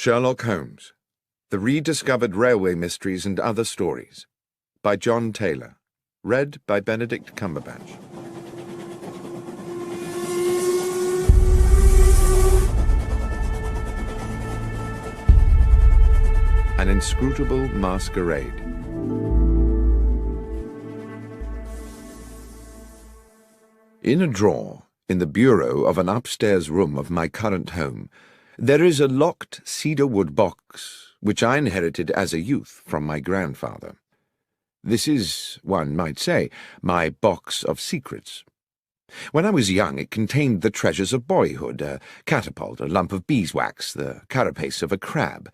Sherlock Holmes, The Rediscovered Railway Mysteries and Other Stories, by John Taylor, read by Benedict Cumberbatch. An Inscrutable Masquerade. In a drawer, in the bureau of an upstairs room of my current home, there is a locked cedar-wood box, which I inherited as a youth from my grandfather. This is, one might say, my box of secrets. When I was young, it contained the treasures of boyhood, a catapult, a lump of beeswax, the carapace of a crab.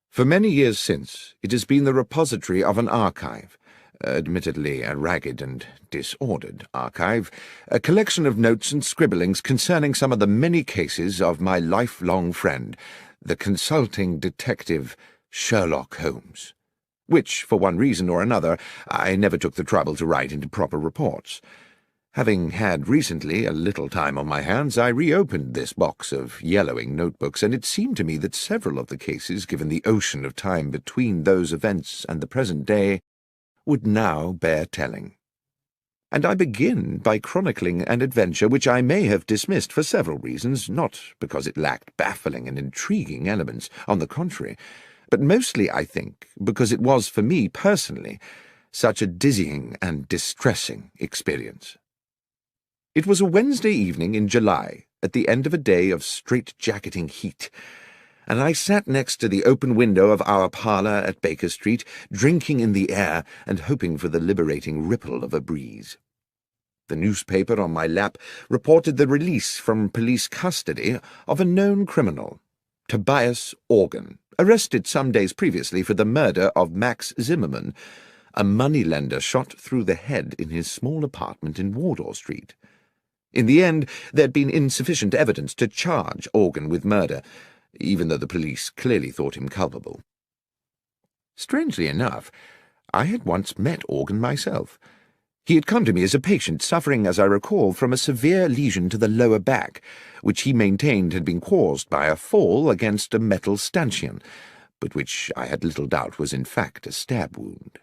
For many years since, it has been the repository of an archive, admittedly a ragged and disordered archive, a collection of notes and scribblings concerning some of the many cases of my lifelong friend, the consulting detective Sherlock Holmes, which, for one reason or another, I never took the trouble to write into proper reports. Having had recently a little time on my hands, I reopened this box of yellowing notebooks, and it seemed to me that several of the cases, given the ocean of time between those events and the present day, would now bear telling. And I begin by chronicling an adventure which I may have dismissed for several reasons, not because it lacked baffling and intriguing elements, on the contrary, but mostly, I think, because it was, for me personally, such a dizzying and distressing experience. It was a Wednesday evening in July, at the end of a day of strait-jacketing heat, and I sat next to the open window of our parlour at Baker Street, drinking in the air and hoping for the liberating ripple of a breeze. The newspaper on my lap reported the release from police custody of a known criminal, Tobias Organ, arrested some days previously for the murder of Max Zimmerman, a moneylender shot through the head in his small apartment in Wardour Street. In the end, there had been insufficient evidence to charge Organ with murder, even though the police clearly thought him culpable. Strangely enough, I had once met Organ myself. He had come to me as a patient suffering, as I recall, from a severe lesion to the lower back, which he maintained had been caused by a fall against a metal stanchion, but which I had little doubt was in fact a stab wound.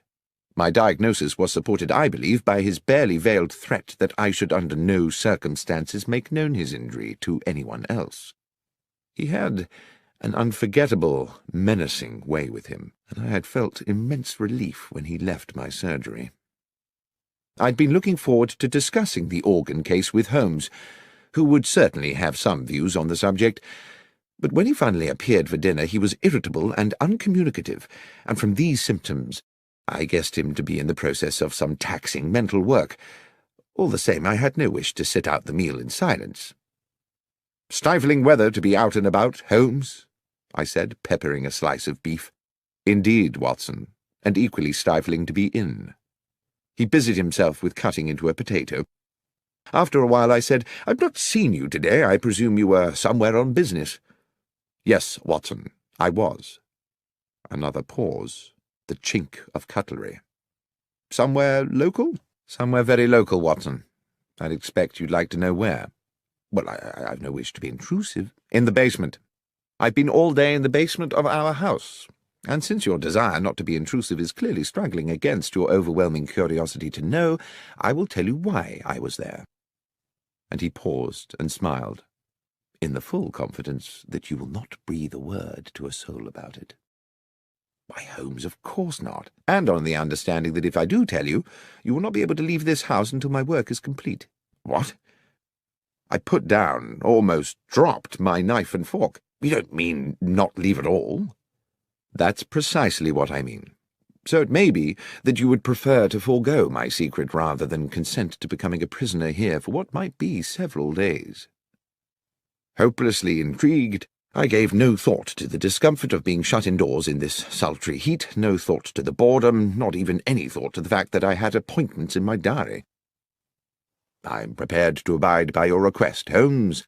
My diagnosis was supported, I believe, by his barely veiled threat that I should under no circumstances make known his injury to anyone else. He had an unforgettable, menacing way with him, and I had felt immense relief when he left my surgery. I'd been looking forward to discussing the Organ case with Holmes, who would certainly have some views on the subject, but when he finally appeared for dinner he was irritable and uncommunicative, and from these symptoms I guessed him to be in the process of some taxing mental work. All the same, I had no wish to sit out the meal in silence. "Stifling weather to be out and about, Holmes," I said, peppering a slice of beef. "Indeed, Watson, and equally stifling to be in." He busied himself with cutting into a potato. After a while I said, "I've not seen you today. I presume you were somewhere on business." "Yes, Watson, I was." Another pause, the chink of cutlery. "Somewhere local?" "Somewhere very local, Watson. I'd expect you'd like to know where." "Well, I've no wish to be intrusive." "In the basement. I've been all day in the basement of our house, and since your desire not to be intrusive is clearly struggling against your overwhelming curiosity to know, I will tell you why I was there." And he paused and smiled, "in the full confidence that you will not breathe a word to a soul about it." "Why, Holmes, of course not, and on the understanding that if I do tell you, you will not be able to leave this house until my work is complete." "What?" I put down, almost dropped, my knife and fork. "You don't mean not leave at all?" "That's precisely what I mean. So it may be that you would prefer to forego my secret rather than consent to becoming a prisoner here for what might be several days." Hopelessly intrigued, I gave no thought to the discomfort of being shut indoors in this sultry heat, no thought to the boredom, not even any thought to the fact that I had appointments in my diary. "I'm prepared to abide by your request, Holmes."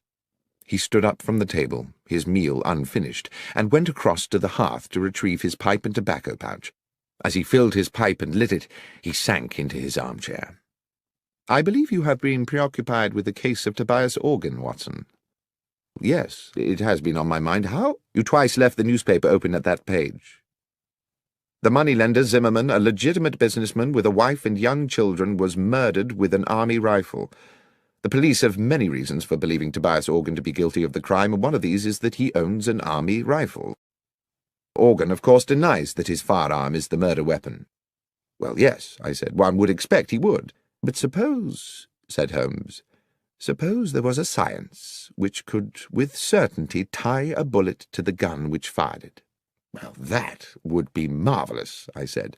He stood up from the table, his meal unfinished, and went across to the hearth to retrieve his pipe and tobacco pouch. As he filled his pipe and lit it, he sank into his armchair. "I believe you have been preoccupied with the case of Tobias Organ, Watson." Yes, it has been on my mind. How? You twice left the newspaper open at that page. The moneylender Zimmerman, a legitimate businessman with a wife and young children, was murdered with an army rifle. The police have many reasons for believing Tobias Organ to be guilty of the crime, and one of these is that he owns an army rifle. Organ, of course, denies that his firearm is the murder weapon. Well, yes, I said, one would expect he would. But suppose, said Holmes, suppose there was a science which could with certainty tie a bullet to the gun which fired it. Well, that would be marvellous, I said.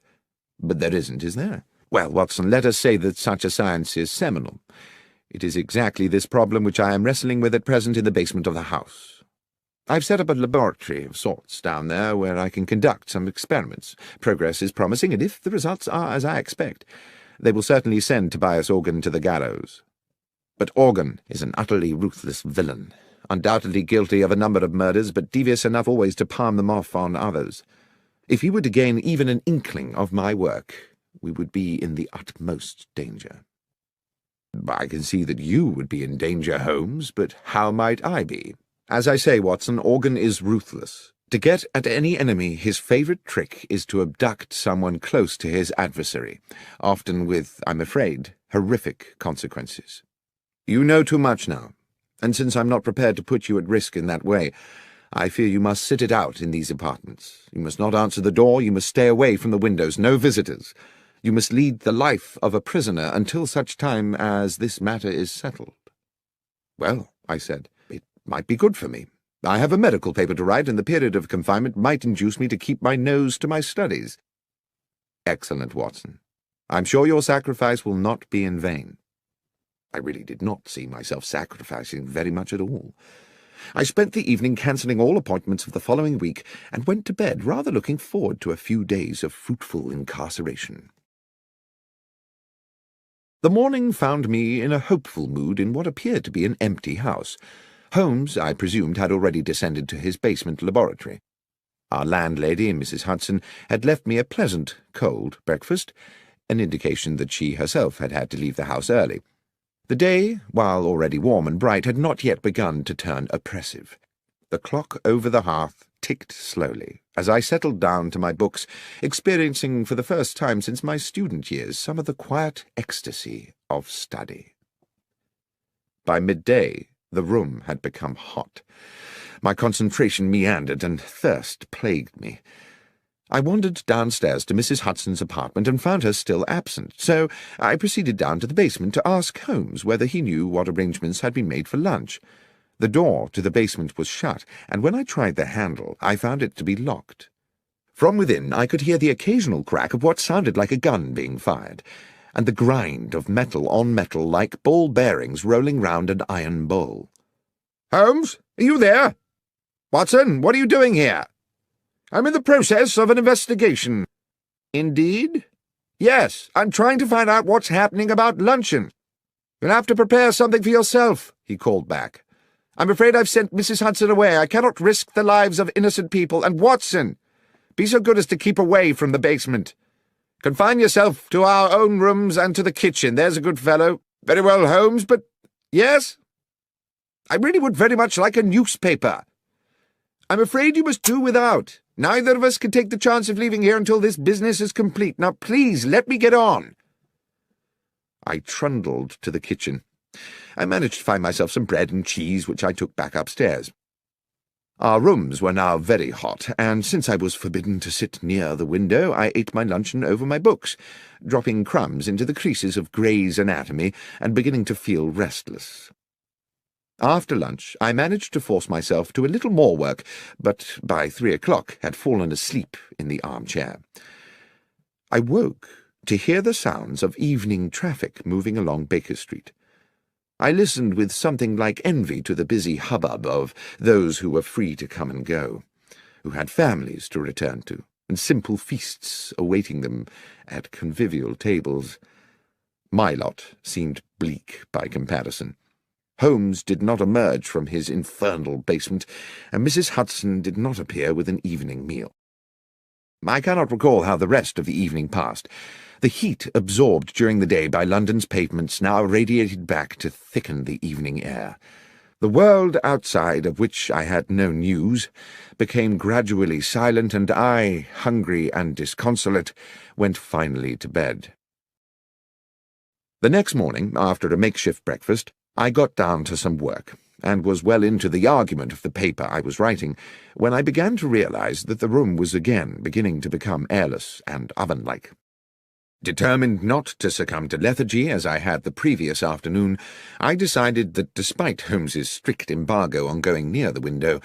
But there isn't, is there? Well, Watson, let us say that such a science is seminal. It is exactly this problem which I am wrestling with at present in the basement of the house. I've set up a laboratory of sorts down there where I can conduct some experiments. Progress is promising, and if the results are as I expect, they will certainly send Tobias Organ to the gallows. But Organ is an utterly ruthless villain, undoubtedly guilty of a number of murders, but devious enough always to palm them off on others. If he were to gain even an inkling of my work, we would be in the utmost danger. I can see that you would be in danger, Holmes, but how might I be? As I say, Watson, Organ is ruthless. To get at any enemy, his favourite trick is to abduct someone close to his adversary, often with, I'm afraid, horrific consequences. You know too much now, and since I'm not prepared to put you at risk in that way, I fear you must sit it out in these apartments. You must not answer the door, you must stay away from the windows, no visitors. You must lead the life of a prisoner until such time as this matter is settled. Well, I said, it might be good for me. I have a medical paper to write, and the period of confinement might induce me to keep my nose to my studies. Excellent, Watson. I'm sure your sacrifice will not be in vain. I really did not see myself sacrificing very much at all. I spent the evening cancelling all appointments of the following week, and went to bed rather looking forward to a few days of fruitful incarceration. The morning found me in a hopeful mood in what appeared to be an empty house. Holmes, I presumed, had already descended to his basement laboratory. Our landlady, Mrs. Hudson, had left me a pleasant, cold breakfast, an indication that she herself had had to leave the house early. The day, while already warm and bright, had not yet begun to turn oppressive. The clock over the hearth ticked slowly as I settled down to my books, experiencing for the first time since my student years some of the quiet ecstasy of study. By midday, the room had become hot. My concentration meandered, and thirst plagued me. I wandered downstairs to Mrs. Hudson's apartment and found her still absent, so I proceeded down to the basement to ask Holmes whether he knew what arrangements had been made for lunch. The door to the basement was shut, and when I tried the handle, I found it to be locked. From within, I could hear the occasional crack of what sounded like a gun being fired, and the grind of metal on metal like ball bearings rolling round an iron bowl. "Holmes, are you there? Watson, what are you doing here?" "I'm in the process of an investigation." "Indeed?" "Yes, I'm trying to find out what's happening about luncheon." "You'll have to prepare something for yourself," he called back. "I'm afraid I've sent Mrs. Hudson away. I cannot risk the lives of innocent people. And Watson, be so good as to keep away from the basement. Confine yourself to our own rooms and to the kitchen. There's a good fellow." "Very well, Holmes, but—" "Yes?" "I really would very much like a newspaper." "I'm afraid you must do without. Neither of us can take the chance of leaving here until this business is complete. Now, please, let me get on." I trundled to the kitchen. I managed to find myself some bread and cheese, which I took back upstairs. Our rooms were now very hot, and since I was forbidden to sit near the window, I ate my luncheon over my books, dropping crumbs into the creases of Gray's Anatomy and beginning to feel restless. After lunch, I managed to force myself to a little more work, but by 3 o'clock had fallen asleep in the armchair. I woke to hear the sounds of evening traffic moving along Baker Street. I listened with something like envy to the busy hubbub of those who were free to come and go, who had families to return to, and simple feasts awaiting them at convivial tables. My lot seemed bleak by comparison. Holmes did not emerge from his infernal basement, and Mrs. Hudson did not appear with an evening meal. I cannot recall how the rest of the evening passed. The heat absorbed during the day by London's pavements now radiated back to thicken the evening air. The world outside, of which I had no news, became gradually silent, and I, hungry and disconsolate, went finally to bed. The next morning, after a makeshift breakfast, I got down to some work, and was well into the argument of the paper I was writing, when I began to realize that the room was again beginning to become airless and oven-like. Determined not to succumb to lethargy as I had the previous afternoon, I decided that despite Holmes's strict embargo on going near the window,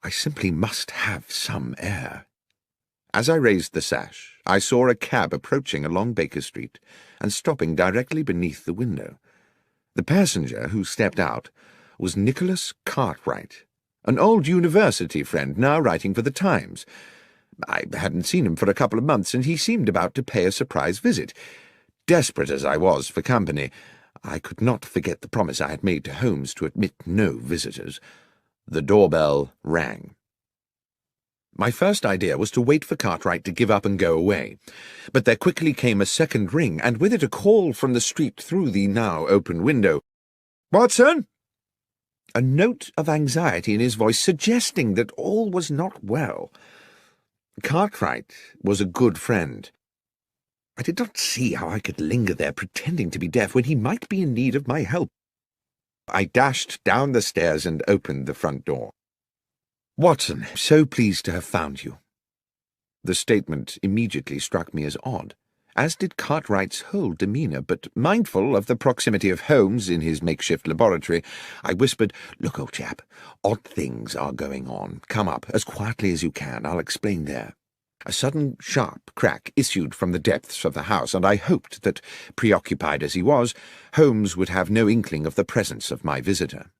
I simply must have some air. As I raised the sash, I saw a cab approaching along Baker Street and stopping directly beneath the window. The passenger who stepped out was Nicholas Cartwright, an old university friend now writing for the Times. I hadn't seen him for a couple of months, and he seemed about to pay a surprise visit. Desperate as I was for company, I could not forget the promise I had made to Holmes to admit no visitors. The doorbell rang. My first idea was to wait for Cartwright to give up and go away, but there quickly came a second ring, and with it a call from the street through the now open window. "Watson!" A note of anxiety in his voice, suggesting that all was not well. Cartwright was a good friend. I did not see how I could linger there pretending to be deaf when he might be in need of my help. I dashed down the stairs and opened the front door. "Watson, so pleased to have found you." The statement immediately struck me as odd, as did Cartwright's whole demeanour, but mindful of the proximity of Holmes in his makeshift laboratory, I whispered, "Look, old chap, odd things are going on. Come up, as quietly as you can. I'll explain there." A sudden sharp crack issued from the depths of the house, and I hoped that, preoccupied as he was, Holmes would have no inkling of the presence of my visitor.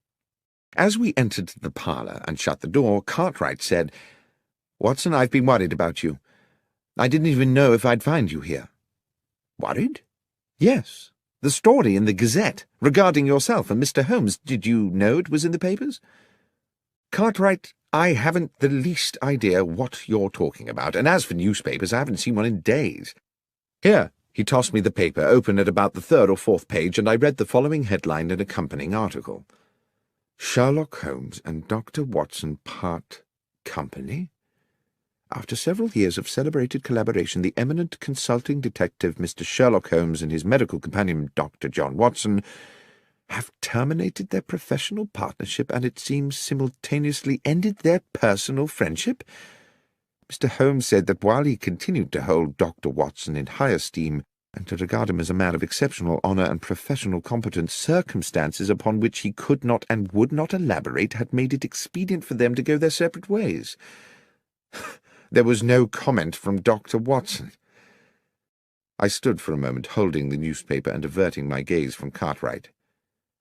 As we entered the parlour and shut the door, Cartwright said, "Watson, I've been worried about you. I didn't even know if I'd find you here." "Worried?" "Yes. The story in the Gazette regarding yourself and Mr. Holmes. Did you know it was in the papers?" "Cartwright, I haven't the least idea what you're talking about, and as for newspapers, I haven't seen one in days. Here." He tossed me the paper, open at about the third or fourth page, and I read the following headline and accompanying article. "Sherlock Holmes and Dr. Watson part company? After several years of celebrated collaboration, the eminent consulting detective Mr. Sherlock Holmes and his medical companion Dr. John Watson have terminated their professional partnership and, it seems, simultaneously ended their personal friendship. Mr. Holmes said that while he continued to hold Dr. Watson in high esteem and to regard him as a man of exceptional honour and professional competence, circumstances upon which he could not and would not elaborate had made it expedient for them to go their separate ways. There was no comment from Dr. Watson." I stood for a moment, holding the newspaper and averting my gaze from Cartwright.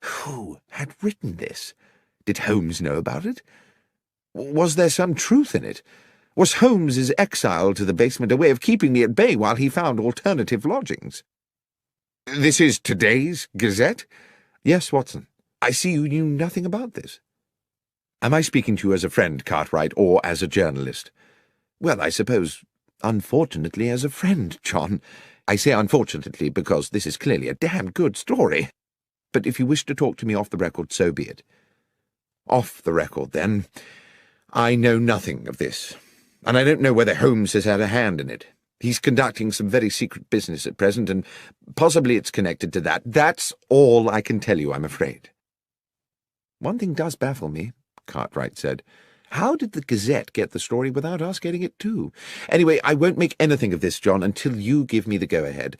Who had written this? Did Holmes know about it? Was there some truth in it? Was Holmes's exile to the basement a way of keeping me at bay while he found alternative lodgings? "This is today's Gazette?" "Yes, Watson. I see you knew nothing about this." "Am I speaking to you as a friend, Cartwright, or as a journalist?" "Well, I suppose, unfortunately, as a friend, John. I say unfortunately because this is clearly a damned good story. But if you wish to talk to me off the record, so be it." "Off the record, then. I know nothing of this, and I don't know whether Holmes has had a hand in it. He's conducting some very secret business at present, and possibly it's connected to that. That's all I can tell you, I'm afraid." "One thing does baffle me," Cartwright said. "How did the Gazette get the story without us getting it too? Anyway, I won't make anything of this, John, until you give me the go-ahead.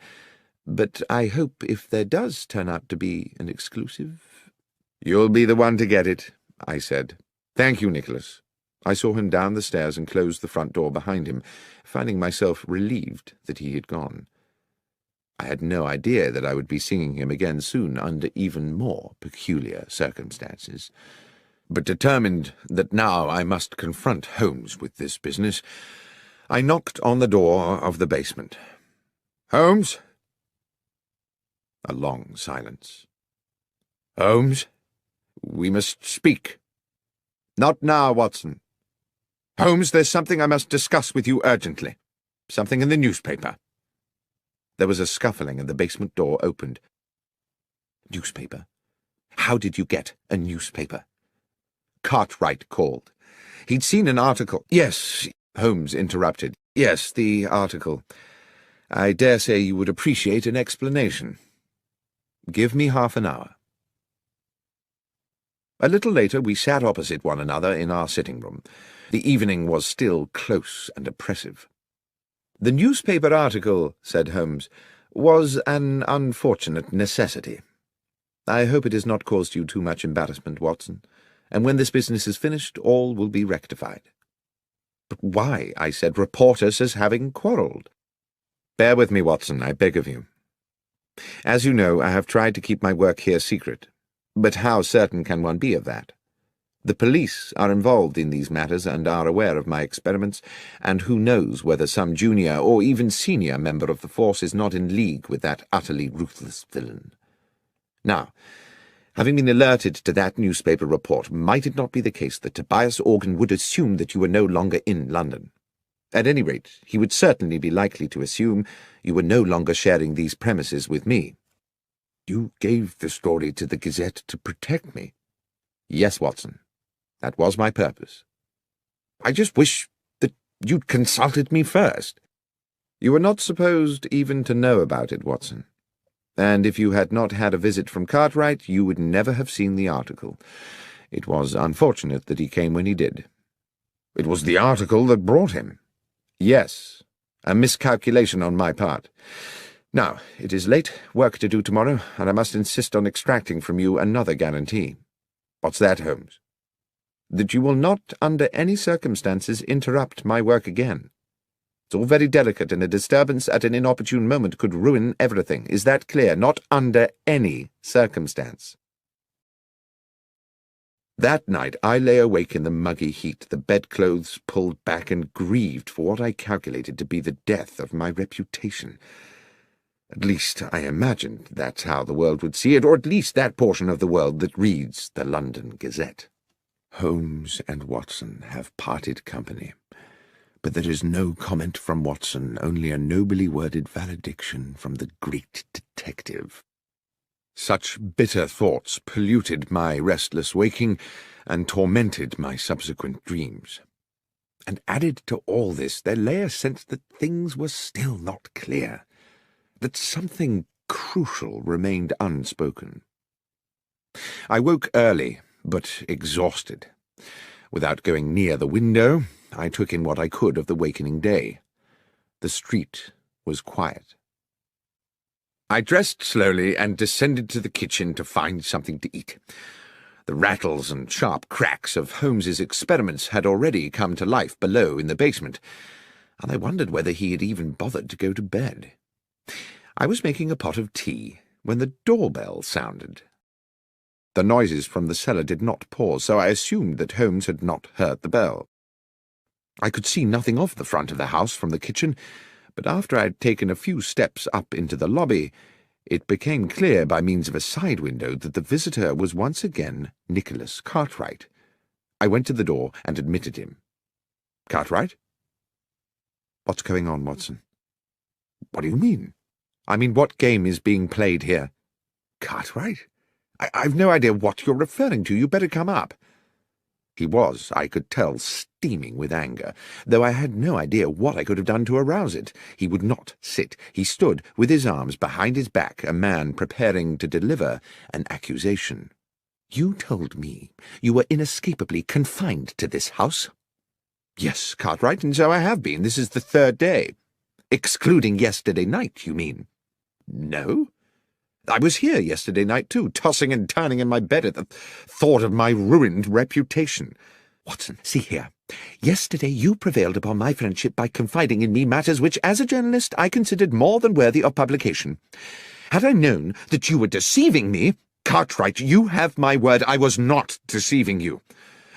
But I hope if there does turn out to be an exclusive—" "You'll be the one to get it," I said. "Thank you, Nicholas." I saw him down the stairs and closed the front door behind him, finding myself relieved that he had gone. I had no idea that I would be seeing him again soon under even more peculiar circumstances. But determined that now I must confront Holmes with this business, I knocked on the door of the basement. "Holmes?" A long silence. "Holmes? We must speak." "Not now, Watson." "Holmes, there's something I must discuss with you urgently. Something in the newspaper." There was a scuffling and the basement door opened. "Newspaper? How did you get a newspaper?" Cartwright called. He'd seen an article— Yes, Holmes interrupted. Yes, the article. I dare say you would appreciate an explanation. Give me half an hour. A little later we sat opposite one another in our sitting-room. The evening was still close and oppressive. "The newspaper article," said Holmes, "was an unfortunate necessity. I hope it has not caused you too much embarrassment, Watson, and when this business is finished, all will be rectified." "But why," I said, "report us as having quarrelled?" "Bear with me, Watson, I beg of you. As you know, I have tried to keep my work here secret, but how certain can one be of that? The police are involved in these matters and are aware of my experiments, and who knows whether some junior or even senior member of the force is not in league with that utterly ruthless villain. Now, having been alerted to that newspaper report, might it not be the case that Tobias Organ would assume that you were no longer in London? At any rate, he would certainly be likely to assume you were no longer sharing these premises with me." "You gave the story to the Gazette to protect me?" "Yes, Watson. That was my purpose." "I just wish that you'd consulted me first." "You were not supposed even to know about it, Watson. And if you had not had a visit from Cartwright, you would never have seen the article. It was unfortunate that he came when he did." "It was the article that brought him." "Yes, a miscalculation on my part. Now, it is late, work to do tomorrow, and I must insist on extracting from you another guarantee." "What's that, Holmes?" "That you will not, under any circumstances, interrupt my work again. It's all very delicate, and a disturbance at an inopportune moment could ruin everything. Is that clear? Not under any circumstance." That night I lay awake in the muggy heat, the bedclothes pulled back, and grieved for what I calculated to be the death of my reputation. At least, I imagined that's how the world would see it, or at least that portion of the world that reads the London Gazette. Holmes and Watson have parted company, but there is no comment from Watson, only a nobly worded valediction from the great detective. Such bitter thoughts polluted my restless waking and tormented my subsequent dreams. And added to all this, there lay a sense that things were still not clear, that something crucial remained unspoken. I woke early, but exhausted. Without going near the window, I took in what I could of the wakening day. The street was quiet. I dressed slowly and descended to the kitchen to find something to eat. The rattles and sharp cracks of Holmes's experiments had already come to life below in the basement, and I wondered whether he had even bothered to go to bed. I was making a pot of tea when the doorbell sounded. The noises from the cellar did not pause, so I assumed that Holmes had not heard the bell. I could see nothing of the front of the house from the kitchen, but after I had taken a few steps up into the lobby, it became clear by means of a side window that the visitor was once again Nicholas Cartwright. I went to the door and admitted him. "Cartwright?" "What's going on, Watson?" "What do you mean?" "I mean, what game is being played here?" "Cartwright? I've no idea what you're referring to. You better come up." He was, I could tell, steaming with anger, though I had no idea what I could have done to arouse it. He would not sit. He stood with his arms behind his back, a man preparing to deliver an accusation. "You told me you were inescapably confined to this house?" "Yes, Cartwright, and so I have been. This is the third day." "Excluding yesterday night, you mean?" "No. I was here yesterday night, too, tossing and turning in my bed at the thought of my ruined reputation." "Watson, see here. Yesterday you prevailed upon my friendship by confiding in me matters which, as a journalist, I considered more than worthy of publication. Had I known that you were deceiving me—" "Cartwright, you have my word I was not deceiving you.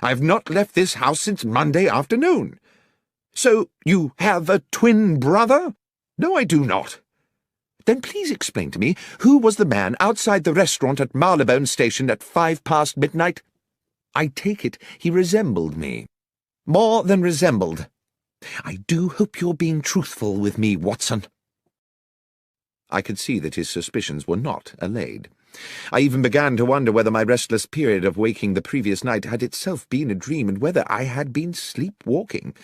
I have not left this house since Monday afternoon." "So you have a twin brother?" "No, I do not." "Then please explain to me who was the man outside the restaurant at Marylebone Station at 5 past midnight?" "I take it he resembled me." "More than resembled. I do hope you're being truthful with me, Watson." I could see that his suspicions were not allayed. I even began to wonder whether my restless period of waking the previous night had itself been a dream, and whether I had been sleepwalking.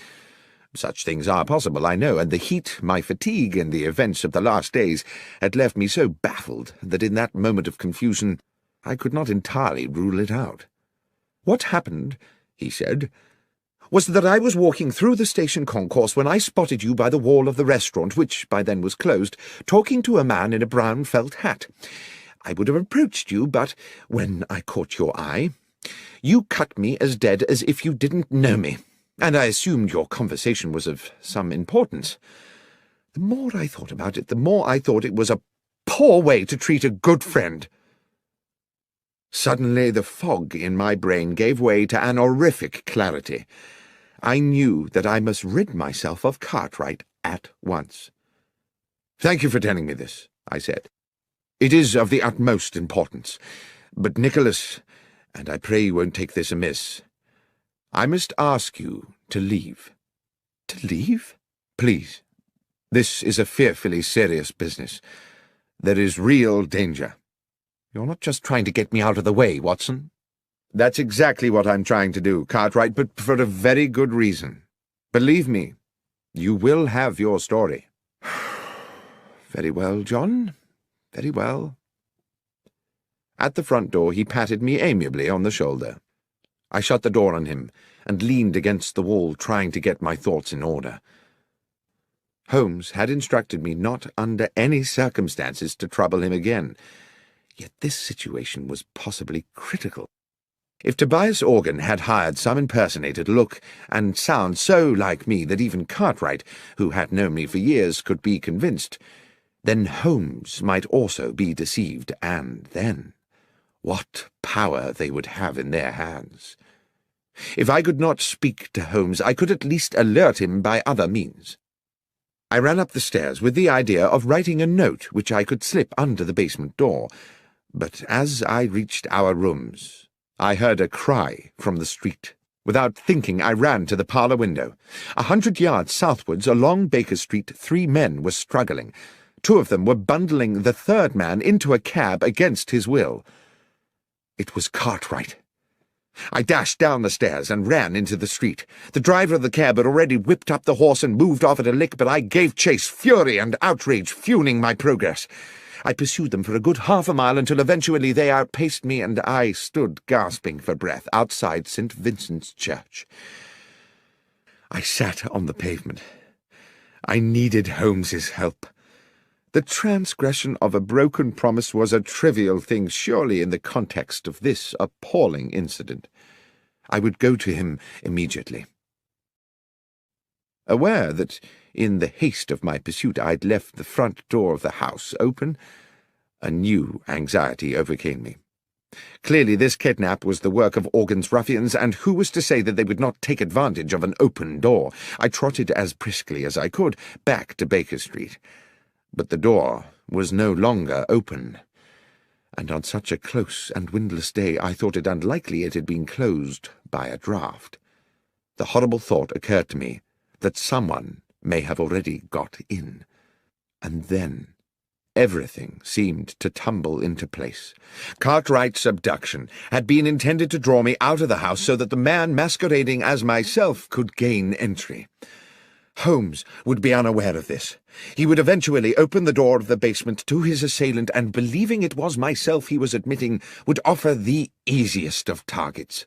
Such things are possible, I know, and the heat, my fatigue, and the events of the last days had left me so baffled that in that moment of confusion I could not entirely rule it out. "What happened," he said, "was that I was walking through the station concourse when I spotted you by the wall of the restaurant, which by then was closed, talking to a man in a brown felt hat. I would have approached you, but when I caught your eye, you cut me as dead as if you didn't know me, and I assumed your conversation was of some importance. The more I thought about it, the more I thought it was a poor way to treat a good friend." Suddenly the fog in my brain gave way to an horrific clarity. I knew that I must rid myself of Cartwright at once. "Thank you for telling me this," I said. "It is of the utmost importance. But, Nicholas, and I pray you won't take this amiss, I must ask you to leave." "To leave?" "Please. This is a fearfully serious business. There is real danger." "You're not just trying to get me out of the way, Watson?" "That's exactly what I'm trying to do, Cartwright, but for a very good reason. Believe me, you will have your story." "Very well, John, very well." At the front door he patted me amiably on the shoulder. I shut the door on him and leaned against the wall, trying to get my thoughts in order. Holmes had instructed me not under any circumstances to trouble him again, yet this situation was possibly critical. If Tobias Organ had hired some impersonator to look and sound so like me that even Cartwright, who had known me for years, could be convinced, then Holmes might also be deceived, and then what power they would have in their hands. If I could not speak to Holmes, I could at least alert him by other means. I ran up the stairs with the idea of writing a note which I could slip under the basement door, but as I reached our rooms, I heard a cry from the street. Without thinking, I ran to the parlour window. 100 yards southwards along Baker Street, 3 men were struggling. 2 of them were bundling the 3rd man into a cab against his will. It was Cartwright. I dashed down the stairs and ran into the street. The driver of the cab had already whipped up the horse and moved off at a lick, but I gave chase, fury and outrage fueling my progress. I pursued them for a good half a mile until eventually they outpaced me, and I stood gasping for breath outside St. Vincent's Church. I sat on the pavement. I needed Holmes's help. The transgression of a broken promise was a trivial thing, surely, in the context of this appalling incident. I would go to him immediately. Aware that, in the haste of my pursuit, I'd left the front door of the house open, a new anxiety overcame me. Clearly this kidnap was the work of Organ's ruffians, and who was to say that they would not take advantage of an open door? I trotted as briskly as I could back to Baker Street. But the door was no longer open, and on such a close and windless day I thought it unlikely it had been closed by a draught. The horrible thought occurred to me that someone may have already got in. And then everything seemed to tumble into place. Cartwright's abduction had been intended to draw me out of the house so that the man masquerading as myself could gain entry. Holmes would be unaware of this. He would eventually open the door of the basement to his assailant, and, believing it was myself he was admitting, would offer the easiest of targets.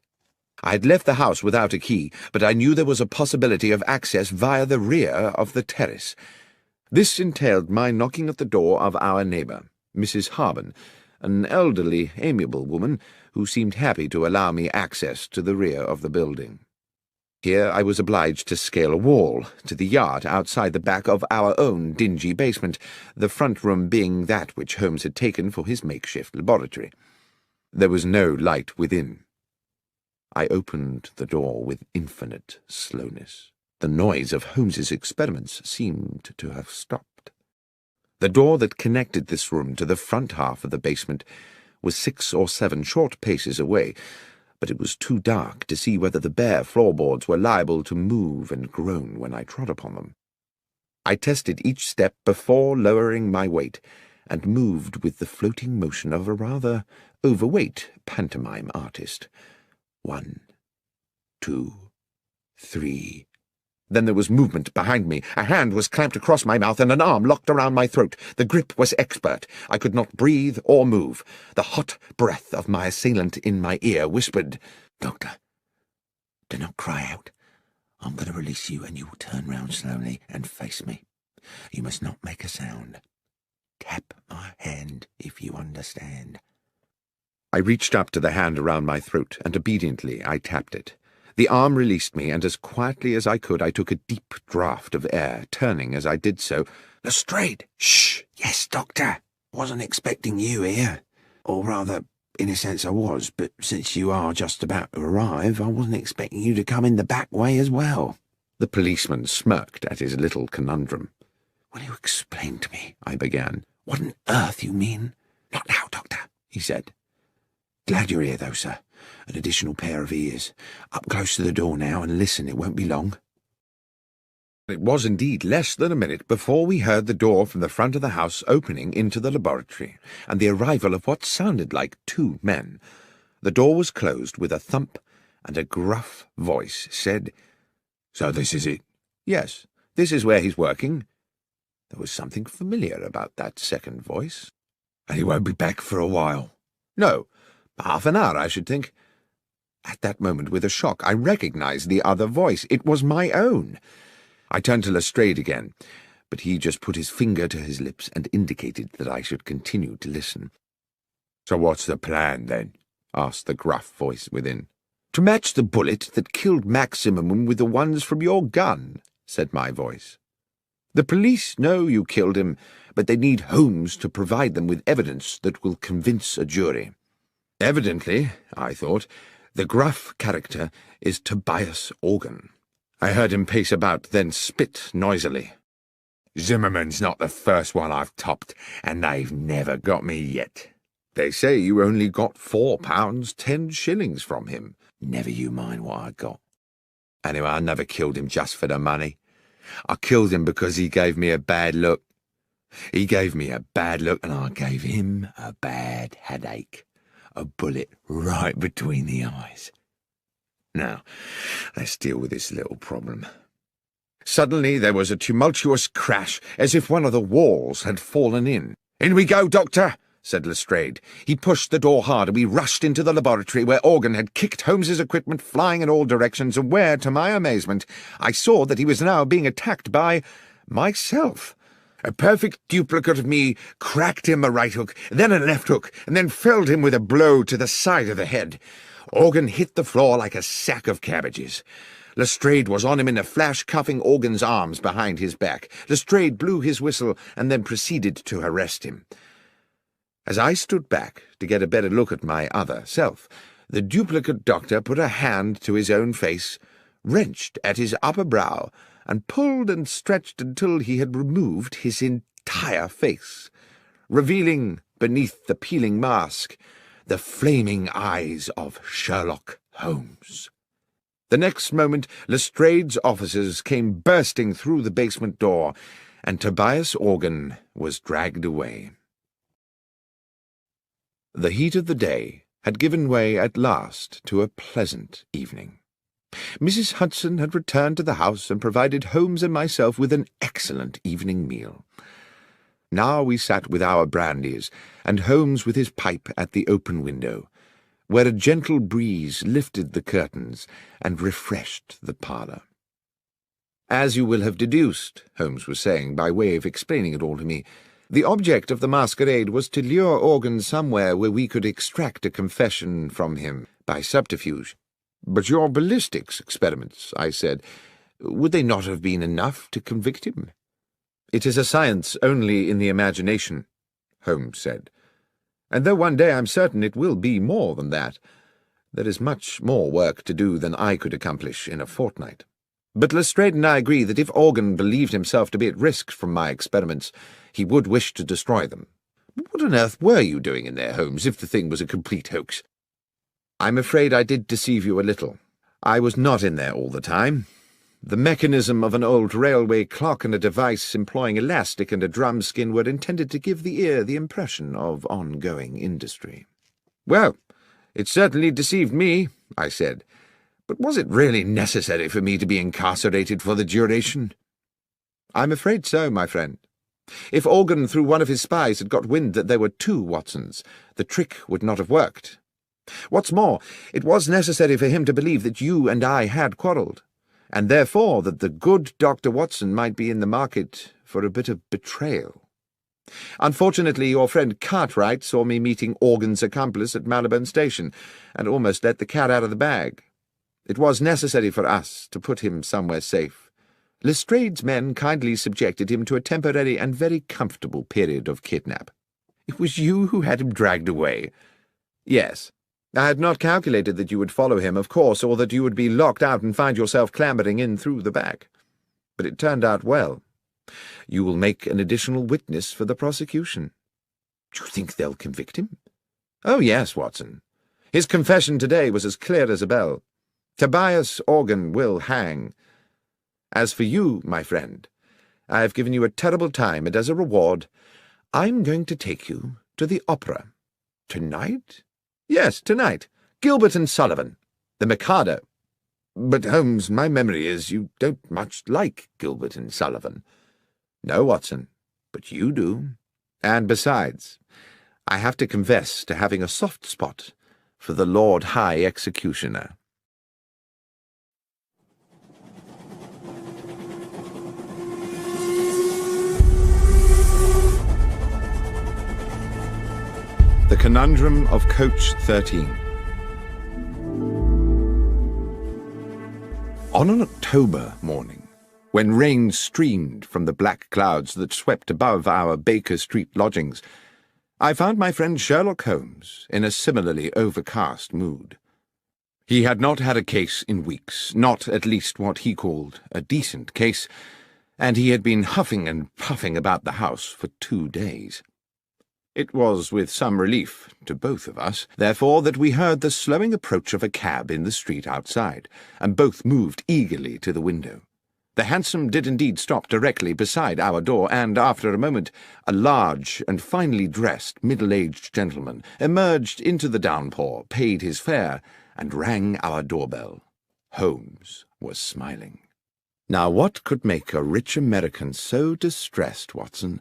I had left the house without a key, but I knew there was a possibility of access via the rear of the terrace. This entailed my knocking at the door of our neighbour, Mrs. Harben, an elderly, amiable woman who seemed happy to allow me access to the rear of the building. Here I was obliged to scale a wall to the yard outside the back of our own dingy basement, the front room being that which Holmes had taken for his makeshift laboratory. There was no light within. I opened the door with infinite slowness. The noise of Holmes's experiments seemed to have stopped. The door that connected this room to the front half of the basement was 6 or 7 short paces away, but it was too dark to see whether the bare floorboards were liable to move and groan when I trod upon them. I tested each step before lowering my weight, and moved with the floating motion of a rather overweight pantomime artist. 1, 2, 3. Then there was movement behind me. A hand was clamped across my mouth and an arm locked around my throat. The grip was expert. I could not breathe or move. The hot breath of my assailant in my ear whispered, "Doctor, do not cry out. I'm going to release you and you will turn round slowly and face me. You must not make a sound. Tap my hand if you understand." I reached up to the hand around my throat, and obediently I tapped it. The arm released me, and as quietly as I could I took a deep draught of air, turning as I did so. "Lestrade!" "Shh! Yes, Doctor. Wasn't expecting you here. Or rather, in a sense I was, but since you are just about to arrive, I wasn't expecting you to come in the back way as well." The policeman smirked at his little conundrum. "Will you explain to me," I began, "what on earth you mean?" "Not now, Doctor," he said. "Glad you're here, though, sir. An additional pair of ears. Up close to the door now, and listen, it won't be long." It was indeed less than a minute before we heard the door from the front of the house opening into the laboratory, and the arrival of what sounded like 2 men. The door was closed with a thump, and a gruff voice said, "So this is it?" "Yes, this is where he's working." There was something familiar about that second voice. "And he won't be back for a while?" "No. Half an hour, I should think." At that moment, with a shock, I recognized the other voice. It was my own. I turned to Lestrade again, but he just put his finger to his lips and indicated that I should continue to listen. "So what's the plan, then?" asked the gruff voice within. "To match the bullet that killed Maximum with the ones from your gun," said my voice. "The police know you killed him, but they need Holmes to provide them with evidence that will convince a jury. Evidently, I thought, the gruff character is Tobias Organ." I heard him pace about, then spit noisily. "Zimmerman's not the first one I've topped, and they've never got me yet. They say you only got £4 10 from him." "Never you mind what I got. Anyway, I never killed him just for the money. I killed him because he gave me a bad look. He gave me a bad look, and I gave him a bad headache. A bullet right between the eyes. Now, let's deal with this little problem." Suddenly there was a tumultuous crash, as if one of the walls had fallen in. "In we go, Doctor," said Lestrade. He pushed the door hard, and we rushed into the laboratory, where Organ had kicked Holmes's equipment flying in all directions, and where, to my amazement, I saw that he was now being attacked by myself. A perfect duplicate of me cracked him a right hook, then a left hook, and then felled him with a blow to the side of the head. Organ hit the floor like a sack of cabbages. Lestrade was on him in a flash, cuffing Organ's arms behind his back. Lestrade blew his whistle and then proceeded to arrest him. As I stood back to get a better look at my other self, the duplicate doctor put a hand to his own face, wrenched at his upper brow, and pulled and stretched until he had removed his entire face, revealing, beneath the peeling mask, the flaming eyes of Sherlock Holmes. The next moment Lestrade's officers came bursting through the basement door, and Tobias Organ was dragged away. The heat of the day had given way at last to a pleasant evening. Mrs. Hudson had returned to the house and provided Holmes and myself with an excellent evening meal. Now we sat with our brandies, and Holmes with his pipe at the open window, where a gentle breeze lifted the curtains and refreshed the parlour. "As you will have deduced," Holmes was saying, by way of explaining it all to me, "the object of the masquerade was to lure Organ somewhere where we could extract a confession from him by subterfuge." "But your ballistics experiments," I said, "would they not have been enough to convict him?" "It is a science only in the imagination," Holmes said, "and though one day I'm certain it will be more than that, there is much more work to do than I could accomplish in a fortnight. But Lestrade and I agree that if Organ believed himself to be at risk from my experiments, he would wish to destroy them. What on earth were you doing in there, Holmes, if the thing was a complete hoax?" "I'm afraid I did deceive you a little. I was not in there all the time. the mechanism of an old railway clock and a device employing elastic and a drum skin were intended to give the ear the impression of ongoing industry. "Well, it certainly deceived me," I said. "But was it really necessary for me to be incarcerated for the duration?" "I'm afraid so, my friend. If Organ, through one of his spies, had got wind that there were two Watsons, the trick would not have worked. What's more, it was necessary for him to believe that you and I had quarrelled, and therefore that the good Dr. Watson might be in the market for a bit of betrayal. Unfortunately, your friend Cartwright saw me meeting Organ's accomplice at Marylebone Station, and almost let the cat out of the bag. It was necessary for us to put him somewhere safe. Lestrade's men kindly subjected him to a temporary and very comfortable period of kidnap." "It was you who had him dragged away?" "Yes. I had not calculated that you would follow him, of course, or that you would be locked out and find yourself clambering in through the back. But it turned out well. You will make an additional witness for the prosecution." "Do you think they'll convict him?" "Oh, yes, Watson. His confession today was as clear as a bell. Tobias Organ will hang. As for you, my friend, I have given you a terrible time, and as a reward, I'm going to take you to the opera." "Tonight?" "Yes, tonight. Gilbert and Sullivan. The Mikado." "But, Holmes, my memory is you don't much like Gilbert and Sullivan." "No, Watson, but you do. And besides, I have to confess to having a soft spot for the Lord High Executioner." The Conundrum of Coach 13. On an October morning, when rain streamed from the black clouds that swept above our Baker Street lodgings, I found my friend Sherlock Holmes in a similarly overcast mood. He had not had a case in weeks, not at least what he called a decent case, and he had been huffing and puffing about the house for 2 days. It was with some relief to both of us, therefore, that we heard the slowing approach of a cab in the street outside, and both moved eagerly to the window. The hansom did indeed stop directly beside our door, and, after a moment, a large and finely dressed middle-aged gentleman emerged into the downpour, paid his fare, and rang our doorbell. Holmes was smiling. Now, what could make a rich American so distressed, Watson,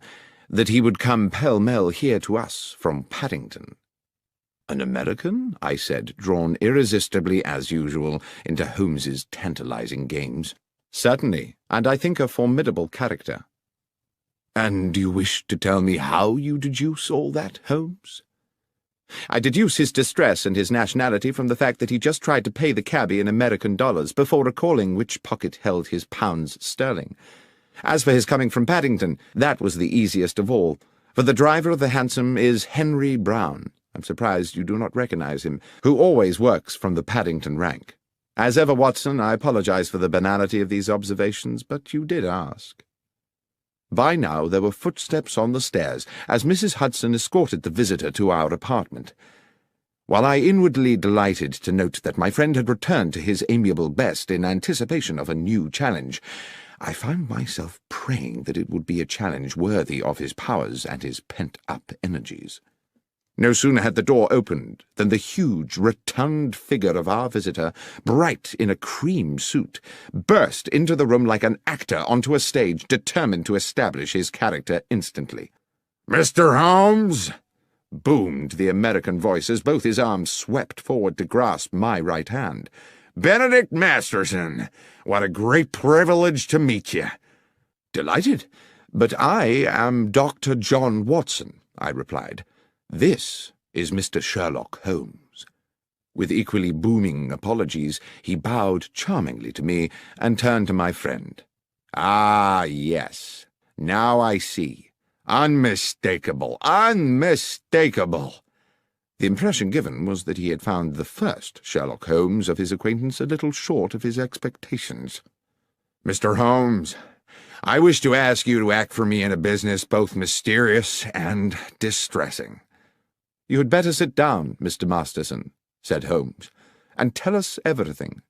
that he would come pell-mell here to us from Paddington? "An American?" I said, drawn irresistibly, as usual, into Holmes's tantalizing games. "Certainly, and I think a formidable character." "And do you wish to tell me how you deduce all that, Holmes?" "I deduce his distress and his nationality from the fact that he just tried to pay the cabby in American dollars before recalling which pocket held his pounds sterling. As for his coming from Paddington, that was the easiest of all, for the driver of the hansom is Henry Brown. I'm surprised you do not recognize him, who always works from the Paddington rank. As ever, Watson, I apologize for the banality of these observations, but you did ask." By now there were footsteps on the stairs, as Mrs. Hudson escorted the visitor to our apartment. While I inwardly delighted to note that my friend had returned to his amiable best in anticipation of a new challenge, I found myself praying that it would be a challenge worthy of his powers and his pent-up energies. No sooner had the door opened than the huge, rotund figure of our visitor, bright in a cream suit, burst into the room like an actor onto a stage, determined to establish his character instantly. "Mr. Holmes!" boomed the American voice as both his arms swept forward to grasp my right hand. "Benedict Masterson! What a great privilege to meet you!" "Delighted, but I am Dr. John Watson," I replied. "This is Mr. Sherlock Holmes." With equally booming apologies, he bowed charmingly to me and turned to my friend. "Ah, yes. Now I see. Unmistakable, unmistakable." The impression given was that he had found the first Sherlock Holmes of his acquaintance a little short of his expectations. "Mr. Holmes, I wish to ask you to act for me in a business both mysterious and distressing." "You had better sit down, Mr. Masterson," said Holmes, "and tell us everything."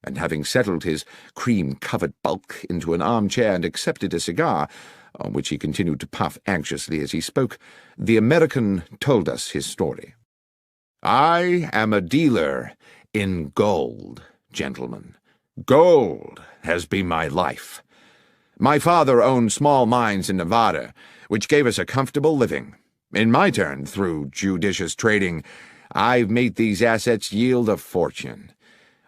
and having settled his cream-covered bulk into an armchair and accepted a cigar, on which he continued to puff anxiously as he spoke, the American told us his story. "I am a dealer in gold, gentlemen. Gold has been my life. My father owned small mines in Nevada, which gave us a comfortable living. In my turn, through judicious trading, I've made these assets yield a fortune.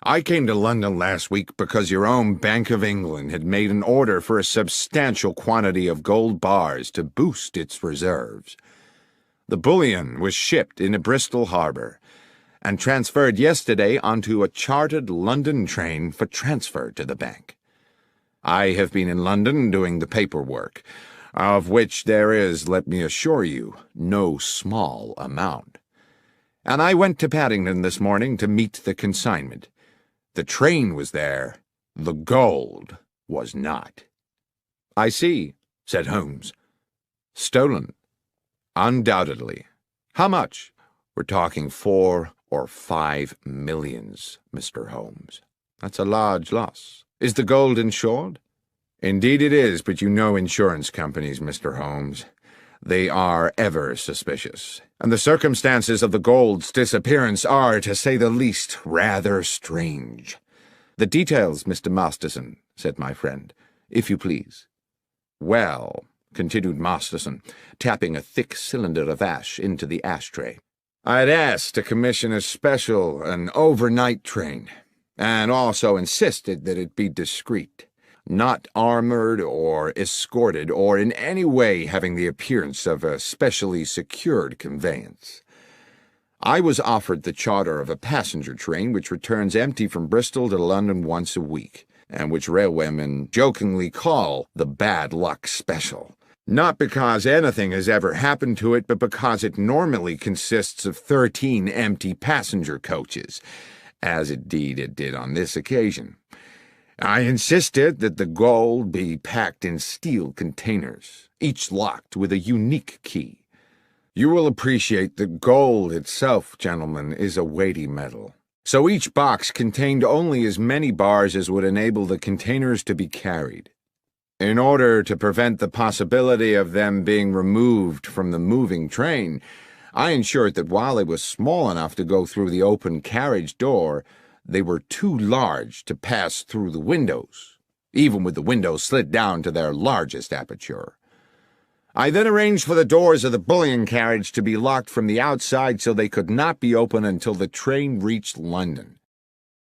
I came to London last week because your own Bank of England had made an order for a substantial quantity of gold bars to boost its reserves. The bullion was shipped into Bristol Harbour and transferred yesterday onto a chartered London train for transfer to the bank. I have been in London doing the paperwork, of which there is, let me assure you, no small amount. And I went to Paddington this morning to meet the consignment. The train was there, the gold was not." "I see," said Holmes. "Stolen." "Undoubtedly. How much?" "We're talking 4 or 5 millions, Mr. Holmes. That's a large loss. Is the gold insured?" "Indeed it is, but you know insurance companies, Mr. Holmes. They are ever suspicious, and the circumstances of the gold's disappearance are, to say the least, rather strange." "The details, Mr. Masterson," said my friend, "if you please." "Well," continued Masterson, tapping a thick cylinder of ash into the ashtray, "I'd asked to commission an overnight train, and also insisted that it be discreet, not armored or escorted, or in any way having the appearance of a specially secured conveyance. I was offered the charter of a passenger train which returns empty from Bristol to London once a week, and which railwaymen jokingly call the Bad Luck Special, not because anything has ever happened to it, but because it normally consists of 13 empty passenger coaches, as indeed it did on this occasion. I insisted that the gold be packed in steel containers, each locked with a unique key. You will appreciate that gold itself, gentlemen, is a weighty metal, so each box contained only as many bars as would enable the containers to be carried. In order to prevent the possibility of them being removed from the moving train, I ensured that while they were small enough to go through the open carriage door, they were too large to pass through the windows, even with the windows slid down to their largest aperture. I then arranged for the doors of the bullion carriage to be locked from the outside so they could not be opened until the train reached London.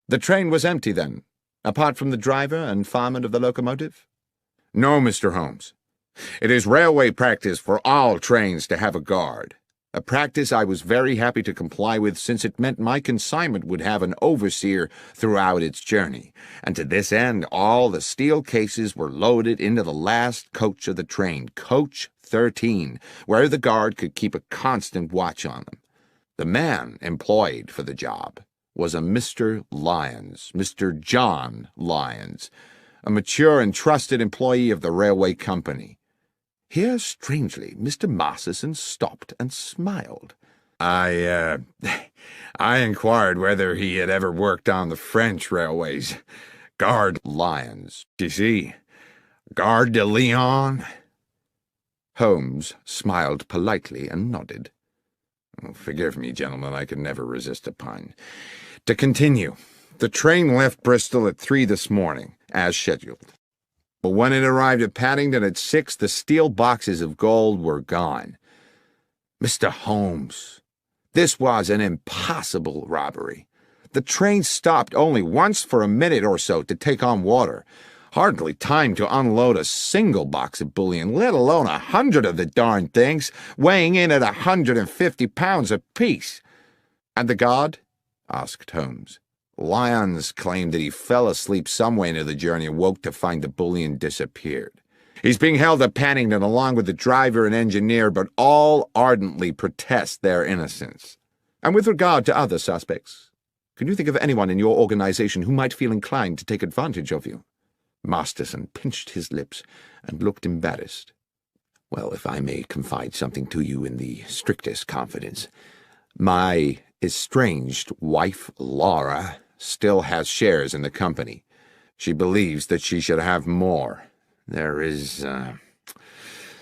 The train was empty then, apart from the driver and fireman of the locomotive?" "No, Mr. Holmes. It is railway practice for all trains to have a guard. A practice I was very happy to comply with, since it meant my consignment would have an overseer throughout its journey, and to this end all the steel cases were loaded into the last coach of the train, coach 13, where the guard could keep a constant watch on them. The man employed for the job was a Mr. Lyons, Mr. John Lyons, a mature and trusted employee of the railway company." Here, strangely, Mr. Masterson stopped and smiled. I inquired whether he had ever worked on the French railways. Gare de Lyons, you see. Gare de Lyon." Holmes smiled politely and nodded. "Forgive me, gentlemen, I could never resist a pun. To continue, the train left Bristol at 3 this morning, as scheduled. But when it arrived at Paddington at 6, the steel boxes of gold were gone. Mr. Holmes, this was an impossible robbery. The train stopped only once for a minute or so to take on water. Hardly time to unload a single box of bullion, let alone 100 of the darned things, weighing in at 150 pounds apiece." "And the guard?" asked Holmes. "Lyons claimed that he fell asleep somewhere into the journey and woke to find the bullion disappeared. He's being held at Paddington along with the driver and engineer, but all ardently protest their innocence." "And with regard to other suspects, can you think of anyone in your organization who might feel inclined to take advantage of you?" Masterson pinched his lips and looked embarrassed. "Well, if I may confide something to you in the strictest confidence, my estranged wife, Laura, still has shares in the company. She believes that she should have more. There is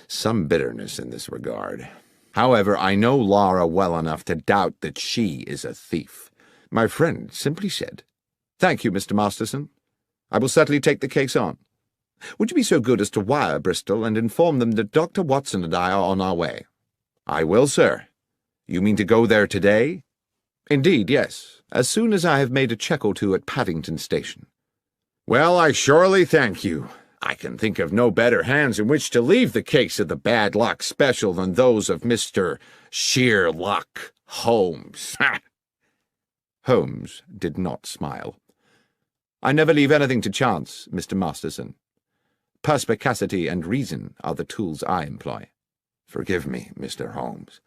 some bitterness in this regard. However, I know Laura well enough to doubt that she is a thief. My friend simply said, "Thank you, Mr. Masterson. I will certainly take the case on. Would you be so good as to wire Bristol and inform them that Dr. Watson and I are on our way?" "I will, sir. You mean to go there today?" "Indeed, yes, as soon as I have made a check or two at Paddington Station." "Well, I surely thank you. I can think of no better hands in which to leave the case of the bad luck special than those of Mr. Sherlock Holmes." Holmes did not smile. "I never leave anything to chance, Mr. Masterson. Perspicacity and reason are the tools I employ." "Forgive me, Mr. Holmes.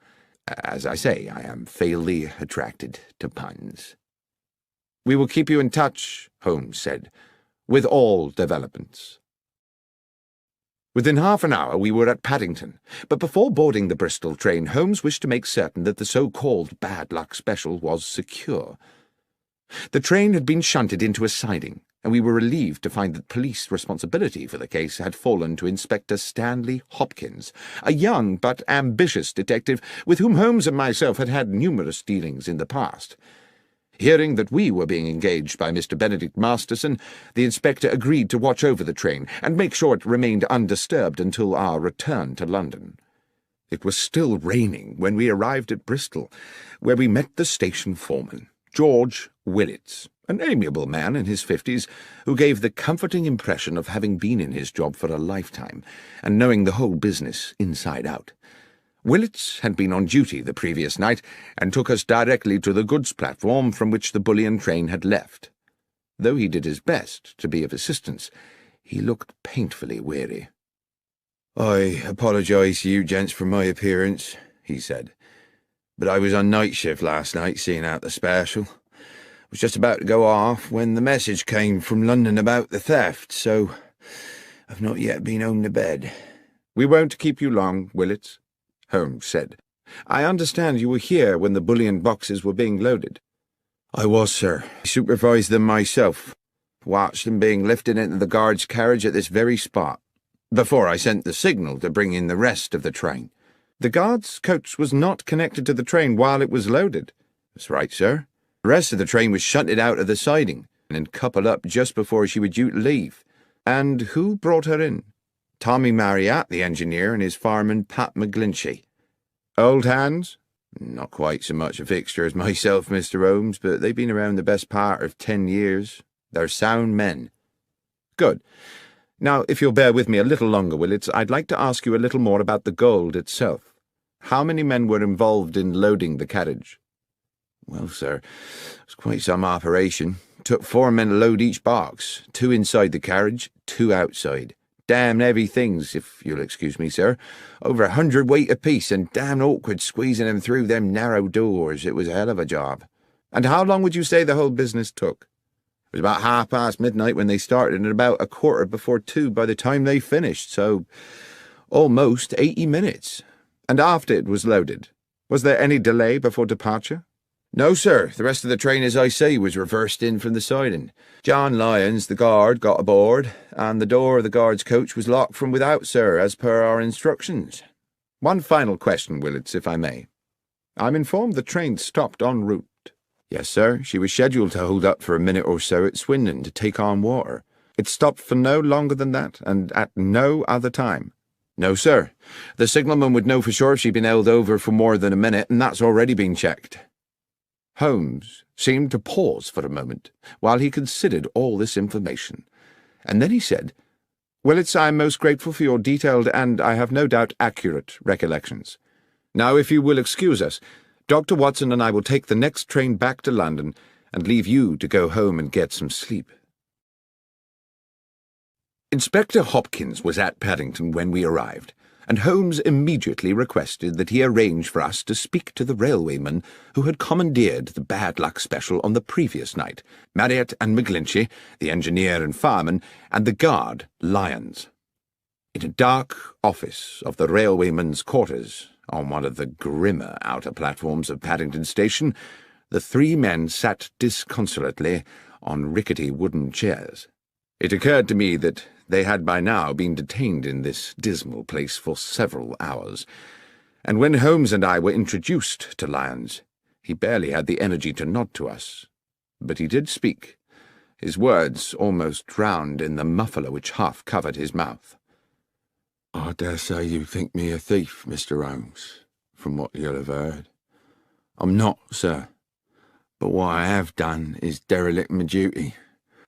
As I say, I am fatally attracted to puns." "We will keep you in touch," Holmes said, "with all developments." Within half an hour we were at Paddington, but before boarding the Bristol train, Holmes wished to make certain that the so-called bad luck special was secure. The train had been shunted into a siding, and we were relieved to find that police responsibility for the case had fallen to Inspector Stanley Hopkins, a young but ambitious detective with whom Holmes and myself had had numerous dealings in the past. Hearing that we were being engaged by Mr. Benedict Masterson, the inspector agreed to watch over the train and make sure it remained undisturbed until our return to London. It was still raining when we arrived at Bristol, where we met the station foreman, George Willits, an amiable man in his 50s, who gave the comforting impression of having been in his job for a lifetime and knowing the whole business inside out. Willits had been on duty the previous night and took us directly to the goods platform from which the bullion train had left. Though he did his best to be of assistance, he looked painfully weary. "I apologise to you gents for my appearance," he said, "but I was on night shift last night seeing out the special. I was just about to go off when the message came from London about the theft, so I've not yet been home to bed." "We won't keep you long, Willits," Holmes said. "I understand you were here when the bullion boxes were being loaded." "I was, sir. I supervised them myself. Watched them being lifted into the guard's carriage at this very spot, before I sent the signal to bring in the rest of the train." "The guard's coach was not connected to the train while it was loaded." "That's right, sir. The rest of the train was shunted out of the siding and coupled up just before she was due to leave." "And who brought her in?" "Tommy Marriott, the engineer, and his fireman, Pat McGlinchey." "Old hands?" "Not quite so much a fixture as myself, Mr. Holmes, but they've been around the best part of 10 years. They're sound men." "Good. Now, if you'll bear with me a little longer, Willits, I'd like to ask you a little more about the gold itself. How many men were involved in loading the carriage?" "Well, sir, it was quite some operation. It took 4 men to load each box, 2 inside the carriage, 2 outside. Damn heavy things, if you'll excuse me, sir. Over 100 weight apiece, and damn awkward squeezing them through them narrow doors. It was a hell of a job." "And how long would you say the whole business took?" "It was about midnight when they started, and about 2:15 by the time they finished, so almost 80 minutes." "And after it was loaded, was there any delay before departure?" "No, sir. The rest of the train, as I say, was reversed in from the siding. John Lyons, the guard, got aboard, and the door of the guard's coach was locked from without, sir, as per our instructions." "One final question, Willits, if I may. I'm informed the train stopped en route." "Yes, sir. She was scheduled to hold up for a minute or so at Swindon to take on water." "It stopped for no longer than that, and at no other time?" "No, sir. The signalman would know for sure if she'd been held over for more than a minute, and that's already been checked." Holmes seemed to pause for a moment while he considered all this information, and then he said, "Willits, I am most grateful for your detailed and, I have no doubt, accurate recollections. Now, if you will excuse us, Dr. Watson and I will take the next train back to London and leave you to go home and get some sleep." Inspector Hopkins was at Paddington when we arrived, and Holmes immediately requested that he arrange for us to speak to the railwayman who had commandeered the bad luck special on the previous night, Marriott and McGlinchey, the engineer and fireman, and the guard, Lyons. In a dark office of the railwayman's quarters, on one of the grimmer outer platforms of Paddington Station, The three men sat disconsolately on rickety wooden chairs. It occurred to me that they had by now been detained in this dismal place for several hours, and when Holmes and I were introduced to Lyons, he barely had the energy to nod to us. But he did speak, his words almost drowned in the muffler which half covered his mouth. "I dare say you think me a thief, Mr. Holmes, from what you'll have heard. I'm not, sir, but what I have done is derelict my duty,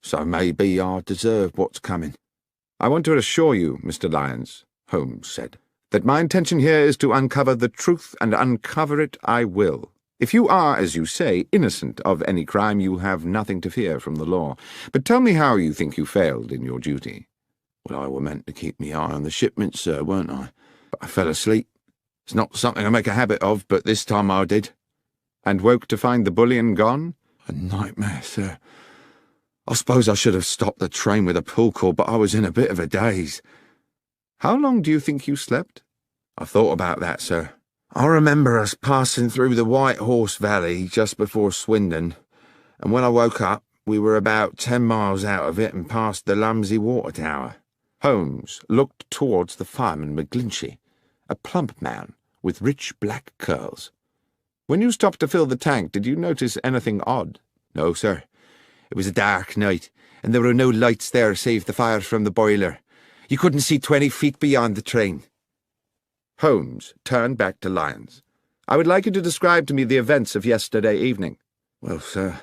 so maybe I deserve what's coming." "I want to assure you, Mr. Lyons," Holmes said, "that my intention here is to uncover the truth, and uncover it I will. If you are, as you say, innocent of any crime, you have nothing to fear from the law. But tell me how you think you failed in your duty." "Well, I were meant to keep me eye on the shipment, sir, weren't I? But I fell asleep. It's not something I make a habit of, but this time I did." "And woke to find the bullion gone?" "A nightmare, sir. I suppose I should have stopped the train with a pull cord, but I was in a bit of a daze." "How long do you think you slept?" "I've thought about that, sir. I remember us passing through the White Horse Valley just before Swindon, and when I woke up, we were about 10 miles out of it and past the Lumsey Water Tower." Holmes looked towards the fireman McGlinchey, a plump man with rich black curls. "When you stopped to fill the tank, did you notice anything odd?" "No, sir. It was a dark night, and there were no lights there save the fire from the boiler. You couldn't see 20 feet beyond the train." Holmes turned back to Lyons. "I would like you to describe to me the events of yesterday evening." "Well, sir,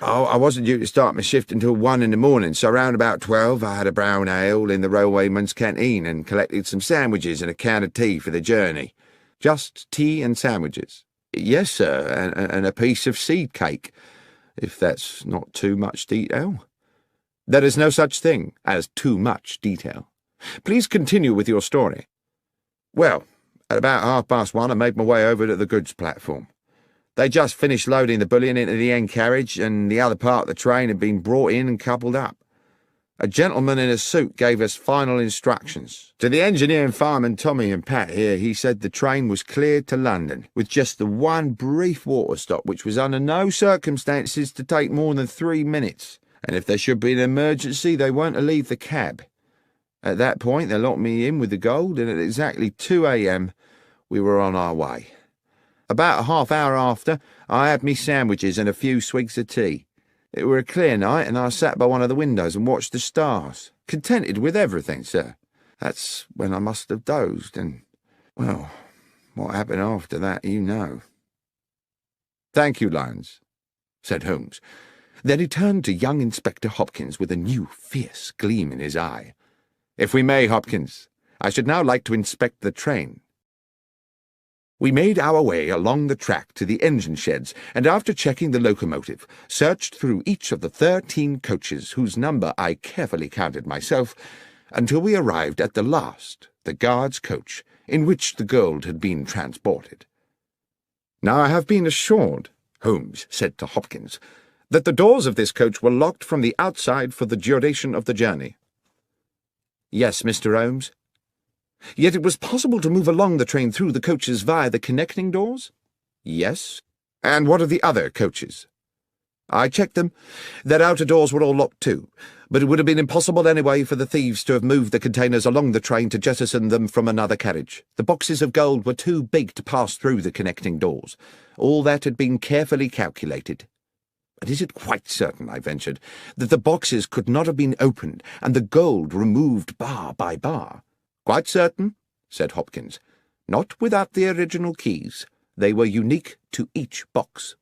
I wasn't due to start my shift until 1 in the morning, so round about 12 I had a brown ale in the railwayman's canteen and collected some sandwiches and a can of tea for the journey." "Just tea and sandwiches?" "Yes, sir, and a piece of seed cake, if that's not too much detail." "There is no such thing as too much detail. Please continue with your story." "Well, at about 1:30 I made my way over to the goods platform. They just finished loading the bullion into the end carriage, and the other part of the train had been brought in and coupled up. A gentleman in a suit gave us final instructions. To the engineer and fireman Tommy and Pat here, he said the train was cleared to London, with just the one brief water stop, which was under no circumstances to take more than 3 minutes, and if there should be an emergency they weren't to leave the cab. At that point they locked me in with the gold, and at exactly 2 a.m. we were on our way. About a half hour after, I had me sandwiches and a few swigs of tea. It were a clear night, and I sat by one of the windows and watched the stars, contented with everything, sir. That's when I must have dozed, and, well, what happened after that you know." "Thank you, Lyons," said Holmes. Then he turned to young Inspector Hopkins with a new fierce gleam in his eye. "If we may, Hopkins, I should now like to inspect the train." We made our way along the track to the engine sheds, and after checking the locomotive, searched through each of the 13 coaches, whose number I carefully counted myself, until we arrived at the last, the guard's coach, in which the gold had been transported. "Now I have been assured," Holmes said to Hopkins, "that the doors of this coach were locked from the outside for the duration of the journey." "Yes, Mr. Holmes." "Yet it was possible to move along the train through the coaches via the connecting doors?" "Yes." "And what of the other coaches?" "I checked them. Their outer doors were all locked too, but it would have been impossible anyway for the thieves to have moved the containers along the train to jettison them from another carriage. The boxes of gold were too big to pass through the connecting doors. All that had been carefully calculated." "But is it quite certain," I ventured, "that the boxes could not have been opened and the gold removed bar by bar?" "Quite certain," said Hopkins. "Not without the original keys. They were unique to each box."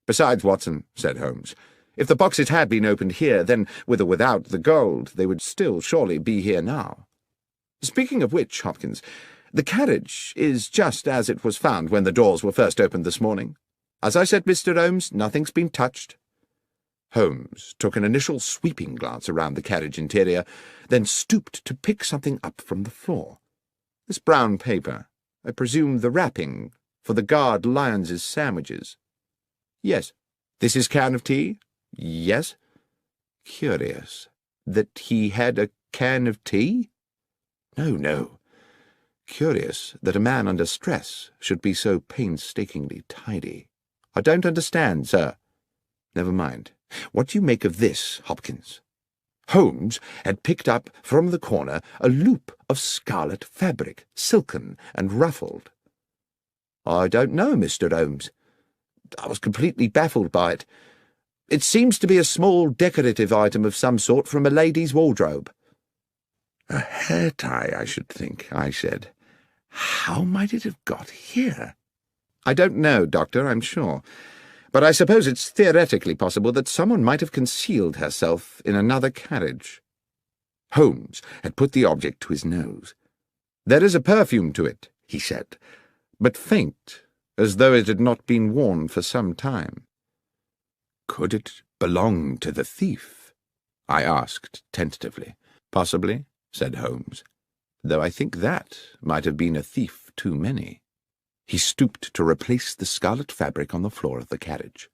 "Besides, Watson," said Holmes, "if the boxes had been opened here, then, with or without the gold, they would still surely be here now. Speaking of which, Hopkins, the carriage is just as it was found when the doors were first opened this morning. As I said, Mr. Holmes, nothing's been touched." Holmes took an initial sweeping glance around the carriage interior, then stooped to pick something up from the floor. "This brown paper, I presume the wrapping for the guard Lyons's sandwiches?" "Yes." "This is can of tea?" "Yes." "Curious. That he had a can of tea?" No. Curious that a man under stress should be so painstakingly tidy." I don't understand, sir. Never mind. What do you make of this, Hopkins? Holmes had picked up from the corner a loop of scarlet fabric, silken and ruffled. I don't know, Mr. Holmes. I was completely baffled by it. It seems to be a small decorative item of some sort from a lady's wardrobe. A hair tie, I should think, I said. How might it have got here? I don't know, Doctor, I'm sure. But I suppose it's theoretically possible that someone might have concealed herself in another carriage. Holmes had put the object to his nose. There is a perfume to it, he said, but faint, as though it had not been worn for some time. Could it belong to the thief? I asked tentatively. Possibly, said Holmes, though I think that might have been a thief too many. He stooped to replace the scarlet fabric on the floor of the carriage.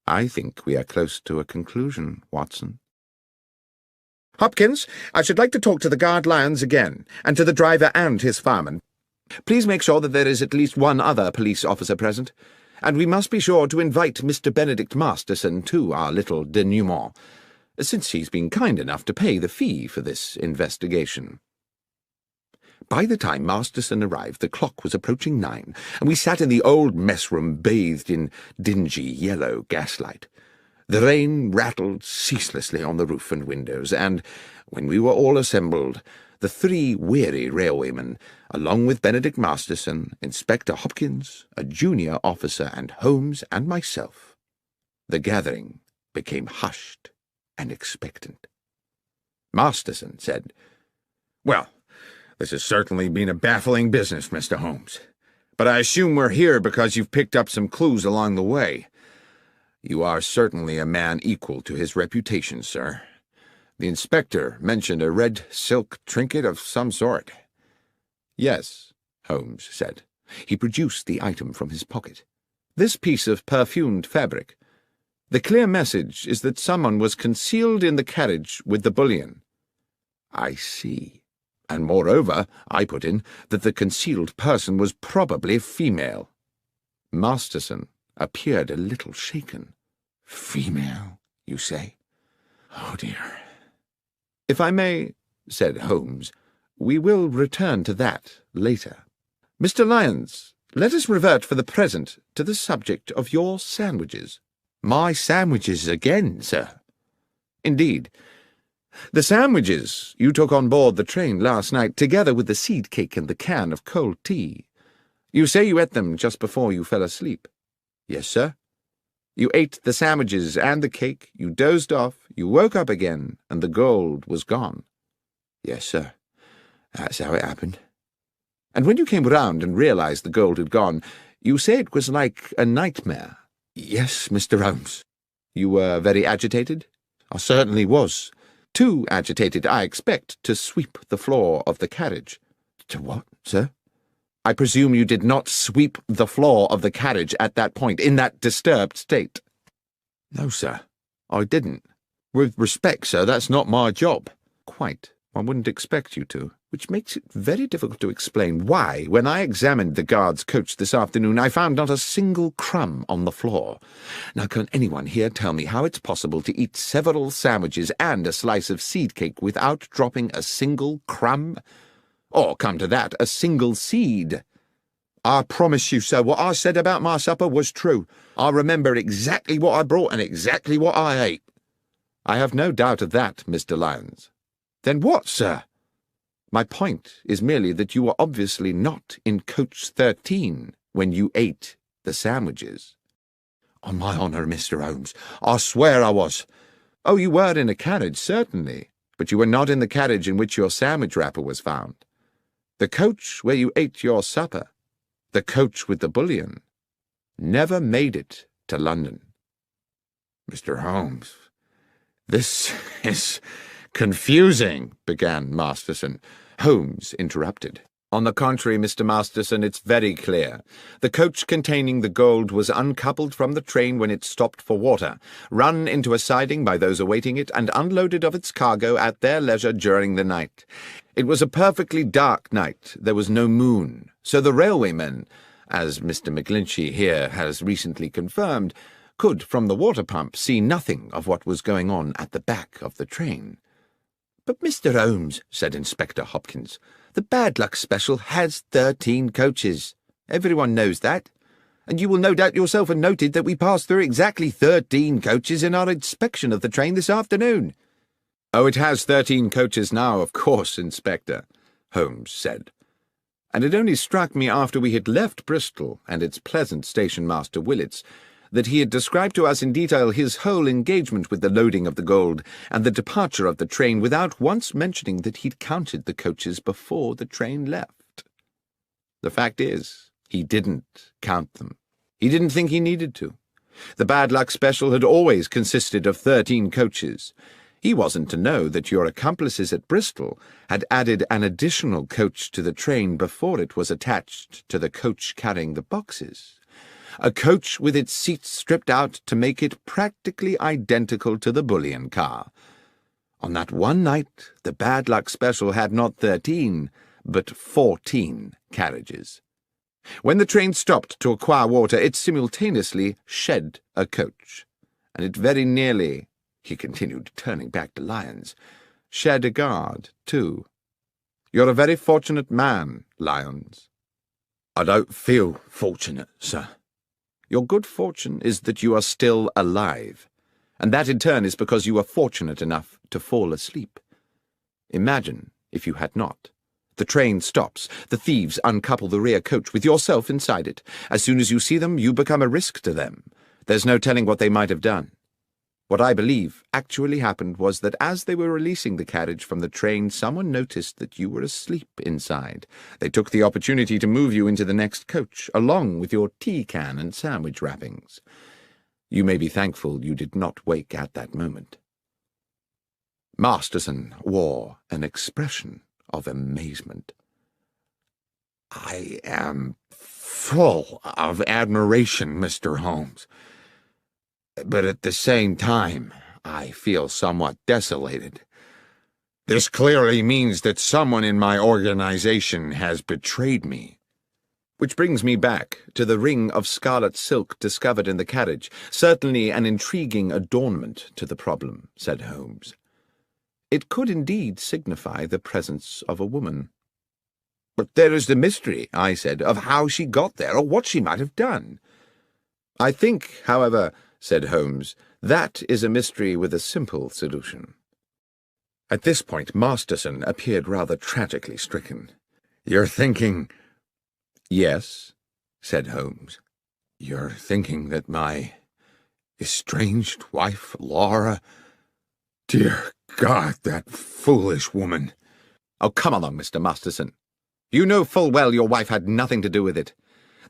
I think we are close to a conclusion, Watson. Hopkins, I should like to talk to the guard lions again, and to the driver and his fireman. Please make sure that there is at least one other police officer present, and we must be sure to invite Mr. Benedict Masterson to our little denouement, since he's been kind enough to pay the fee for this investigation. By the time Masterson arrived, the clock was approaching 9, and we sat in the old mess-room bathed in dingy yellow gaslight. The rain rattled ceaselessly on the roof and windows, and, when we were all assembled, the 3 weary railwaymen, along with Benedict Masterson, Inspector Hopkins, a junior officer, and Holmes and myself, the gathering became hushed and expectant. Masterson said, "Well, this has certainly been a baffling business, Mr. Holmes. But I assume we're here because you've picked up some clues along the way. You are certainly a man equal to his reputation, sir. The inspector mentioned a red silk trinket of some sort." "Yes," Holmes said. He produced the item from his pocket. "This piece of perfumed fabric. The clear message is that someone was concealed in the carriage with the bullion." "I see. And moreover," I put in, "that the concealed person was probably female." Masterson appeared a little shaken. "Female, you say? Oh, dear." "If I may," said Holmes, "we will return to that later. Mr. Lyons, let us revert for the present to the subject of your sandwiches." "My sandwiches again, sir?" "Indeed. The sandwiches you took on board the train last night, together with the seed cake and the can of cold tea. You say you ate them just before you fell asleep." "Yes, sir." "You ate the sandwiches and the cake, you dozed off, you woke up again, and the gold was gone." "Yes, sir. That's how it happened." "And when you came round and realized the gold had gone, you say it was like a nightmare." "Yes, Mr. Holmes." "You were very agitated?" "I certainly was. Too agitated, I expect, to sweep the floor of the carriage." "To what, sir?" "I presume you did not sweep the floor of the carriage at that point, in that disturbed state." "No, sir, I didn't. With respect, sir, that's not my job." "Quite. I wouldn't expect you to, which makes it very difficult to explain why, when I examined the guard's coach this afternoon, I found not a single crumb on the floor. Now, can anyone here tell me how it's possible to eat several sandwiches and a slice of seed cake without dropping a single crumb? Or, come to that, a single seed?" "I promise you, sir, what I said about my supper was true. I remember exactly what I brought and exactly what I ate." "I have no doubt of that, Mr. Lyons." "Then what, sir?" "My point is merely that you were obviously not in coach 13 when you ate the sandwiches." "On my honour, Mr. Holmes, I swear I was." "Oh, you were in a carriage, certainly, but you were not in the carriage in which your sandwich wrapper was found. The coach where you ate your supper, the coach with the bullion, never made it to London." "Mr. Holmes, this is confusing," began Masterson. Holmes interrupted. "On the contrary, Mr. Masterson, it's very clear. The coach containing the gold was uncoupled from the train when it stopped for water, run into a siding by those awaiting it, and unloaded of its cargo at their leisure during the night. It was a perfectly dark night. There was no moon, so the railwaymen, as Mr. McGlinchey here has recently confirmed, could, from the water pump, see nothing of what was going on at the back of the train. "But, Mr. Holmes," said Inspector Hopkins, "the bad luck special has 13 coaches. Everyone knows that. And you will no doubt yourself have noted that we passed through exactly 13 coaches in our inspection of the train this afternoon." "Oh, it has 13 coaches now, of course, Inspector," Holmes said. And it only struck me after we had left Bristol and its pleasant station-master Willets that he had described to us in detail his whole engagement with the loading of the gold and the departure of the train without once mentioning that he'd counted the coaches before the train left. The fact is, he didn't count them. He didn't think he needed to. The bad luck special had always consisted of 13 coaches. He wasn't to know that your accomplices at Bristol had added an additional coach to the train before it was attached to the coach carrying the boxes. A coach with its seats stripped out to make it practically identical to the bullion car. On that one night, the bad luck special had not 13, but 14 carriages. When the train stopped to acquire water, it simultaneously shed a coach, and it very nearly, he continued, turning back to Lyons, shed a guard, too. You're a very fortunate man, Lyons." "I don't feel fortunate, sir." "Your good fortune is that you are still alive, and that in turn is because you were fortunate enough to fall asleep. Imagine if you had not. The train stops. The thieves uncouple the rear coach with yourself inside it. As soon as you see them, you become a risk to them. There's no telling what they might have done. What I believe actually happened was that as they were releasing the carriage from the train, someone noticed that you were asleep inside. They took the opportunity to move you into the next coach, along with your tea can and sandwich wrappings. You may be thankful you did not wake at that moment." Masterson wore an expression of amazement. "I am full of admiration, Mr. Holmes. But at the same time, I feel somewhat desolated. This clearly means that someone in my organization has betrayed me." "Which brings me back to the ring of scarlet silk discovered in the carriage, certainly an intriguing adornment to the problem," said Holmes. "It could indeed signify the presence of a woman." "But there is the mystery," I said, "of how she got there, or what she might have done." "I think, however," said Holmes, "that is a mystery with a simple solution." At this point Masterson appeared rather tragically stricken. "You're thinking—" "Yes," said Holmes. "You're thinking that my estranged wife, Laura— Dear God, that foolish woman—" "Oh, come along, Mr. Masterson. You know full well your wife had nothing to do with it.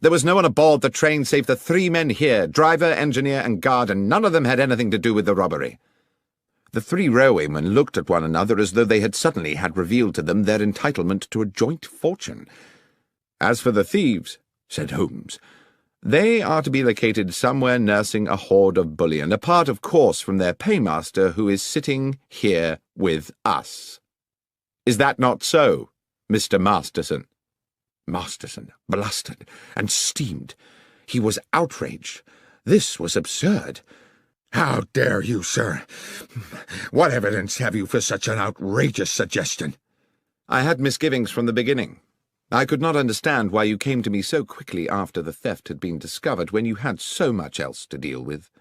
There was no one aboard the train save the 3 men here, driver, engineer, and guard, and none of them had anything to do with the robbery." The 3 railwaymen looked at one another as though they had suddenly had revealed to them their entitlement to a joint fortune. "As for the thieves," said Holmes, "they are to be located somewhere nursing a hoard of bullion, apart, of course, from their paymaster, who is sitting here with us. Is that not so, Mr. Masterson?" Masterson blustered and steamed. He was outraged. This was absurd. "How dare you, sir? What evidence have you for such an outrageous suggestion?" "I had misgivings from the beginning. I could not understand why you came to me so quickly after the theft had been discovered, when you had so much else to deal with.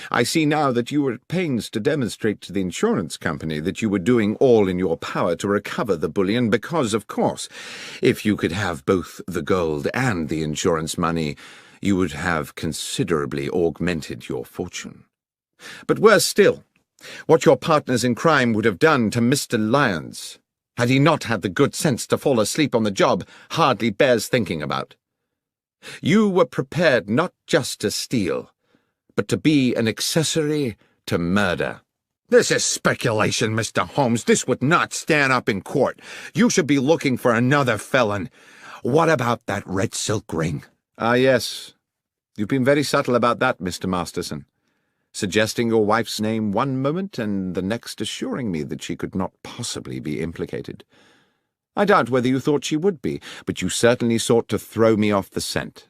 I see now that you were at pains to demonstrate to the insurance company that you were doing all in your power to recover the bullion because, of course, if you could have both the gold and the insurance money, you would have considerably augmented your fortune. But worse still, what your partners in crime would have done to Mr. Lyons, had he not had the good sense to fall asleep on the job, hardly bears thinking about. You were prepared not just to steal, but to be an accessory to murder." "This is speculation, Mr. Holmes. This would not stand up in court. You should be looking for another felon. What about that red silk ring?" "Ah, yes. You've been very subtle about that, Mr. Masterson, suggesting your wife's name one moment and the next assuring me that she could not possibly be implicated. I doubt whether you thought she would be, but you certainly sought to throw me off the scent.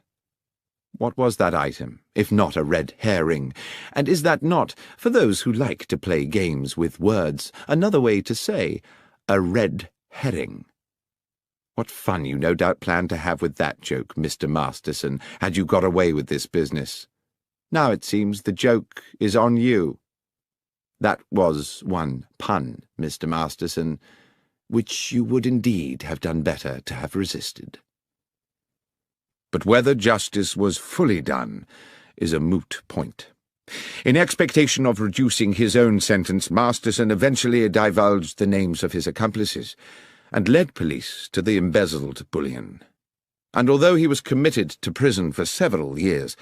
What was that item, if not a red herring? And is that not, for those who like to play games with words, another way to say a red herring? What fun you no doubt planned to have with that joke, Mr. Masterson, had you got away with this business. Now it seems the joke is on you. That was one pun, Mr. Masterson, which you would indeed have done better to have resisted. But whether justice was fully done is a moot point. In expectation of reducing his own sentence, Masterson eventually divulged the names of his accomplices and led police to the embezzled bullion. And although he was committed to prison for several years,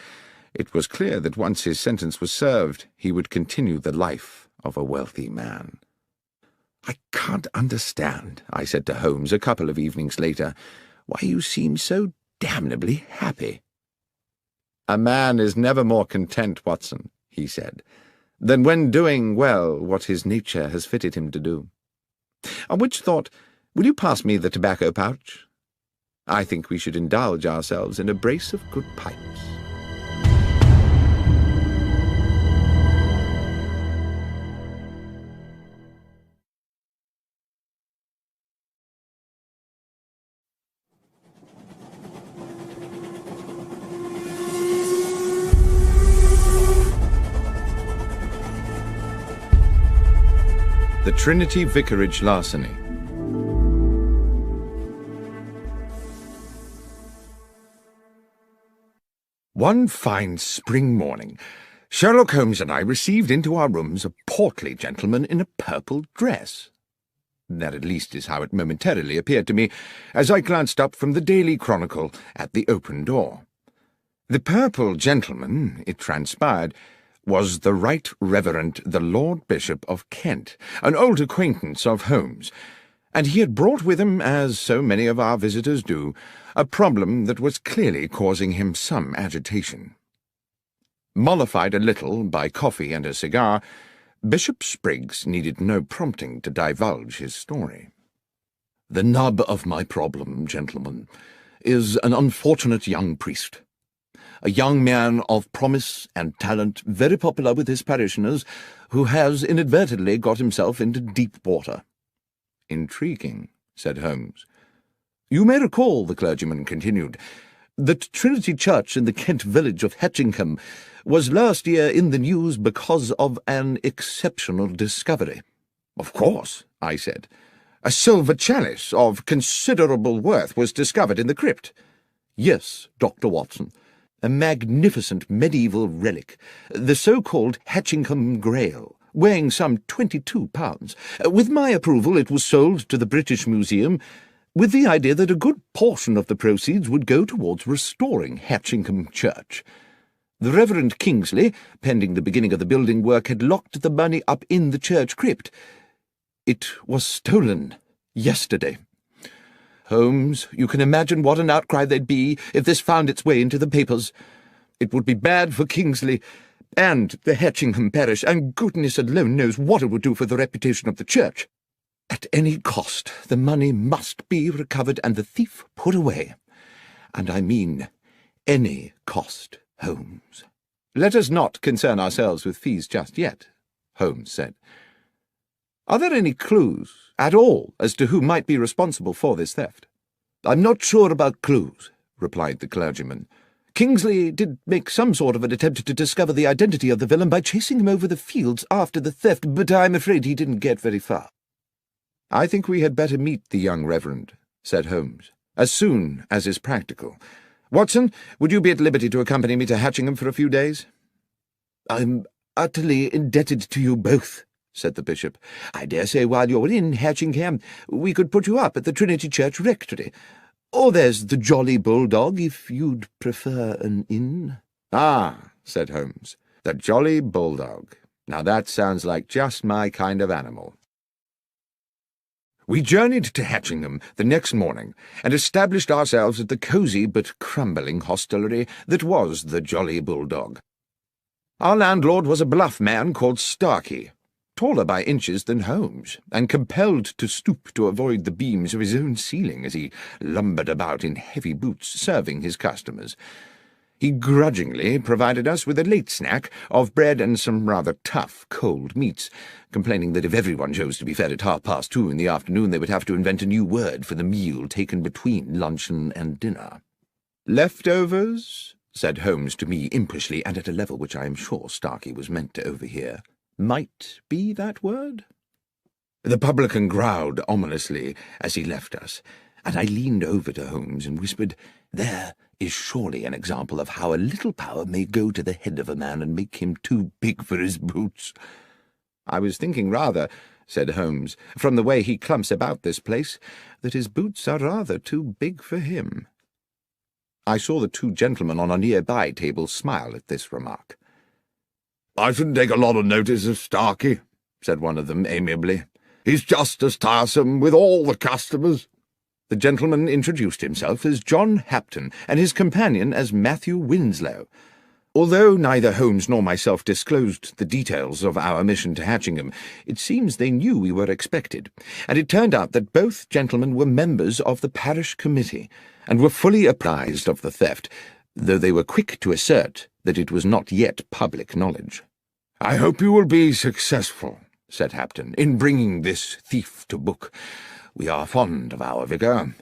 it was clear that once his sentence was served, he would continue the life of a wealthy man. "I can't understand," I said to Holmes a couple of evenings later, "why you seem so damnably happy." "A man is never more content, Watson," he said, "than when doing well what his nature has fitted him to do. On which thought, will you pass me the tobacco pouch? I think we should indulge ourselves in a brace of good pipes." The Trinity Vicarage Larceny. One fine spring morning, Sherlock Holmes and I received into our rooms a portly gentleman in a purple dress. That at least is how it momentarily appeared to me, as I glanced up from the Daily Chronicle at the open door. The purple gentleman, it transpired, was the Right Reverend the Lord Bishop of Kent, an old acquaintance of Holmes, and he had brought with him, as so many of our visitors do, a problem that was clearly causing him some agitation. Mollified a little by coffee and a cigar, Bishop Spriggs needed no prompting to divulge his story. "The nub of my problem, gentlemen, is an unfortunate young priest. A young man of promise and talent, very popular with his parishioners, who has inadvertently got himself into deep water." "Intriguing," said Holmes. "You may recall," the clergyman continued, "that Trinity Church in the Kent village of Hatchingham was last year in the news because of an exceptional discovery." "Of course," I said. "A silver chalice of considerable worth was discovered in the crypt." "Yes, Dr. Watson. A magnificent medieval relic, the so-called Hatchingham Grail, weighing some 22 pounds. With my approval it was sold to the British Museum, with the idea that a good portion of the proceeds would go towards restoring Hatchingham Church. The Reverend Kingsley, pending the beginning of the building work, had locked the money up in the church crypt. It was stolen yesterday. Holmes, you can imagine what an outcry there'd be if this found its way into the papers. It would be bad for Kingsley and the Hatchingham parish, and goodness alone knows what it would do for the reputation of the church. At any cost, the money must be recovered and the thief put away. And I mean any cost, Holmes." "Let us not concern ourselves with fees just yet," Holmes said. "Are there any clues at all as to who might be responsible for this theft?" "I'm not sure about clues," replied the clergyman. "Kingsley did make some sort of an attempt to discover the identity of the villain by chasing him over the fields after the theft, but I'm afraid he didn't get very far." "I think we had better meet the young reverend," said Holmes, "as soon as is practical. Watson, would you be at liberty to accompany me to Hatchingham for a few days?" "I'm utterly indebted to you both," said the bishop. "I dare say while you're in Hatchingham we could put you up at the Trinity Church Rectory. Or there's the Jolly Bulldog, if you'd prefer an inn." "Ah," said Holmes, "the Jolly Bulldog. Now that sounds like just my kind of animal." We journeyed to Hatchingham the next morning and established ourselves at the cosy but crumbling hostelry that was the Jolly Bulldog. Our landlord was a bluff man called Starkey, taller by inches than Holmes, and compelled to stoop to avoid the beams of his own ceiling as he lumbered about in heavy boots serving his customers. He grudgingly provided us with a late snack of bread and some rather tough cold meats, complaining that if everyone chose to be fed at 2:30 in the afternoon, they would have to invent a new word for the meal taken between luncheon and dinner. "Leftovers," said Holmes to me impishly, and at a level which I am sure Starkey was meant to overhear, "might be that word?" The publican growled ominously as he left us, and I leaned over to Holmes and whispered, "There is surely an example of how a little power may go to the head of a man and make him too big for his boots." "I was thinking rather," said Holmes, "from the way he clumps about this place, that his boots are rather too big for him." I saw the two gentlemen on a nearby table smile at this remark. "I shouldn't take a lot of notice of Starkey," said one of them amiably. "He's just as tiresome with all the customers." The gentleman introduced himself as John Hapton, and his companion as Matthew Winslow. Although neither Holmes nor myself disclosed the details of our mission to Hatchingham, it seems they knew we were expected, and it turned out that both gentlemen were members of the parish committee, and were fully apprised of the theft, though they were quick to assert that it was not yet public knowledge. "I hope you will be successful," said Hapton, "in bringing this thief to book. We are fond of our vicar,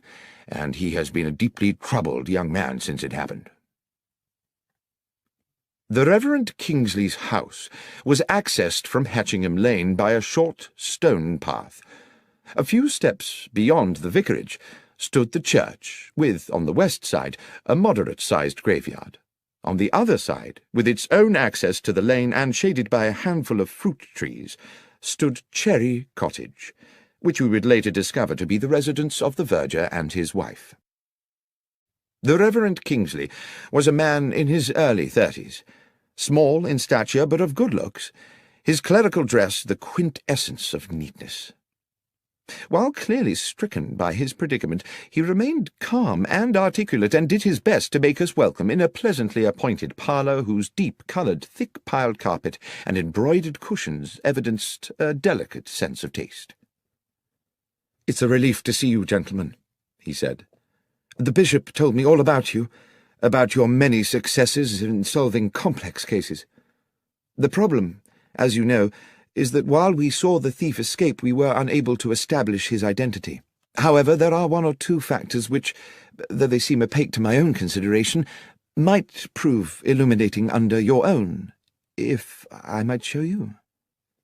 and he has been a deeply troubled young man since it happened." The Reverend Kingsley's house was accessed from Hatchingham Lane by a short stone path. A few steps beyond the vicarage stood the church, with, on the west side, a moderate-sized graveyard. On the other side, with its own access to the lane and shaded by a handful of fruit trees, stood Cherry Cottage, which we would later discover to be the residence of the verger and his wife. The Reverend Kingsley was a man in his early 30s, small in stature but of good looks, his clerical dress the quintessence of neatness. While clearly stricken by his predicament, he remained calm and articulate, and did his best to make us welcome in a pleasantly appointed parlour whose deep-coloured, thick-piled carpet and embroidered cushions evidenced a delicate sense of taste. "It's a relief to see you, gentlemen," he said. "The bishop told me all about you, about your many successes in solving complex cases. The problem, as you know, is that while we saw the thief escape, we were unable to establish his identity. However, there are one or two factors which, though they seem opaque to my own consideration, might prove illuminating under your own, if I might show you."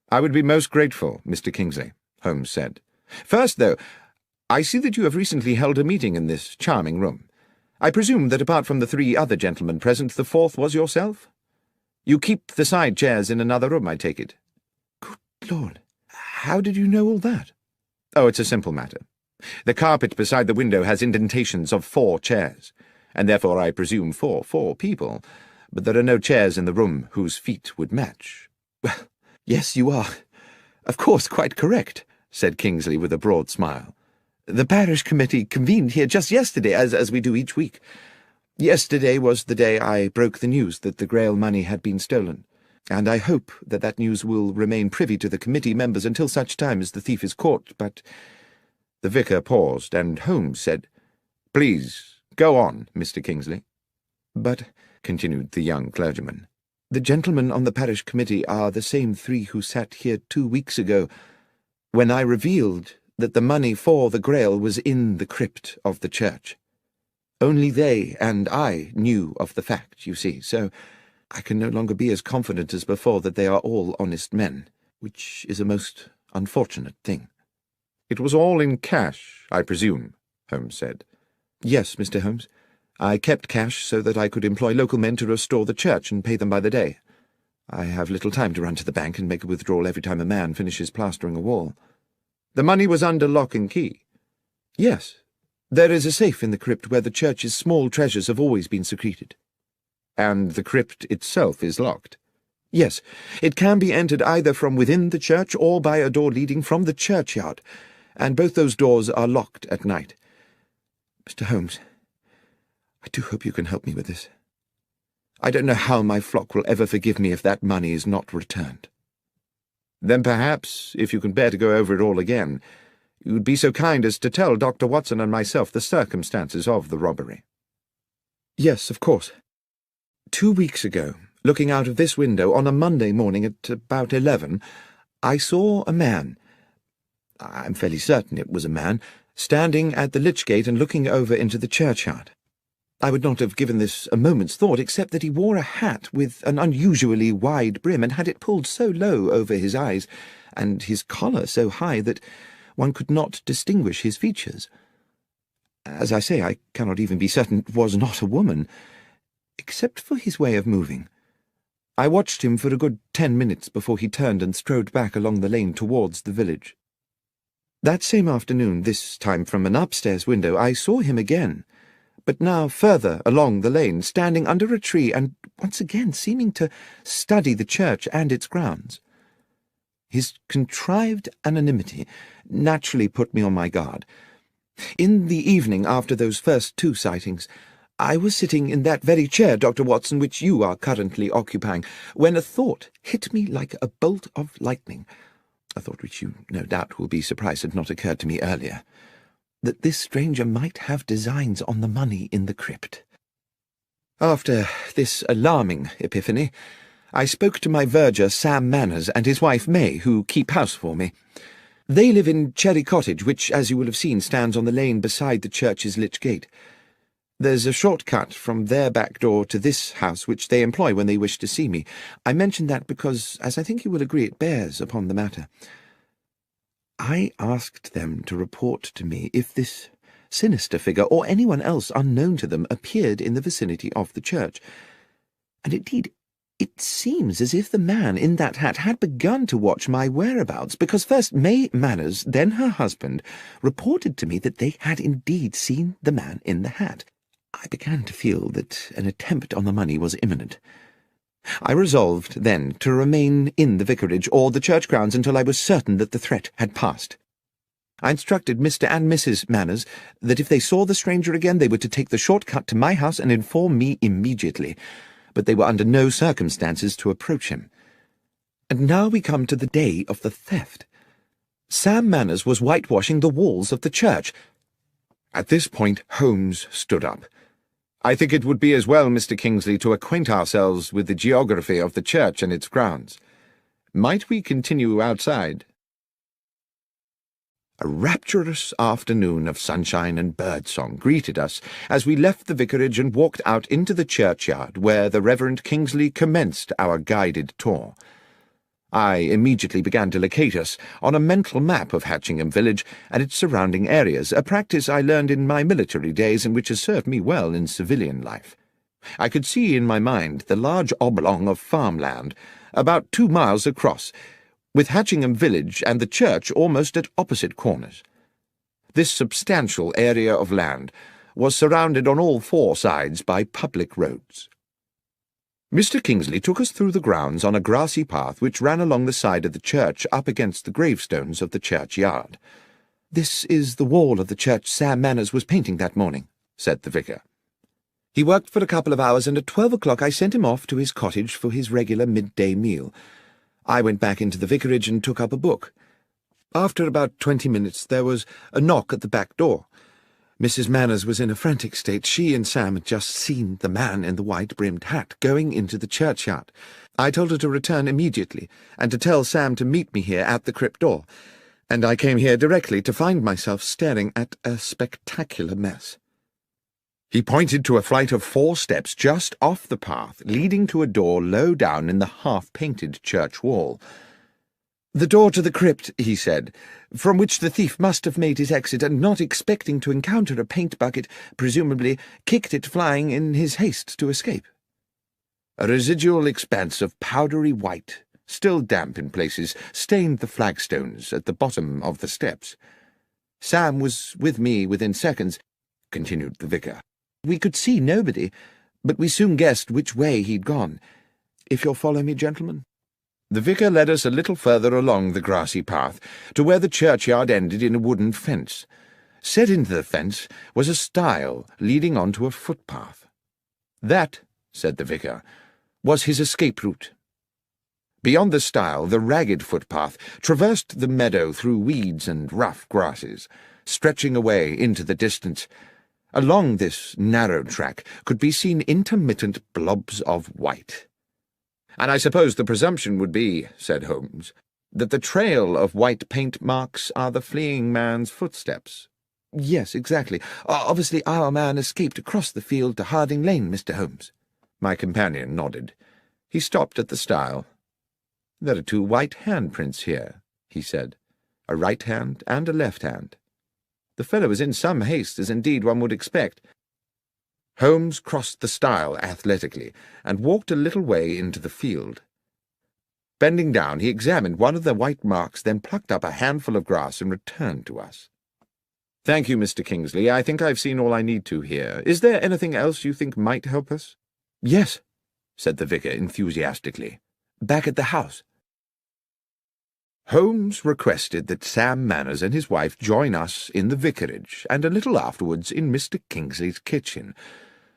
"I would be most grateful, Mr. Kingsley," Holmes said. "First, though, I see that you have recently held a meeting in this charming room. I presume that apart from the 3 other gentlemen present, the 4th was yourself? You keep the side chairs in another room, I take it." "Good Lord, how did you know all that?" "Oh, it's a simple matter. The carpet beside the window has indentations of 4 chairs, and therefore I presume 4 people, but there are no chairs in the room whose feet would match." "Well, yes, you are, of course, quite correct," said Kingsley with a broad smile. "The parish committee convened here just yesterday, as we do each week. Yesterday was the day I broke the news that the Grail money had been stolen, and I hope that that news will remain privy to the committee members until such time as the thief is caught, but—" The vicar paused, and Holmes said, "Please, go on, Mr. Kingsley." "But," continued the young clergyman, "the gentlemen on the parish committee are the same 3 who sat here 2 weeks ago, when I revealed that the money for the Grail was in the crypt of the church. Only they and I knew of the fact, you see, so I can no longer be as confident as before that they are all honest men, which is a most unfortunate thing." "It was all in cash, I presume," Holmes said. "Yes, Mr. Holmes. I kept cash so that I could employ local men to restore the church and pay them by the day. I have little time to run to the bank and make a withdrawal every time a man finishes plastering a wall." "The money was under lock and key?" "Yes. There is a safe in the crypt where the church's small treasures have always been secreted." "And the crypt itself is locked?" "Yes. It can be entered either from within the church or by a door leading from the churchyard, and both those doors are locked at night. Mr. Holmes, I do hope you can help me with this. I don't know how my flock will ever forgive me if that money is not returned." Then perhaps, if you can bear to go over it all again, you would be so kind as to tell Dr. Watson and myself the circumstances of the robbery." "Yes, of course. 2 weeks ago, looking out of this window on a Monday morning at about 11, I saw a man— I'm fairly certain it was a man— standing at the lich gate and looking over into the churchyard. I would not have given this a moment's thought, except that he wore a hat with an unusually wide brim, and had it pulled so low over his eyes, and his collar so high, that one could not distinguish his features. As I say, I cannot even be certain it was not a woman, except for his way of moving. I watched him for a good 10 minutes before he turned and strode back along the lane towards the village. That same afternoon, this time from an upstairs window, I saw him again, but now further along the lane, standing under a tree and once again seeming to study the church and its grounds. His contrived anonymity naturally put me on my guard. In the evening after those first 2 sightings, I was sitting in that very chair, Dr. Watson, which you are currently occupying, when a thought hit me like a bolt of lightning, a thought which you no doubt will be surprised had not occurred to me earlier, that this stranger might have designs on the money in the crypt. After this alarming epiphany, I spoke to my verger, Sam Manners, and his wife, May, who keep house for me. They live in Cherry Cottage, which, as you will have seen, stands on the lane beside the church's lich gate. There's a short cut from their back door to this house, which they employ when they wish to see me. I mention that because, as I think you will agree, it bears upon the matter. I asked them to report to me if this sinister figure, or anyone else unknown to them, appeared in the vicinity of the church. And indeed, it seems as if the man in that hat had begun to watch my whereabouts, because first May Manners, then her husband, reported to me that they had indeed seen the man in the hat. I began to feel that an attempt on the money was imminent. I resolved, then, to remain in the vicarage or the church grounds until I was certain that the threat had passed. I instructed Mr. and Mrs. Manners that if they saw the stranger again they were to take the short cut to my house and inform me immediately, but they were under no circumstances to approach him. And now we come to the day of the theft. Sam Manners was whitewashing the walls of the church. At this point Holmes stood up. "I think it would be as well, Mr. Kingsley, to acquaint ourselves with the geography of the church and its grounds. Might we continue outside?" A rapturous afternoon of sunshine and birdsong greeted us as we left the vicarage and walked out into the churchyard, where the Reverend Kingsley commenced our guided tour. I immediately began to locate us on a mental map of Hatchingham village and its surrounding areas, a practice I learned in my military days and which has served me well in civilian life. I could see in my mind the large oblong of farmland, about 2 miles across, with Hatchingham village and the church almost at opposite corners. This substantial area of land was surrounded on all 4 sides by public roads. Mr. Kingsley took us through the grounds on a grassy path which ran along the side of the church up against the gravestones of the churchyard. "This is the wall of the church Sam Manners was painting that morning," said the vicar. "He worked for a couple of hours, and at 12 o'clock I sent him off to his cottage for his regular midday meal. I went back into the vicarage and took up a book. After about 20 minutes there was a knock at the back door. Mrs. Manners was in a frantic state. She and Sam had just seen the man in the white-brimmed hat going into the churchyard. I told her to return immediately, and to tell Sam to meet me here at the crypt door, and I came here directly to find myself staring at a spectacular mess." He pointed to a flight of 4 steps just off the path, leading to a door low down in the half-painted church wall. "The door to the crypt," he said, "from which the thief must have made his exit, and not expecting to encounter a paint bucket, presumably kicked it flying in his haste to escape." A residual expanse of powdery white, still damp in places, stained the flagstones at the bottom of the steps. "Sam was with me within seconds," continued the vicar. "We could see nobody, but we soon guessed which way he'd gone. If you'll follow me, gentlemen." The vicar led us a little further along the grassy path, to where the churchyard ended in a wooden fence. Set into the fence was a stile leading on to a footpath. "That," said the vicar, "was his escape route." Beyond the stile, the ragged footpath traversed the meadow through weeds and rough grasses, stretching away into the distance. Along this narrow track could be seen intermittent blobs of white. "And I suppose the presumption would be," said Holmes, "that the trail of white paint marks are the fleeing man's footsteps." "Yes, exactly. Obviously our man escaped across the field to Harding Lane, Mr. Holmes." My companion nodded. He stopped at the stile. "There are two white handprints here," he said, "a right hand and a left hand. The fellow was in some haste, as indeed one would expect." Holmes crossed the stile athletically and walked a little way into the field. Bending down, he examined one of the white marks, then plucked up a handful of grass and returned to us. "Thank you, Mr. Kingsley. I think I've seen all I need to here. Is there anything else you think might help us?" "Yes," said the vicar enthusiastically. "Back at the house." Holmes requested that Sam Manners and his wife join us in the vicarage, and a little afterwards in Mr. Kingsley's kitchen.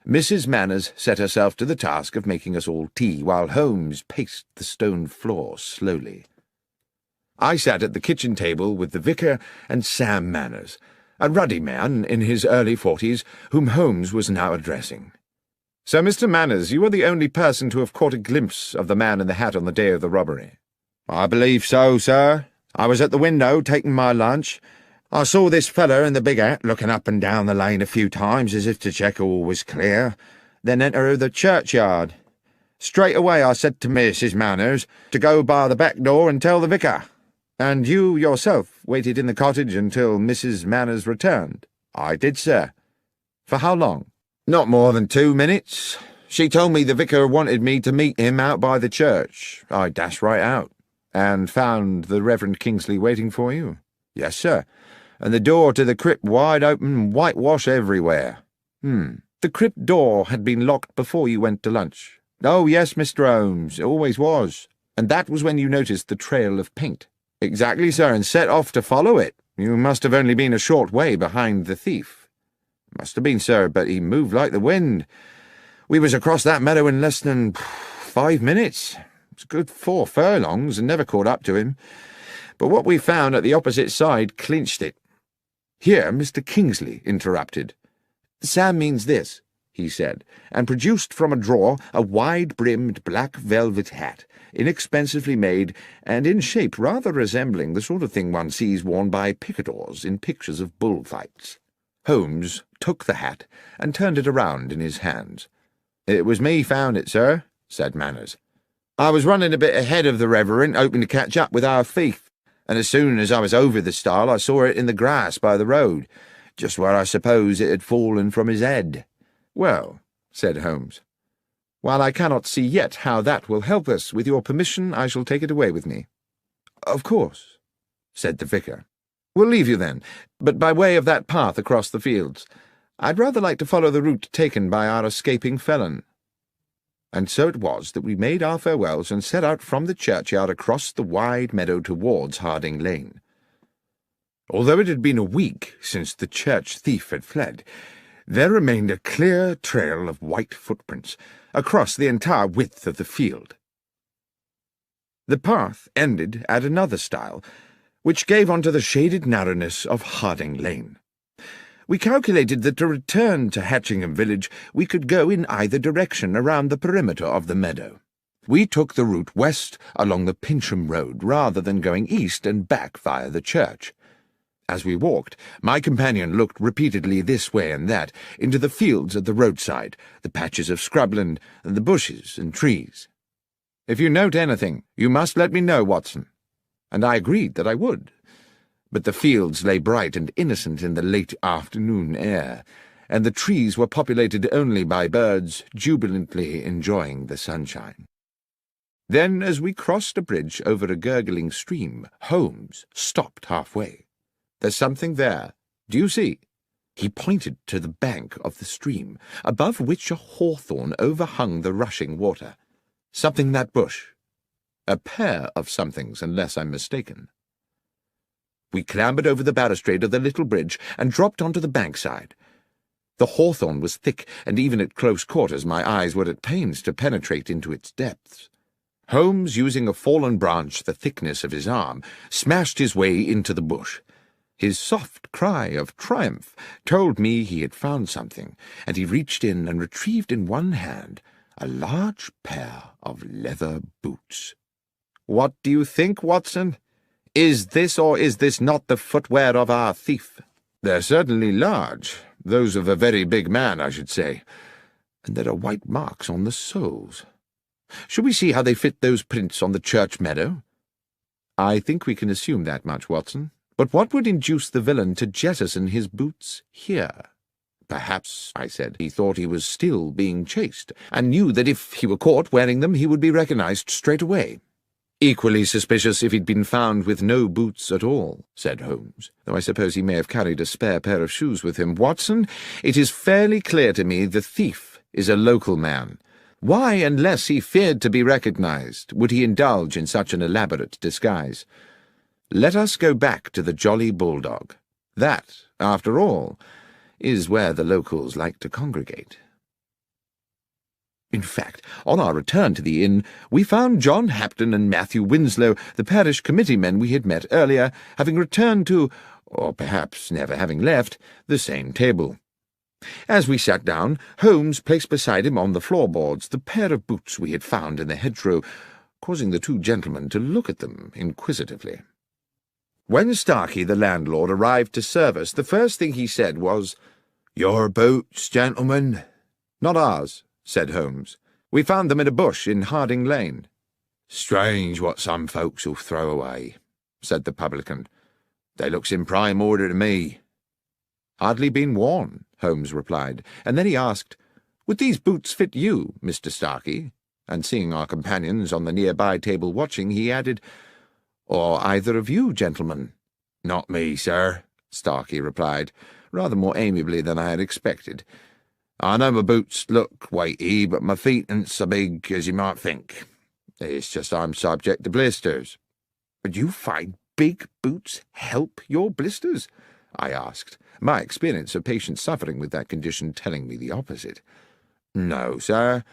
Mrs. Manners set herself to the task of making us all tea, while Holmes paced the stone floor slowly. I sat at the kitchen table with the vicar and Sam Manners, a ruddy man in his early 40s, whom Holmes was now addressing. "So, Mr. Manners, you are the only person to have caught a glimpse of the man in the hat on the day of the robbery?" "I believe so, sir. I was at the window taking my lunch. I saw this feller in the big hat looking up and down the lane a few times as if to check all was clear, then enter the churchyard. Straight away I said to Mrs. Manners to go by the back door and tell the vicar." "And you yourself waited in the cottage until Mrs. Manners returned?" "I did, sir." "For how long?" "Not more than 2 minutes. She told me the vicar wanted me to meet him out by the church. I dashed right out." "And found the Reverend Kingsley waiting for you?" "Yes, sir, and the door to the crypt wide open, whitewash everywhere." "The crypt door had been locked before you went to lunch?" "Oh, yes, Mr. Holmes, it always was." "And that was when you noticed the trail of paint?" "Exactly, sir, and set off to follow it. You must have only been a short way behind the thief." "Must have been, sir, but he moved like the wind. We was across that meadow in less than 5 minutes. It's a good 4 furlongs, and never caught up to him. But what we found at the opposite side clinched it." Here Mr. Kingsley interrupted. "Sam means this," he said, and produced from a drawer a wide-brimmed black velvet hat, inexpensively made, and in shape rather resembling the sort of thing one sees worn by picadors in pictures of bullfights. Holmes took the hat and turned it around in his hands. "It was me found it, sir," said Manners. "I was running a bit ahead of the Reverend, hoping to catch up with our thief, and as soon as I was over the stile I saw it in the grass by the road, just where I suppose it had fallen from his head." "Well," said Holmes, "while I cannot see yet how that will help us, with your permission I shall take it away with me." "Of course," said the vicar. "We'll leave you then, but by way of that path across the fields. I'd rather like to follow the route taken by our escaping felon." And so it was that we made our farewells and set out from the churchyard across the wide meadow towards Harding Lane. Although it had been a week since the church thief had fled, there remained a clear trail of white footprints across the entire width of the field. The path ended at another stile, which gave onto the shaded narrowness of Harding Lane. We calculated that to return to Hatchingham village we could go in either direction around the perimeter of the meadow. We took the route west along the Pincham Road rather than going east and back via the church. As we walked, my companion looked repeatedly this way and that, into the fields at the roadside, the patches of scrubland, and the bushes and trees. "If you note anything, you must let me know, Watson." And I agreed that I would. But the fields lay bright and innocent in the late afternoon air, and the trees were populated only by birds jubilantly enjoying the sunshine. Then, as we crossed a bridge over a gurgling stream, Holmes stopped halfway. "There's something there. Do you see?" He pointed to the bank of the stream, above which a hawthorn overhung the rushing water. "Something in that bush. A pair of somethings, unless I'm mistaken." We clambered over the balustrade of the little bridge and dropped onto the bankside. The hawthorn was thick, and even at close quarters my eyes were at pains to penetrate into its depths. Holmes, using a fallen branch the thickness of his arm, smashed his way into the bush. His soft cry of triumph told me he had found something, and he reached in and retrieved in one hand a large pair of leather boots. "What do you think, Watson? Is this or is this not the footwear of our thief?" "They're certainly large, those of a very big man, I should say, and there are white marks on the soles. Should we see how they fit those prints on the church meadow?" "I think we can assume that much, Watson. But what would induce the villain to jettison his boots here?" "Perhaps," I said, "he thought he was still being chased, and knew that if he were caught wearing them he would be recognized straight away." "Equally suspicious if he'd been found with no boots at all," said Holmes, "though I suppose he may have carried a spare pair of shoes with him. Watson, it is fairly clear to me the thief is a local man. Why, unless he feared to be recognized, would he indulge in such an elaborate disguise? Let us go back to the Jolly Bulldog. That, after all, is where the locals like to congregate." In fact, on our return to the inn, we found John Hapton and Matthew Winslow, the parish committee men we had met earlier, having returned to, or perhaps never having left, the same table. As we sat down, Holmes placed beside him on the floorboards the pair of boots we had found in the hedgerow, causing the two gentlemen to look at them inquisitively. When Starkey, the landlord, arrived to serve us, the first thing he said was, "Your boots, gentlemen?" "Not ours," said Holmes. "We found them in a bush in Harding Lane." "Strange what some folks'll throw away," said the publican. "They looks in prime order to me." "Hardly been worn," Holmes replied, and then he asked, "Would these boots fit you, Mr. Starkey?" And seeing our companions on the nearby table watching, he added, "Or either of you, gentlemen?" "Not me, sir," Starkey replied, rather more amiably than I had expected. "I know my boots look weighty, but my feet ain't so big as you might think. It's just I'm subject to blisters." "But you find big boots help your blisters?" I asked, my experience of patients suffering with that condition telling me the opposite. "No, sir.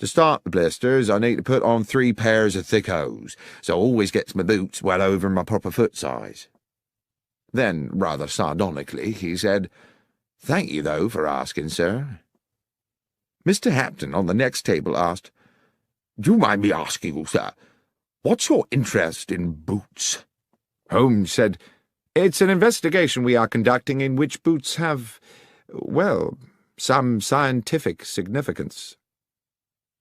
To start the blisters, I need to put on 3 pairs of thick hose, so I always gets my boots well over my proper foot size." Then, rather sardonically, he said, "Thank you, though, for asking, sir." Mr. Hapton on the next table asked, "Do you mind me asking, sir, what's your interest in boots?" Holmes said, "It's an investigation we are conducting in which boots have, well, some scientific significance."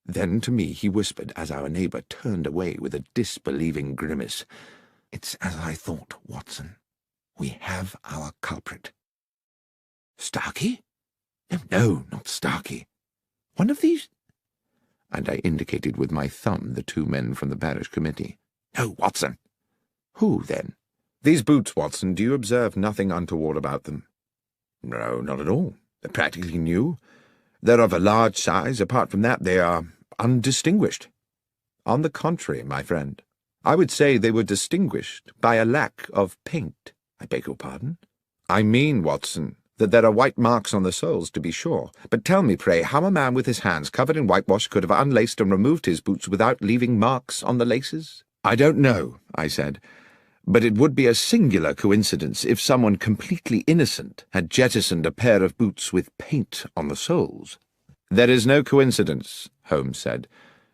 Then to me he whispered as our neighbour turned away with a disbelieving grimace, "It's as I thought, Watson. We have our culprit." "Starkey? No, not Starkey. One of these—" and I indicated with my thumb the 2 men from the parish committee. "No, Watson." "Who, then?" "These boots, Watson, do you observe nothing untoward about them?" "No, not at all. They're practically new. They're of a large size. Apart from that, they are undistinguished." "On the contrary, my friend, I would say they were distinguished by a lack of paint." "I beg your pardon?" "I mean, Watson, that there are white marks on the soles, to be sure. But tell me, pray, how a man with his hands covered in whitewash could have unlaced and removed his boots without leaving marks on the laces?" "I don't know," I said, "but it would be a singular coincidence if someone completely innocent had jettisoned a pair of boots with paint on the soles." "There is no coincidence," Holmes said.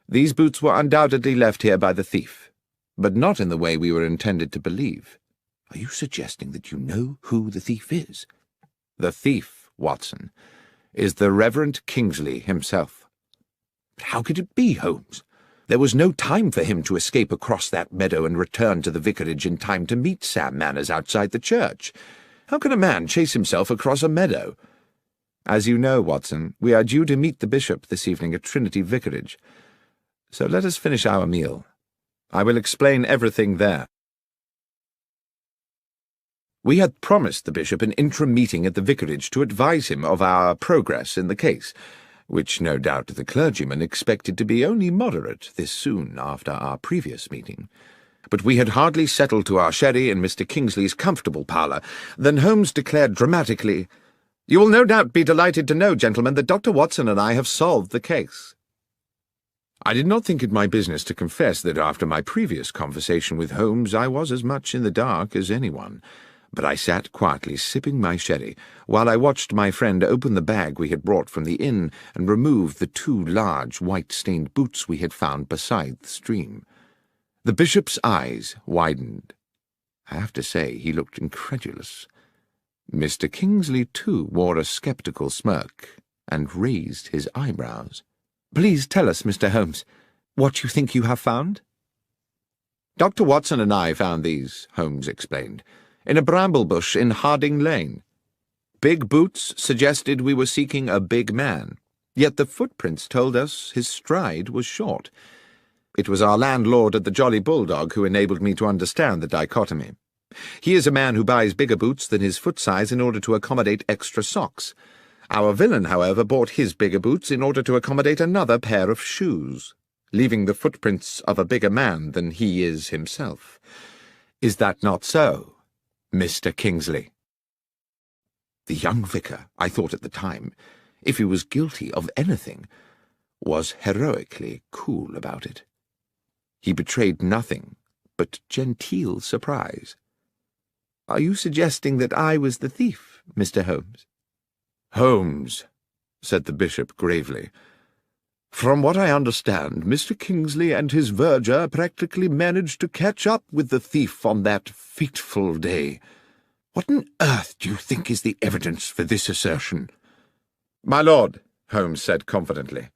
"These boots were undoubtedly left here by the thief, but not in the way we were intended to believe." "Are you suggesting that you know who the thief is?" "The thief, Watson, is the Reverend Kingsley himself." "But how could it be, Holmes? There was no time for him to escape across that meadow and return to the vicarage in time to meet Sam Manners outside the church. How can a man chase himself across a meadow?" "As you know, Watson, we are due to meet the bishop this evening at Trinity Vicarage, so let us finish our meal. I will explain everything there." We had promised the bishop an interim-meeting at the vicarage to advise him of our progress in the case, which no doubt the clergyman expected to be only moderate this soon after our previous meeting. But we had hardly settled to our sherry in Mr. Kingsley's comfortable parlour than Holmes declared dramatically, "You will no doubt be delighted to know, gentlemen, that Dr. Watson and I have solved the case." I did not think it my business to confess that after my previous conversation with Holmes I was as much in the dark as anyone, but I sat quietly sipping my sherry while I watched my friend open the bag we had brought from the inn and remove the 2 large white-stained boots we had found beside the stream. The bishop's eyes widened. I have to say he looked incredulous. Mr. Kingsley, too, wore a sceptical smirk and raised his eyebrows. "Please tell us, Mr. Holmes, what you think you have found?" "Dr. Watson and I found these," Holmes explained, "in a bramble bush in Harding Lane. Big boots suggested we were seeking a big man, yet the footprints told us his stride was short. It was our landlord at the Jolly Bulldog who enabled me to understand the dichotomy. He is a man who buys bigger boots than his foot size in order to accommodate extra socks. Our villain, however, bought his bigger boots in order to accommodate another pair of shoes, leaving the footprints of a bigger man than he is himself. Is that not so, Mr. Kingsley?" The young vicar, I thought at the time, if he was guilty of anything, was heroically cool about it. He betrayed nothing but genteel surprise. "Are you suggesting that I was the thief, Mr. Holmes?" "Holmes," said the bishop gravely, "from what I understand, Mr. Kingsley and his verger practically managed to catch up with the thief on that fateful day. What on earth do you think is the evidence for this assertion?" "My lord," Holmes said confidently,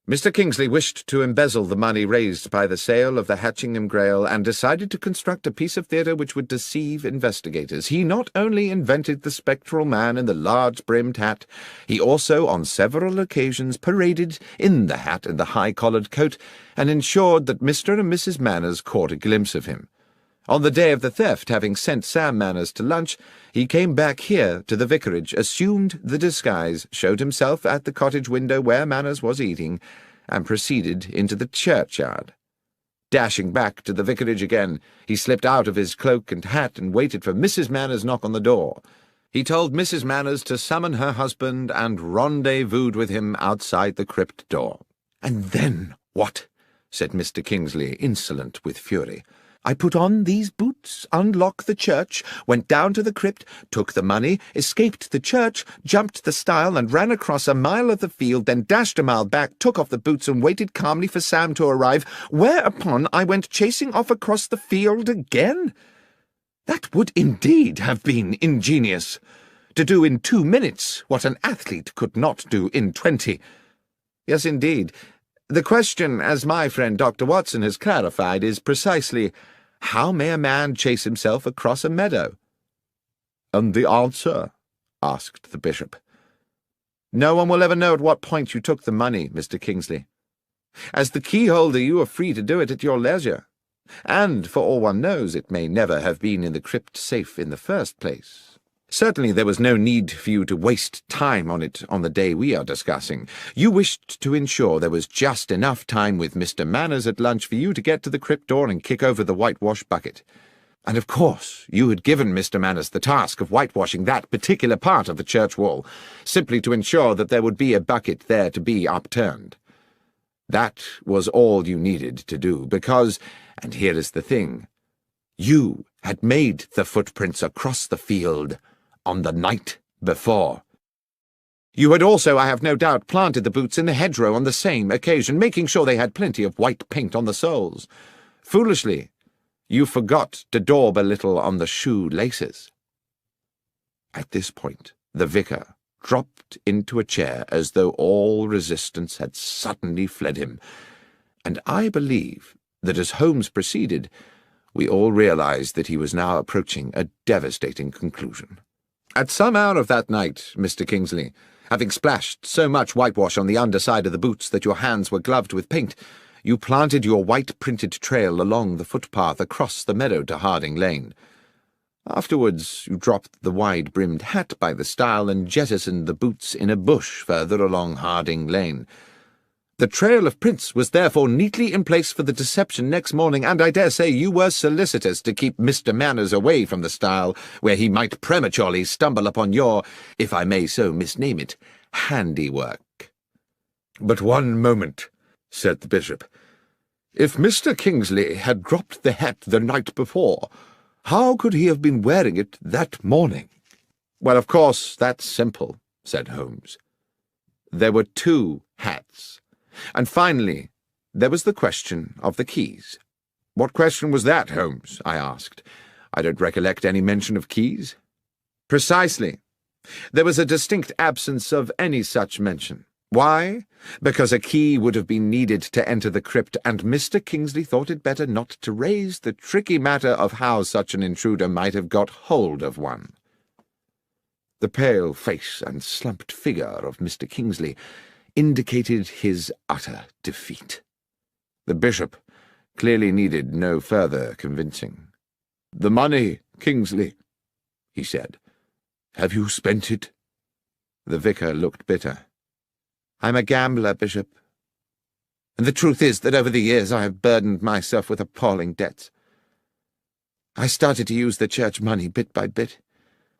"Mr. Kingsley wished to embezzle the money raised by the sale of the Hatchingham Grail and decided to construct a piece of theatre which would deceive investigators. He not only invented the spectral man in the large-brimmed hat, he also on several occasions paraded in the hat and the high-collared coat and ensured that Mr. and Mrs. Manners caught a glimpse of him. On the day of the theft, having sent Sam Manners to lunch, he came back here to the vicarage, assumed the disguise, showed himself at the cottage window where Manners was eating, and proceeded into the churchyard. Dashing back to the vicarage again, he slipped out of his cloak and hat and waited for Mrs. Manners' knock on the door. He told Mrs. Manners to summon her husband and rendezvoused with him outside the crypt door." "And then what?" said Mr. Kingsley, insolent with fury. "I put on these boots, unlocked the church, went down to the crypt, took the money, escaped the church, jumped the stile and ran across a mile of the field, then dashed a mile back, took off the boots and waited calmly for Sam to arrive, whereupon I went chasing off across the field again. That would indeed have been ingenious. To do in 2 minutes what an athlete could not do in 20. Yes, indeed. The question, as my friend Dr. Watson has clarified, is precisely, how may a man chase himself across a meadow?" "And the answer?" asked the bishop. "No one will ever know at what point you took the money, Mr. Kingsley. As the keyholder you are free to do it at your leisure, and, for all one knows, it may never have been in the crypt safe in the first place. Certainly there was no need for you to waste time on it on the day we are discussing. You wished to ensure there was just enough time with Mr. Manners at lunch for you to get to the crypt door and kick over the whitewash bucket. And of course you had given Mr. Manners the task of whitewashing that particular part of the church wall, simply to ensure that there would be a bucket there to be upturned. That was all you needed to do, because, and here is the thing, you had made the footprints across the field on the night before. You had also, I have no doubt, planted the boots in the hedgerow on the same occasion, making sure they had plenty of white paint on the soles. Foolishly, you forgot to daub a little on the shoe laces." At this point, the vicar dropped into a chair as though all resistance had suddenly fled him, and I believe that as Holmes proceeded, we all realized that he was now approaching a devastating conclusion. "At some hour of that night, Mr. Kingsley, having splashed so much whitewash on the underside of the boots that your hands were gloved with paint, you planted your white-printed trail along the footpath across the meadow to Harding Lane. Afterwards you dropped the wide-brimmed hat by the stile and jettisoned the boots in a bush further along Harding Lane. The trail of prints was therefore neatly in place for the deception next morning, and I dare say you were solicitous to keep Mr. Manners away from the stile, where he might prematurely stumble upon your, if I may so misname it, handiwork." "But one moment," said the bishop. "If Mr. Kingsley had dropped the hat the night before, how could he have been wearing it that morning?" "Well, of course, that's simple," said Holmes. "There were two hats. And finally, there was the question of the keys." "What question was that, Holmes?" I asked. "I don't recollect any mention of keys." "Precisely. There was a distinct absence of any such mention. Why? Because a key would have been needed to enter the crypt, and Mr. Kingsley thought it better not to raise the tricky matter of how such an intruder might have got hold of one." The pale face and slumped figure of Mr. Kingsley indicated his utter defeat. The bishop clearly needed no further convincing. "The money, Kingsley," he said. "Have you spent it?" The vicar looked bitter. "I'm a gambler, Bishop. And the truth is that over the years I have burdened myself with appalling debts. I started to use the church money bit by bit.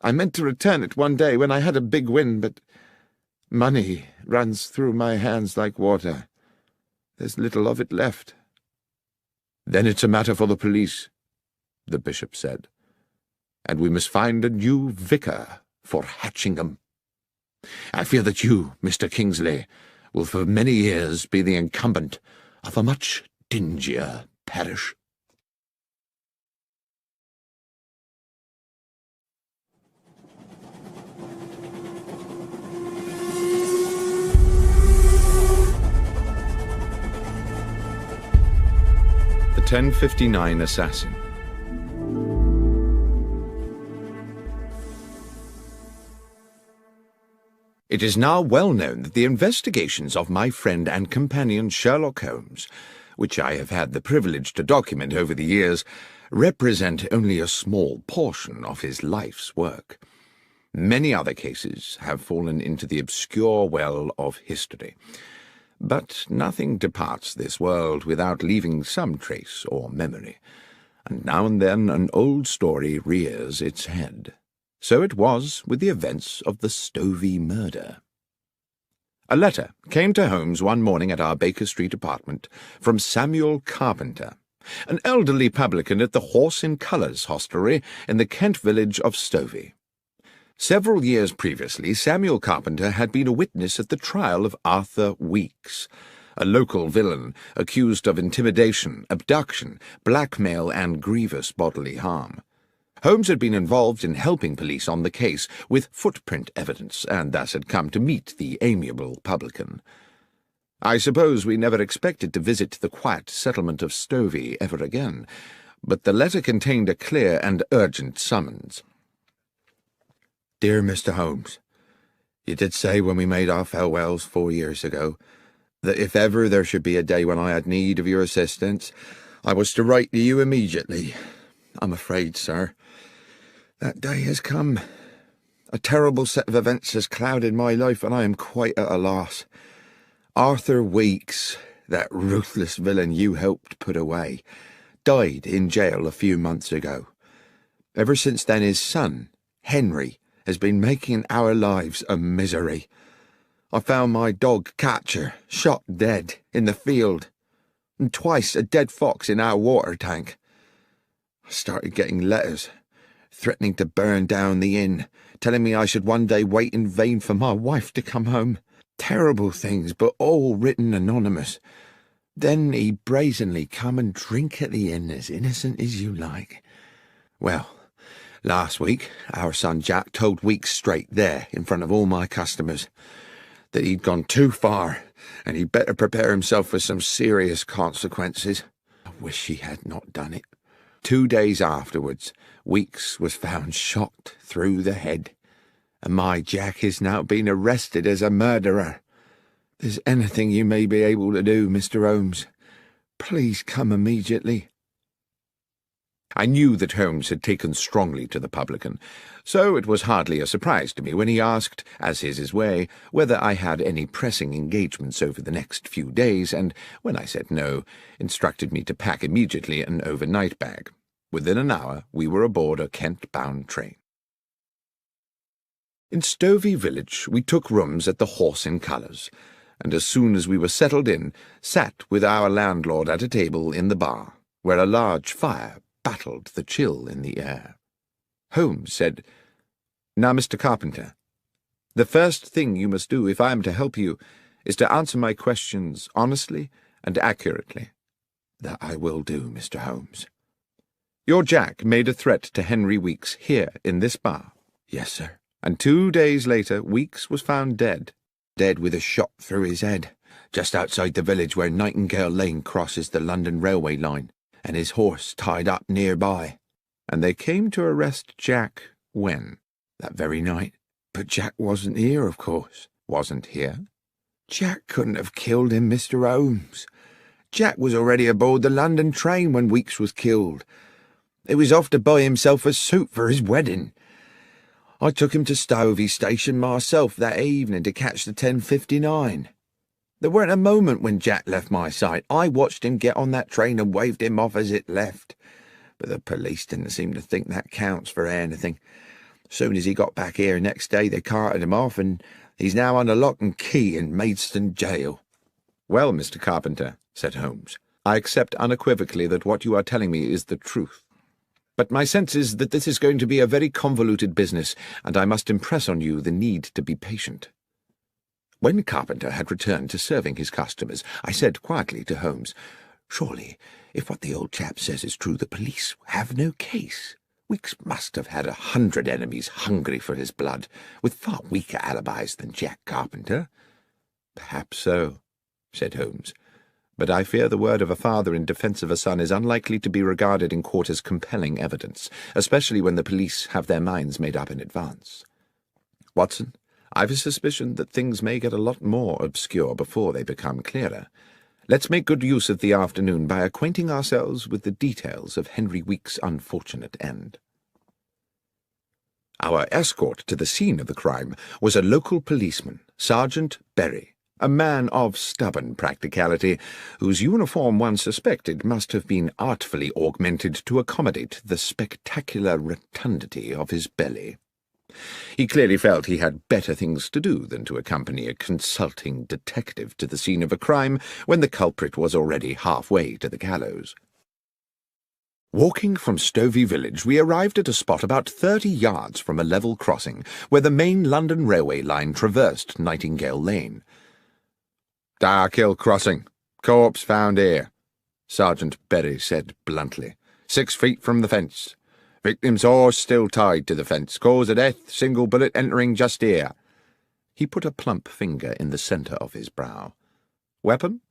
I meant to return it one day when I had a big win, but money runs through my hands like water. There's little of it left." "Then it's a matter for the police," the bishop said. "And we must find a new vicar for Hatchingham. I fear that you, Mr. Kingsley, will for many years be the incumbent of a much dingier parish." The 1059 Assassin. It is now well known that the investigations of my friend and companion Sherlock Holmes, which I have had the privilege to document over the years, represent only a small portion of his life's work. Many other cases have fallen into the obscure well of history. But nothing departs this world without leaving some trace or memory, and now and then an old story rears its head. So it was with the events of the Stovey murder. A letter came to Holmes one morning at our Baker Street apartment from Samuel Carpenter, an elderly publican at the Horse in Colours hostelry in the Kent village of Stovey. Several years previously, Samuel Carpenter had been a witness at the trial of Arthur Weeks, a local villain accused of intimidation, abduction, blackmail, and grievous bodily harm. Holmes had been involved in helping police on the case with footprint evidence, and thus had come to meet the amiable publican. I suppose we never expected to visit the quiet settlement of Stovey ever again, but the letter contained a clear and urgent summons. "Dear Mr. Holmes, you did say when we made our farewells 4 years ago that if ever there should be a day when I had need of your assistance, I was to write to you immediately. I'm afraid, sir, that day has come. A terrible set of events has clouded my life, and I am quite at a loss. Arthur Weeks, that ruthless villain you helped put away, died in jail a few months ago. Ever since then his son, Henry, has been making our lives a misery. I found my dog Catcher shot dead in the field, and twice a dead fox in our water tank. I started getting letters threatening to burn down the inn, telling me I should one day wait in vain for my wife to come home. Terrible things, but all written anonymous. Then he brazenly come and drink at the inn as innocent as you like. Well, last week our son Jack told Weeks straight there, in front of all my customers, that he'd gone too far, and he'd better prepare himself for some serious consequences. I wish he had not done it. 2 days afterwards, Weeks was found shot through the head, and my Jack is now being arrested as a murderer. If there's anything you may be able to do, Mr. Holmes, please come immediately." I knew that Holmes had taken strongly to the publican, so it was hardly a surprise to me when he asked, as is his way, whether I had any pressing engagements over the next few days, and, when I said no, instructed me to pack immediately an overnight bag. Within an hour we were aboard a Kent-bound train. In Stovey village we took rooms at the Horse in Colours, and as soon as we were settled in, sat with our landlord at a table in the bar, where a large fire battled the chill in the air. Holmes said, "Now, Mr. Carpenter, the first thing you must do if I am to help you is to answer my questions honestly and accurately." "That I will do, Mr. Holmes." "Your Jack made a threat to Henry Weeks here in this bar." "Yes, sir." "And 2 days later Weeks was found dead." "Dead with a shot through his head, just outside the village where Nightingale Lane crosses the London railway line, and his horse tied up nearby." "And they came to arrest Jack when?" "That very night. But Jack wasn't here, of course." "Wasn't here?" "Jack couldn't have killed him, Mr. Holmes. Jack was already aboard the London train when Weeks was killed. He was off to buy himself a suit for his wedding. I took him to Stovey Station myself that evening to catch the 10:59. There weren't a moment when Jack left my sight. I watched him get on that train and waved him off as it left. But the police didn't seem to think that counts for anything. Soon as he got back here next day, they carted him off, and he's now under lock and key in Maidstone jail." "Well, Mr. Carpenter," said Holmes, "I accept unequivocally that what you are telling me is the truth. But my sense is that this is going to be a very convoluted business, and I must impress on you the need to be patient." When Carpenter had returned to serving his customers, I said quietly to Holmes, "Surely, if what the old chap says is true, the police have no case. Weeks must have had 100 enemies hungry for his blood, with far weaker alibis than Jack Carpenter." "Perhaps so," said Holmes, "but I fear the word of a father in defence of a son is unlikely to be regarded in court as compelling evidence, especially when the police have their minds made up in advance. Watson, I've a suspicion that things may get a lot more obscure before they become clearer. Let's make good use of the afternoon by acquainting ourselves with the details of Henry Weeks' unfortunate end." Our escort to the scene of the crime was a local policeman, Sergeant Berry, a man of stubborn practicality, whose uniform one suspected must have been artfully augmented to accommodate the spectacular rotundity of his belly. He clearly felt he had better things to do than to accompany a consulting detective to the scene of a crime when the culprit was already halfway to the gallows. Walking from Stovey village, we arrived at a spot about 30 yards from a level crossing where the main London railway line traversed Nightingale Lane. "Dark Hill Crossing. Corpse found here," Sergeant Berry said bluntly. 6 feet from the fence. Victim's horse still tied to the fence. Cause of death, single bullet entering just here." He put a plump finger in the centre of his brow. "Weapon?"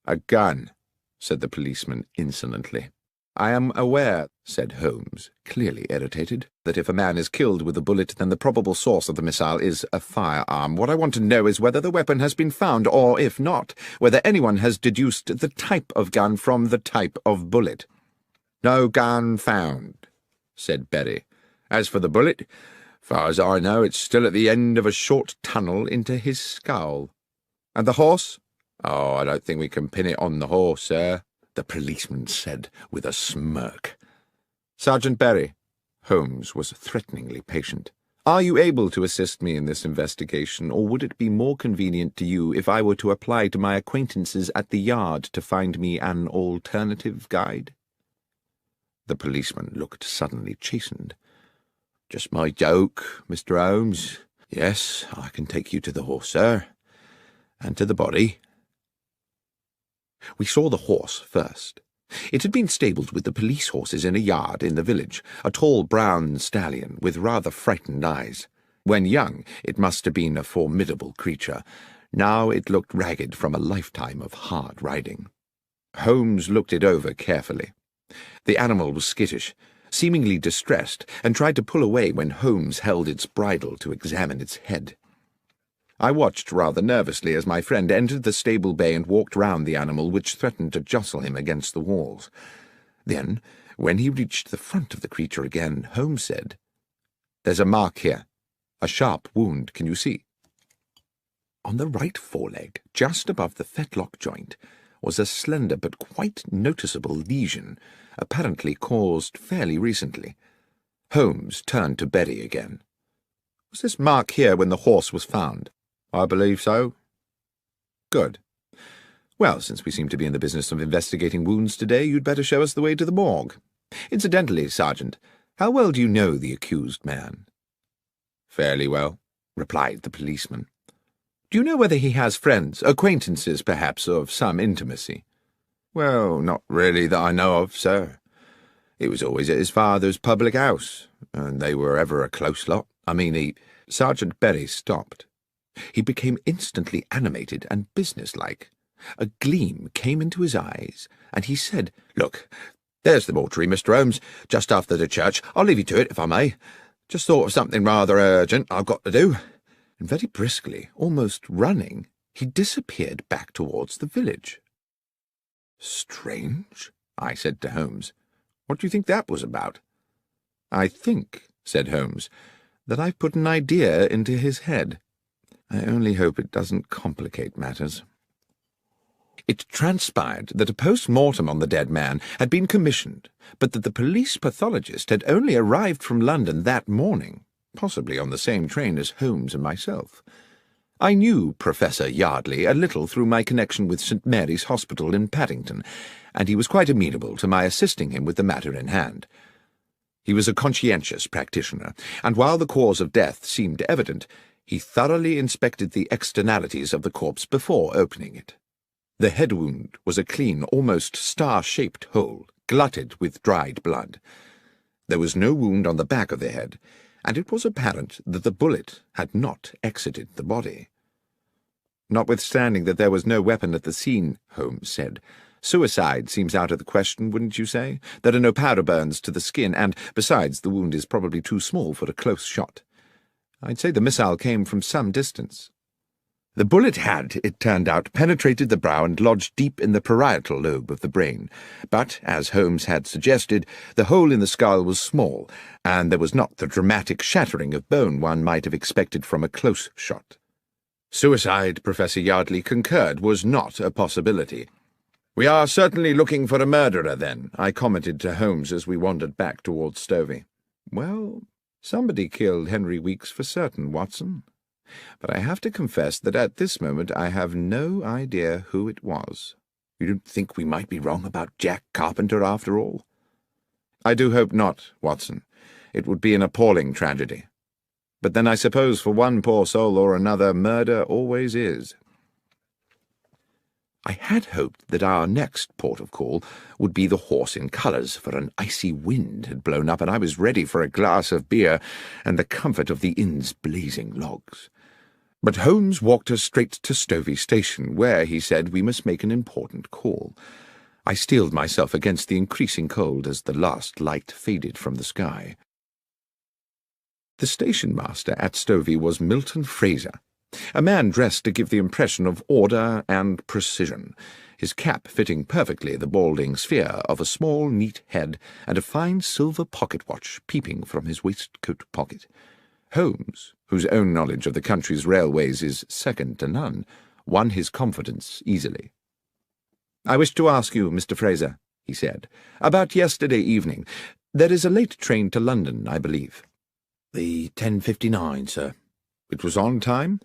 "A gun," said the policeman insolently. "I am aware," said Holmes, clearly irritated, "that if a man is killed with a bullet, then the probable source of the missile is a firearm. What I want to know is whether the weapon has been found, or, if not, whether anyone has deduced the type of gun from the type of bullet." "No gun found," said Berry. "As for the bullet, far as I know, it's still at the end of a short tunnel into his skull." "And the horse?" "Oh, I don't think we can pin it on the horse, sir," the policeman said with a smirk. "Sergeant Berry," Holmes was threateningly patient, "are you able to assist me in this investigation, or would it be more convenient to you if I were to apply to my acquaintances at the yard to find me an alternative guide?" The policeman looked suddenly chastened. "Just my joke, Mr. Holmes. Yes, I can take you to the horse, sir, and to the body." We saw the horse first. It had been stabled with the police horses in a yard in the village, a tall brown stallion with rather frightened eyes. When young, it must have been a formidable creature. Now it looked ragged from a lifetime of hard riding. Holmes looked it over carefully. The animal was skittish, seemingly distressed, and tried to pull away when Holmes held its bridle to examine its head. I watched rather nervously as my friend entered the stable bay and walked round the animal, which threatened to jostle him against the walls. Then, when he reached the front of the creature again, Holmes said, "There's a mark here. A sharp wound, can you see?" On the right foreleg, just above the fetlock joint, was a slender but quite noticeable lesion, apparently caused fairly recently. Holmes turned to Berry again. "Was this mark here when the horse was found?" "I believe so." Good. Well, since we seem to be in the business of investigating wounds today, you'd better show us the way to the morgue. Incidentally, Sergeant, how well do you know the accused man? Fairly well, replied the policeman. Do you know whether he has friends, acquaintances, perhaps, of some intimacy? Well, not really that I know of, sir. He was always at his father's public house, and they were ever a close lot. Sergeant Berry stopped. He became instantly animated and businesslike. A gleam came into his eyes, and he said, "Look, there's the mortuary, Mr. Holmes, just after the church. I'll leave you to it, if I may. Just thought of something rather urgent I've got to do." And very briskly, almost running, he disappeared back towards the village. "Strange," I said to Holmes. "What do you think that was about?" "I think," said Holmes, "that I've put an idea into his head. I only hope it doesn't complicate matters." It transpired that a post-mortem on the dead man had been commissioned, but that the police pathologist had only arrived from London that morning, possibly on the same train as Holmes and myself. I knew Professor Yardley a little through my connection with St. Mary's Hospital in Paddington, and he was quite amenable to my assisting him with the matter in hand. He was a conscientious practitioner, and while the cause of death seemed evident, he thoroughly inspected the externalities of the corpse before opening it. The head wound was a clean, almost star-shaped hole, glutted with dried blood. There was no wound on the back of the head, and it was apparent that the bullet had not exited the body. "Notwithstanding that there was no weapon at the scene," Holmes said, "suicide seems out of the question, wouldn't you say? There are no powder burns to the skin, and, besides, the wound is probably too small for a close shot. I'd say the missile came from some distance." The bullet had, it turned out, penetrated the brow and lodged deep in the parietal lobe of the brain, but, as Holmes had suggested, the hole in the skull was small, and there was not the dramatic shattering of bone one might have expected from a close shot. Suicide, Professor Yardley concurred, was not a possibility. "We are certainly looking for a murderer, then," I commented to Holmes as we wandered back towards Stovey. "Well, somebody killed Henry Weeks for certain, Watson. But I have to confess that at this moment I have no idea who it was." "You don't think we might be wrong about Jack Carpenter after all?" "I do hope not, Watson. It would be an appalling tragedy. But then I suppose for one poor soul or another, murder always is." I had hoped that our next port of call would be the Horse in Colours, for an icy wind had blown up, and I was ready for a glass of beer and the comfort of the inn's blazing logs. But Holmes walked us straight to Stovey Station, where, he said, we must make an important call. I steeled myself against the increasing cold as the last light faded from the sky. The station-master at Stovey was Milton Fraser, a man dressed to give the impression of order and precision, his cap fitting perfectly the balding sphere of a small, neat head, and a fine silver pocket-watch peeping from his waistcoat pocket. Holmes, whose own knowledge of the country's railways is second to none, won his confidence easily. "I wish to ask you, Mr. Fraser," he said, "about yesterday evening. There is a late train to London, I believe." "The 10:59, sir." "It was on time?"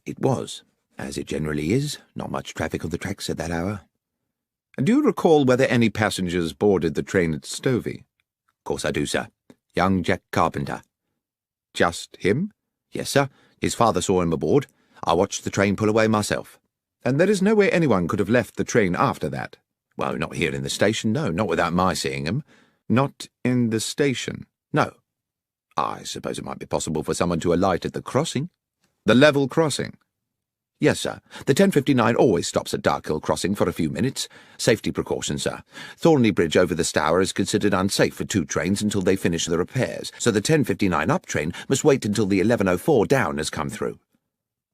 "It was, as it generally is. Not much traffic on the tracks at that hour." "And do you recall whether any passengers boarded the train at Stovey?" "Of course I do, sir. Young Jack Carpenter." "Just him?" "Yes, sir. His father saw him aboard. I watched the train pull away myself." "And there is no way anyone could have left the train after that?" "Well, not here in the station, no, not without my seeing him." "Not in the station?" "No. I suppose it might be possible for someone to alight at the crossing." "The level crossing?" "Yes, sir. The 10:59 always stops at Darkhill Crossing for a few minutes. Safety precaution, sir. Thornley Bridge over the Stour is considered unsafe for two trains until they finish the repairs, so the 10:59 up train must wait until the 11:04 down has come through."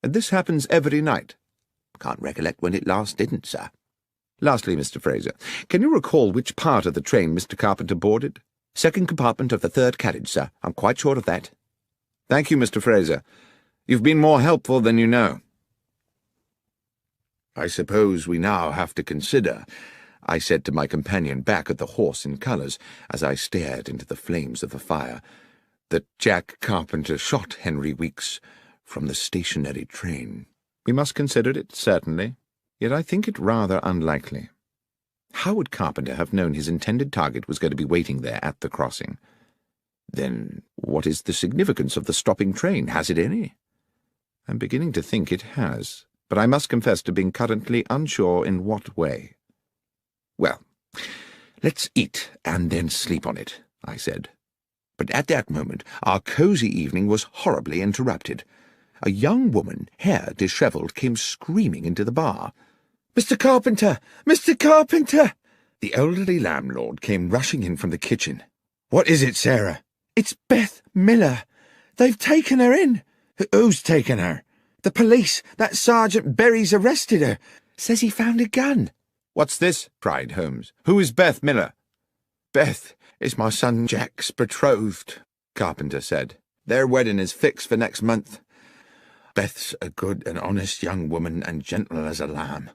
"And this happens every night?" "Can't recollect when it last didn't, sir." "Lastly, Mr. Fraser, can you recall which part of the train Mr. Carpenter boarded?" "Second compartment of the third carriage, sir. I'm quite sure of that." "Thank you, Mr. Fraser. You've been more helpful than you know." "I suppose we now have to consider," I said to my companion back at the Horse in Colours, as I stared into the flames of the fire, "that Jack Carpenter shot Henry Weeks from the stationary train." "We must consider it, certainly." Yet I think it rather unlikely. How would Carpenter have known his intended target was going to be waiting there at the crossing? Then what is the significance of the stopping train? Has it any? I'm beginning to think it has, but I must confess to being currently unsure in what way. Well, let's eat and then sleep on it, I said. But at that moment our cosy evening was horribly interrupted. A young woman, hair dishevelled, came screaming into the bar. "Mr. Carpenter! Mr. Carpenter!" The elderly landlord came rushing in from the kitchen. "What is it, Sarah?" "It's Beth Miller. They've taken her in." "Who's taken her?" "The police. That Sergeant Berry's arrested her. Says he found a gun." "What's this?" cried Holmes. "Who is Beth Miller?" "Beth is my son Jack's betrothed," Carpenter said. "Their wedding is fixed for next month. Beth's a good and honest young woman and gentle as a lamb.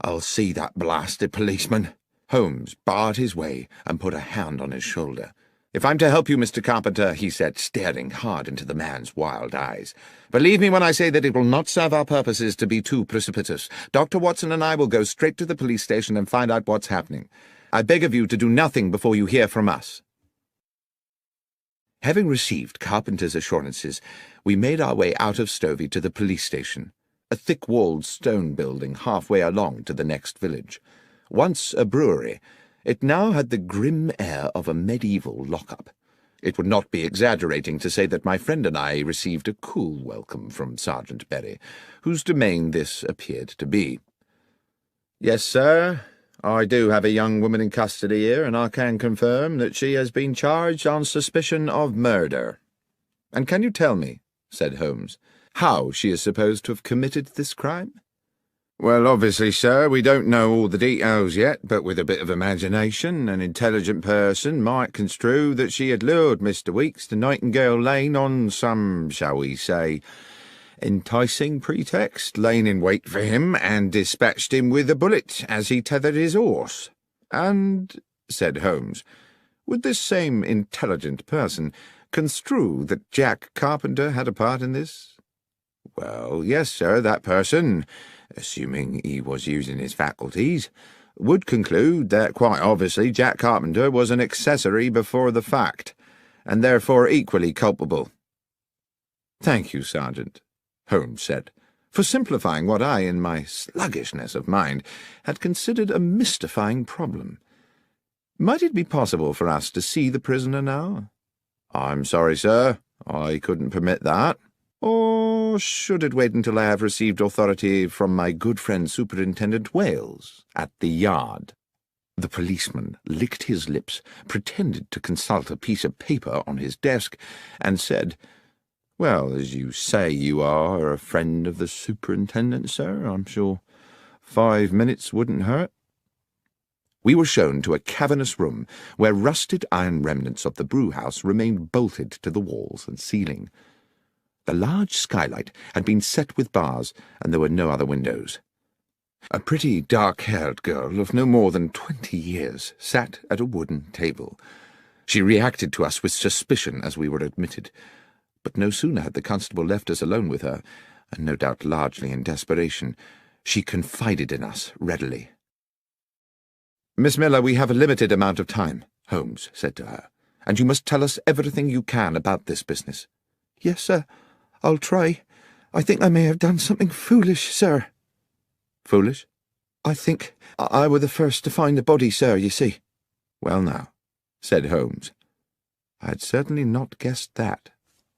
I'll see that blasted policeman." Holmes barred his way and put a hand on his shoulder. "If I'm to help you, Mr. Carpenter," he said, staring hard into the man's wild eyes, "believe me when I say that it will not serve our purposes to be too precipitous. Dr. Watson and I will go straight to the police station and find out what's happening. I beg of you to do nothing before you hear from us." Having received Carpenter's assurances, we made our way out of Stovey to the police station, a thick-walled stone building halfway along to the next village. Once a brewery, it now had the grim air of a medieval lock-up. It would not be exaggerating to say that my friend and I received a cool welcome from Sergeant Berry, whose domain this appeared to be. "Yes, sir, I do have a young woman in custody here, and I can confirm that she has been charged on suspicion of murder." "And can you tell me," said Holmes, "how she is supposed to have committed this crime?" "Well, obviously, sir, we don't know all the details yet, but with a bit of imagination, an intelligent person might construe that she had lured Mr. Weeks to Nightingale Lane on some, shall we say, enticing pretext, laying in wait for him, and dispatched him with a bullet as he tethered his horse." "And," said Holmes, "would this same intelligent person construe that Jack Carpenter had a part in this?" "Well, yes, sir, that person, assuming he was using his faculties, would conclude that quite obviously Jack Carpenter was an accessory before the fact, and therefore equally culpable." "Thank you, Sergeant," Holmes said, "for simplifying what I, in my sluggishness of mind, had considered a mystifying problem. Might it be possible for us to see the prisoner now?" "I'm sorry, sir, I couldn't permit that." "Or should it wait until I have received authority from my good friend Superintendent Wales at the Yard?" The policeman licked his lips, pretended to consult a piece of paper on his desk, and said, "Well, as you say you are a friend of the Superintendent, sir, I'm sure 5 minutes wouldn't hurt." We were shown to a cavernous room where rusted iron remnants of the brewhouse remained bolted to the walls and ceiling. The large skylight had been set with bars, and there were no other windows. A pretty dark-haired girl of no more than 20 years sat at a wooden table. She reacted to us with suspicion as we were admitted, but no sooner had the constable left us alone with her, and no doubt largely in desperation, she confided in us readily. "Miss Miller, we have a limited amount of time," Holmes said to her, "and you must tell us everything you can about this business." "Yes, sir. I'll try. I think I may have done something foolish, sir." "Foolish?" "I think I were the first to find the body, sir, you see." "Well now," said Holmes, "I had certainly not guessed that."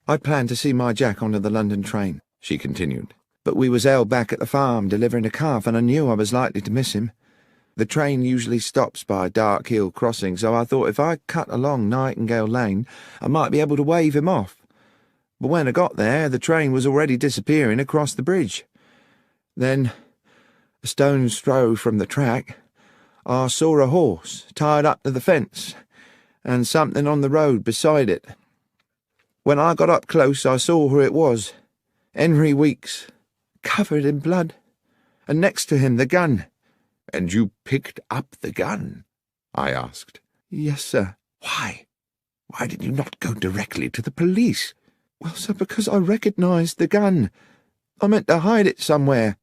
"I planned to see my Jack onto the London train," she continued, "but we was held back at the farm delivering a calf, and I knew I was likely to miss him. The train usually stops by Dark Hill Crossing, so I thought if I cut along Nightingale Lane, I might be able to wave him off. But when I got there, the train was already disappearing across the bridge. Then, a stone's throw from the track, I saw a horse tied up to the fence, and something on the road beside it. When I got up close, I saw who it was, Henry Weeks, covered in blood, and next to him the gun." "And you picked up the gun?" I asked. "Yes, sir." "Why? Why did you not go directly to the police?" "Well, sir, because I recognised the gun. I meant to hide it somewhere.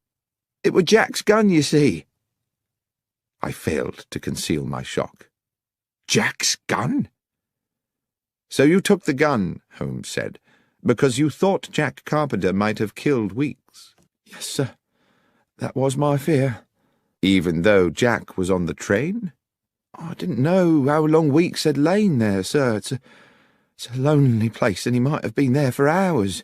It were Jack's gun, you see." I failed to conceal my shock. "Jack's gun?" "So you took the gun," Holmes said, "because you thought Jack Carpenter might have killed Weeks?" "Yes, sir. That was my fear." "Even though Jack was on the train?" "I didn't know how long Weeks had lain there, sir. It's a lonely place, and he might have been there for hours.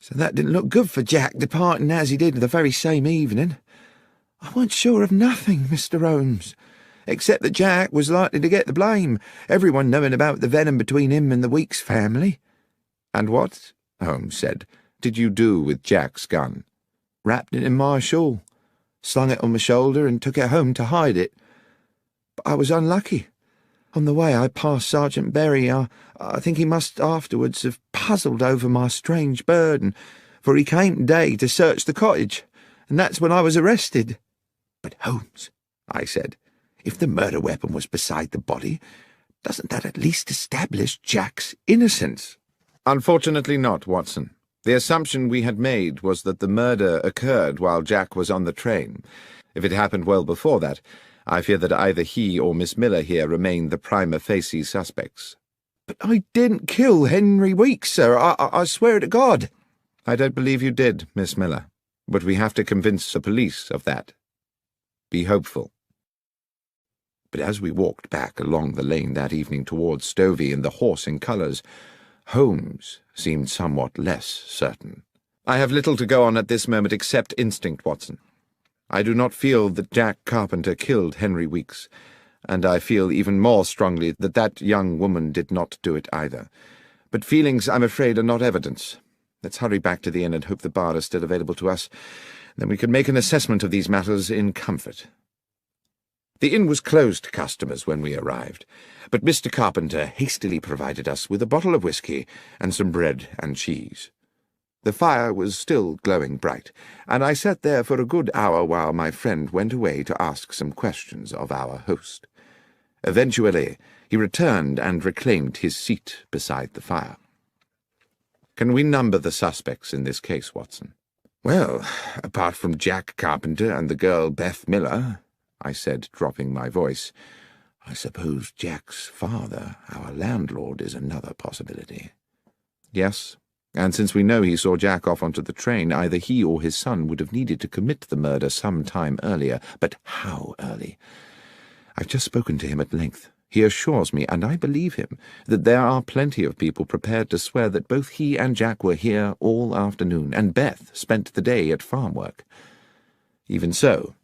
So that didn't look good for Jack, departing as he did the very same evening. I weren't sure of nothing, Mr. Holmes, except that Jack was likely to get the blame, everyone knowing about the venom between him and the Weeks family." "And what," Holmes said, "did you do with Jack's gun?" "Wrapped it in my shawl, slung it on my shoulder, and took it home to hide it. But I was unlucky. On the way I passed Sergeant Berry. I think he must afterwards have puzzled over my strange burden, for he came today to search the cottage, and that's when I was arrested." "But Holmes," I said, "if the murder weapon was beside the body, doesn't that at least establish Jack's innocence?" "Unfortunately not, Watson. The assumption we had made was that the murder occurred while Jack was on the train. If it happened well before that, I fear that either he or Miss Miller here remain the prima facie suspects." "But I didn't kill Henry Weeks, sir. I swear to God." "I don't believe you did, Miss Miller, but we have to convince the police of that. Be hopeful." But as we walked back along the lane that evening towards Stovey and the horse in colours, Holmes seemed somewhat less certain. "I have little to go on at this moment except instinct, Watson. I do not feel that Jack Carpenter killed Henry Weeks, and I feel even more strongly that that young woman did not do it either. But feelings, I'm afraid, are not evidence. Let's hurry back to the inn and hope the bar is still available to us. Then we can make an assessment of these matters in comfort." The inn was closed to customers when we arrived, but Mr. Carpenter hastily provided us with a bottle of whisky and some bread and cheese. The fire was still glowing bright, and I sat there for a good hour while my friend went away to ask some questions of our host. Eventually, he returned and reclaimed his seat beside the fire. "Can we number the suspects in this case, Watson?" "Well, apart from Jack Carpenter and the girl Beth Miller," I said, dropping my voice, "I suppose Jack's father, our landlord, is another possibility." "Yes, and since we know he saw Jack off onto the train, either he or his son would have needed to commit the murder some time earlier. But how early? I've just spoken to him at length. He assures me, and I believe him, that there are plenty of people prepared to swear that both he and Jack were here all afternoon, and Beth spent the day at farm work. Even so,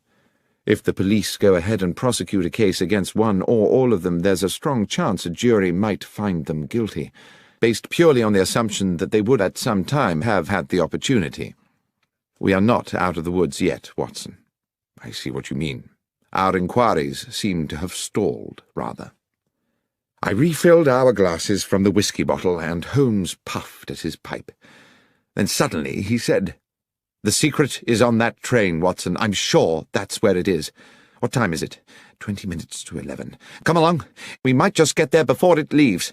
if the police go ahead and prosecute a case against one or all of them, there's a strong chance a jury might find them guilty, based purely on the assumption that they would at some time have had the opportunity. We are not out of the woods yet, Watson." "I see what you mean. Our inquiries seem to have stalled, rather." I refilled our glasses from the whisky bottle, and Holmes puffed at his pipe. Then suddenly he said, "The secret is on that train, Watson. I'm sure that's where it is. What time is it? 20 minutes to 11. Come along. We might just get there before it leaves."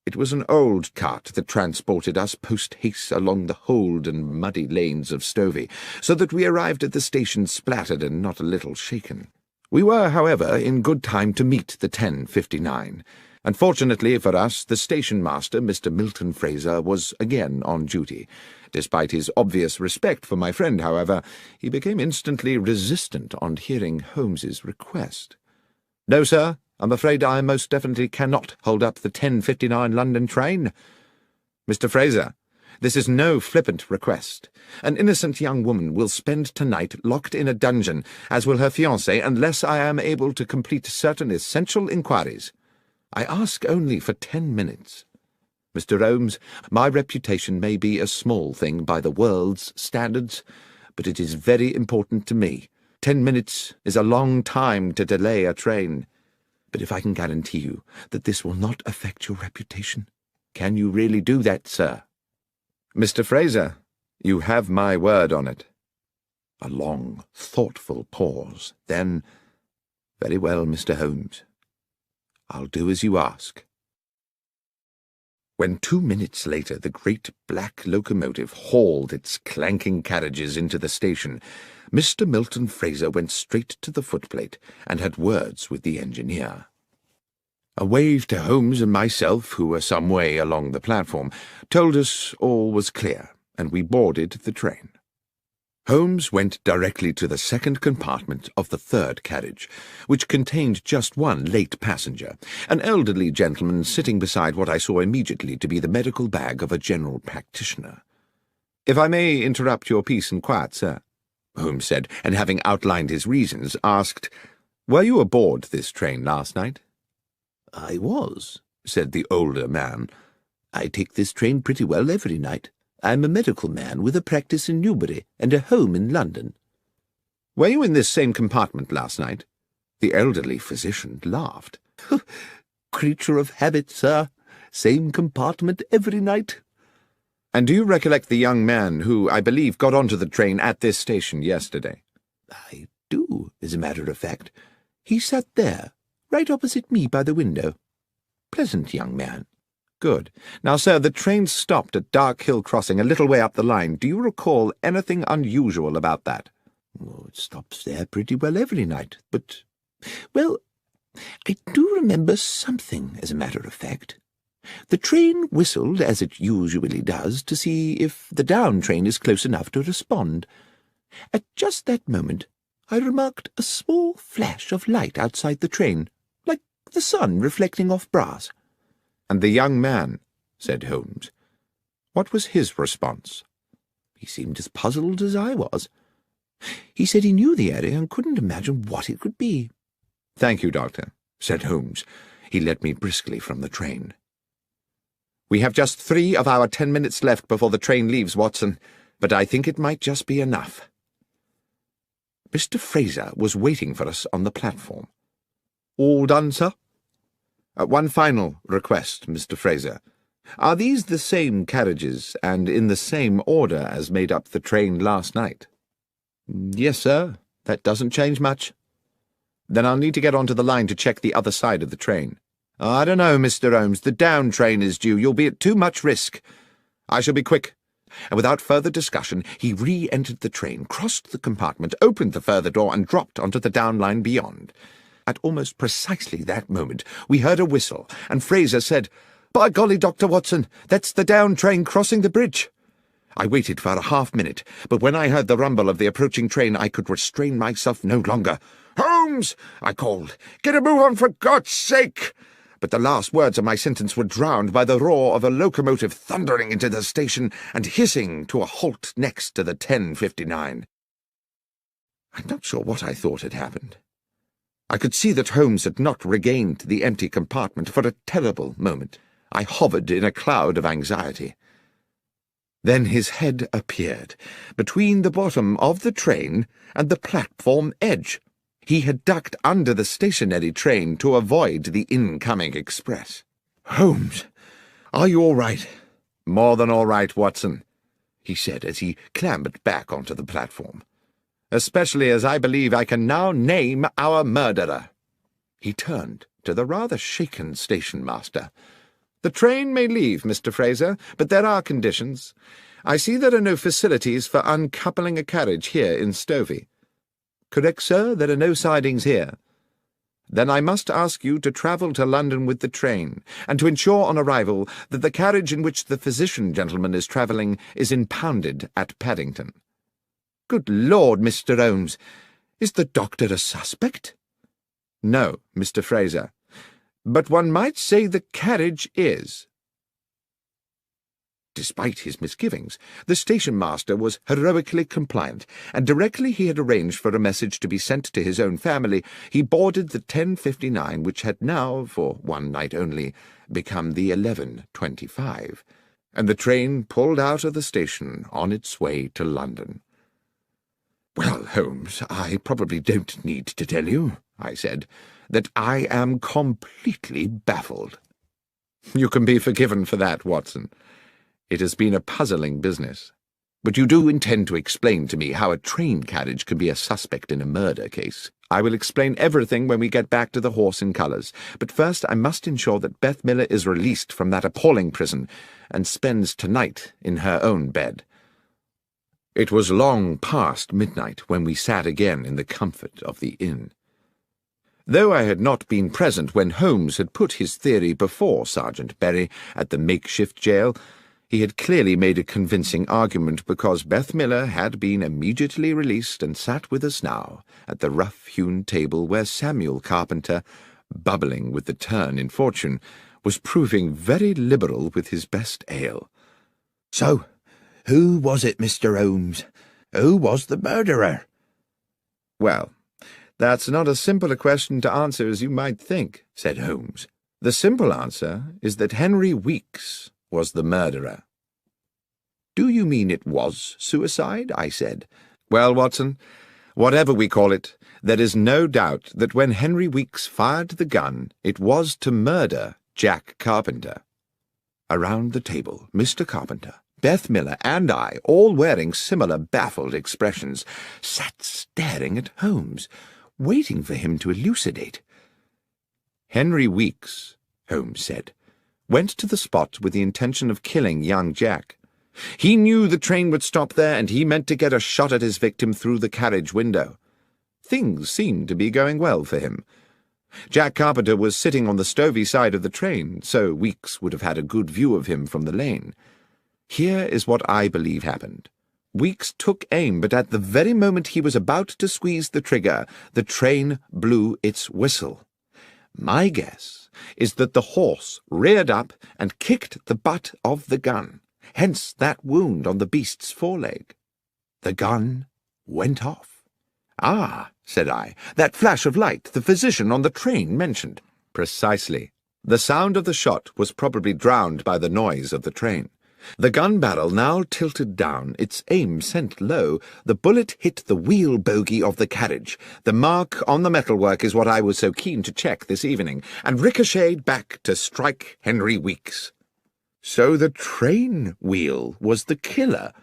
It was an old cart that transported us post-haste along the hold and muddy lanes of Stovey, so that we arrived at the station splattered and not a little shaken. We were, however, in good time to meet the 10:59. Unfortunately for us, the station-master, Mr. Milton Fraser, was again on duty. Despite his obvious respect for my friend, however, he became instantly resistant on hearing Holmes's request. "No, sir. I'm afraid I most definitely cannot hold up the 10:59 London train. Mr. Fraser, this is no flippant request. An innocent young woman will spend tonight locked in a dungeon, as will her fiancé, unless I am able to complete certain essential inquiries. I ask only for 10 minutes. Mr. Holmes, my reputation may be a small thing by the world's standards, but it is very important to me. 10 minutes is a long time to delay a train. But if I can guarantee you that this will not affect your reputation, can you really do that, sir?" "Mr. Fraser, you have my word on it." A long, thoughtful pause. Then, "Very well, Mr. Holmes. I'll do as you ask." When 2 minutes later the great black locomotive hauled its clanking carriages into the station, Mr. Milton Fraser went straight to the footplate and had words with the engineer. A wave to Holmes and myself, who were some way along the platform, told us all was clear, and we boarded the train. Holmes went directly to the second compartment of the third carriage, which contained just one late passenger, an elderly gentleman sitting beside what I saw immediately to be the medical bag of a general practitioner. "If I may interrupt your peace and quiet, sir," Holmes said, and having outlined his reasons, asked, "Were you aboard this train last night?" "I was," said the older man. "I take this train pretty well every night. I'm a medical man with a practice in Newbury and a home in London." "Were you in this same compartment last night?" The elderly physician laughed. "Creature of habit, sir. Same compartment every night." "And do you recollect the young man who, I believe, got onto the train at this station yesterday?" "I do, as a matter of fact. He sat there, right opposite me by the window. Pleasant young man." "Good. Now, sir, the train stopped at Dark Hill Crossing a little way up the line. Do you recall anything unusual about that?" "Oh, it stops there pretty well every night, but, well, I do remember something, as a matter of fact. The train whistled, as it usually does, to see if the down train is close enough to respond. At just that moment, I remarked a small flash of light outside the train, like the sun reflecting off brass." "And the young man," said Holmes. "What was his response?" "He seemed as puzzled as I was. He said he knew the area and couldn't imagine what it could be." "Thank you, Doctor," said Holmes. He led me briskly from the train. "We have just 3 of our 10 minutes left before the train leaves, Watson, but I think it might just be enough." Mr. Fraser was waiting for us on the platform. "All done, sir?" "One final request, Mr. Fraser. Are these the same carriages and in the same order as made up the train last night?" "Yes, sir. That doesn't change much." "Then I'll need to get onto the line to check the other side of the train." "I don't know, Mr. Holmes. The down train is due. You'll be at too much risk." "I shall be quick." And without further discussion, he re-entered the train, crossed the compartment, opened the further door, and dropped onto the down line beyond. At almost precisely that moment, we heard a whistle, and Fraser said, "By golly, Dr. Watson, that's the down train crossing the bridge." I waited for a half-minute, but when I heard the rumble of the approaching train, I could restrain myself no longer. "Holmes!" I called. "Get a move on, for God's sake!" But the last words of my sentence were drowned by the roar of a locomotive thundering into the station and hissing to a halt next to the 10:59. I'm not sure what I thought had happened. I could see that Holmes had not regained the empty compartment for a terrible moment. I hovered in a cloud of anxiety. Then his head appeared, between the bottom of the train and the platform edge. He had ducked under the stationary train to avoid the incoming express. "Holmes, are you all right?" "More than all right, Watson," he said as he clambered back onto the platform. "Especially as I believe I can now name our murderer." He turned to the rather shaken station-master. "The train may leave, Mr. Fraser, but there are conditions. I see there are no facilities for uncoupling a carriage here in Stovey." "Correct, sir. There are no sidings here." "Then I must ask you to travel to London with the train, and to ensure on arrival that the carriage in which the physician gentleman is travelling is impounded at Paddington." "Good Lord, Mr. Holmes, is the doctor a suspect?" "No, Mr. Fraser, but one might say the carriage is." Despite his misgivings, the station-master was heroically compliant, and directly he had arranged for a message to be sent to his own family, he boarded the 10:59, which had now, for one night only, become the 11:25, and the train pulled out of the station on its way to London. "Well, Holmes, I probably don't need to tell you," I said, "that I am completely baffled." "You can be forgiven for that, Watson. It has been a puzzling business." But you do intend to explain to me how a train carriage can be a suspect in a murder case. I will explain everything when we get back to the Horse in Colours, but first I must ensure that Beth Miller is released from that appalling prison and spends tonight in her own bed. It was long past midnight when we sat again in the comfort of the inn. Though I had not been present when Holmes had put his theory before Sergeant Berry at the makeshift jail, he had clearly made a convincing argument, because Beth Miller had been immediately released and sat with us now at the rough-hewn table where Samuel Carpenter, bubbling with the turn in fortune, was proving very liberal with his best ale. "So, who was it, Mr. Holmes? Who was the murderer?" "Well, that's not as simple a question to answer as you might think," said Holmes. "The simple answer is that Henry Weeks was the murderer." "Do you mean it was suicide?" I said. "Well, Watson, whatever we call it, there is no doubt that when Henry Weeks fired the gun, it was to murder Jack Carpenter." Around the table, Mr. Carpenter, Beth Miller, and I, all wearing similar baffled expressions, sat staring at Holmes, waiting for him to elucidate. "Henry Weeks," Holmes said, "went to the spot with the intention of killing young Jack. He knew the train would stop there, and he meant to get a shot at his victim through the carriage window. Things seemed to be going well for him. Jack Carpenter was sitting on the stovey side of the train, so Weeks would have had a good view of him from the lane. Here is what I believe happened. Weeks took aim, but at the very moment he was about to squeeze the trigger, the train blew its whistle. My guess is that the horse reared up and kicked the butt of the gun, hence that wound on the beast's foreleg. The gun went off." "Ah," said I, "that flash of light the physician on the train mentioned." "Precisely. The sound of the shot was probably drowned by the noise of the train. The gun barrel now tilted down, its aim sent low. The bullet hit the wheel bogie of the carriage. The mark on the metalwork is what I was so keen to check this evening, and ricocheted back to strike Henry Weeks." "So the train wheel was the killer,"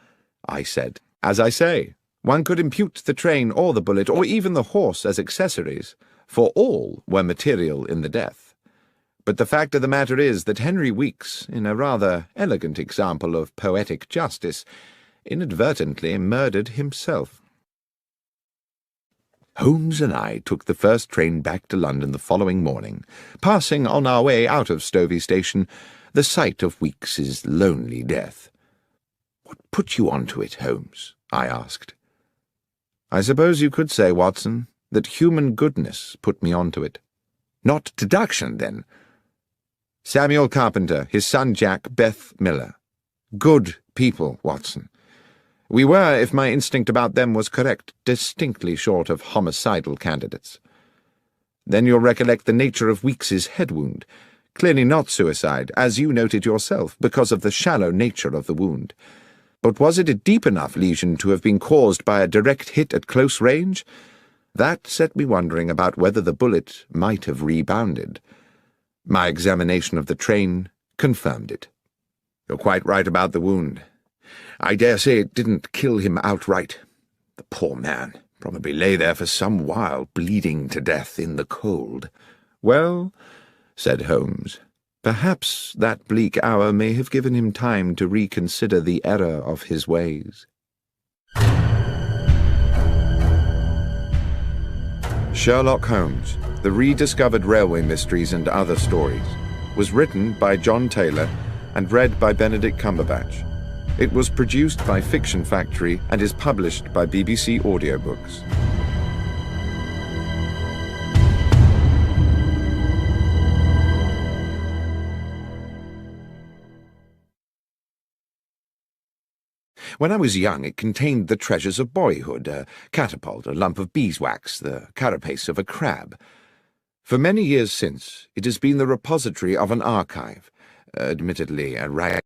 I said. "As I say, one could impute the train or the bullet or even the horse as accessories, for all were material in the death. But the fact of the matter is that Henry Weeks, in a rather elegant example of poetic justice, inadvertently murdered himself." Holmes and I took the first train back to London the following morning, passing on our way out of Stovey Station the sight of Weeks's lonely death. "What put you on to it, Holmes?" I asked. "I suppose you could say, Watson, that human goodness put me on to it." "Not deduction, then?" "Samuel Carpenter, his son Jack, Beth Miller. Good people, Watson. We were, if my instinct about them was correct, distinctly short of homicidal candidates. Then you'll recollect the nature of Weeks's head wound. Clearly not suicide, as you noted yourself, because of the shallow nature of the wound. But was it a deep enough lesion to have been caused by a direct hit at close range? That set me wondering about whether the bullet might have rebounded. My examination of the train confirmed it. You're quite right about the wound. I dare say it didn't kill him outright. The poor man probably lay there for some while, bleeding to death in the cold." "Well," said Holmes, "perhaps that bleak hour may have given him time to reconsider the error of his ways." Sherlock Holmes, The Rediscovered Railway Mysteries and Other Stories, was written by John Taylor and read by Benedict Cumberbatch. It was produced by Fiction Factory and is published by BBC Audiobooks. When I was young, it contained the treasures of boyhood, a catapult, a lump of beeswax, the carapace of a crab. For many years since, it has been the repository of an archive, admittedly a rag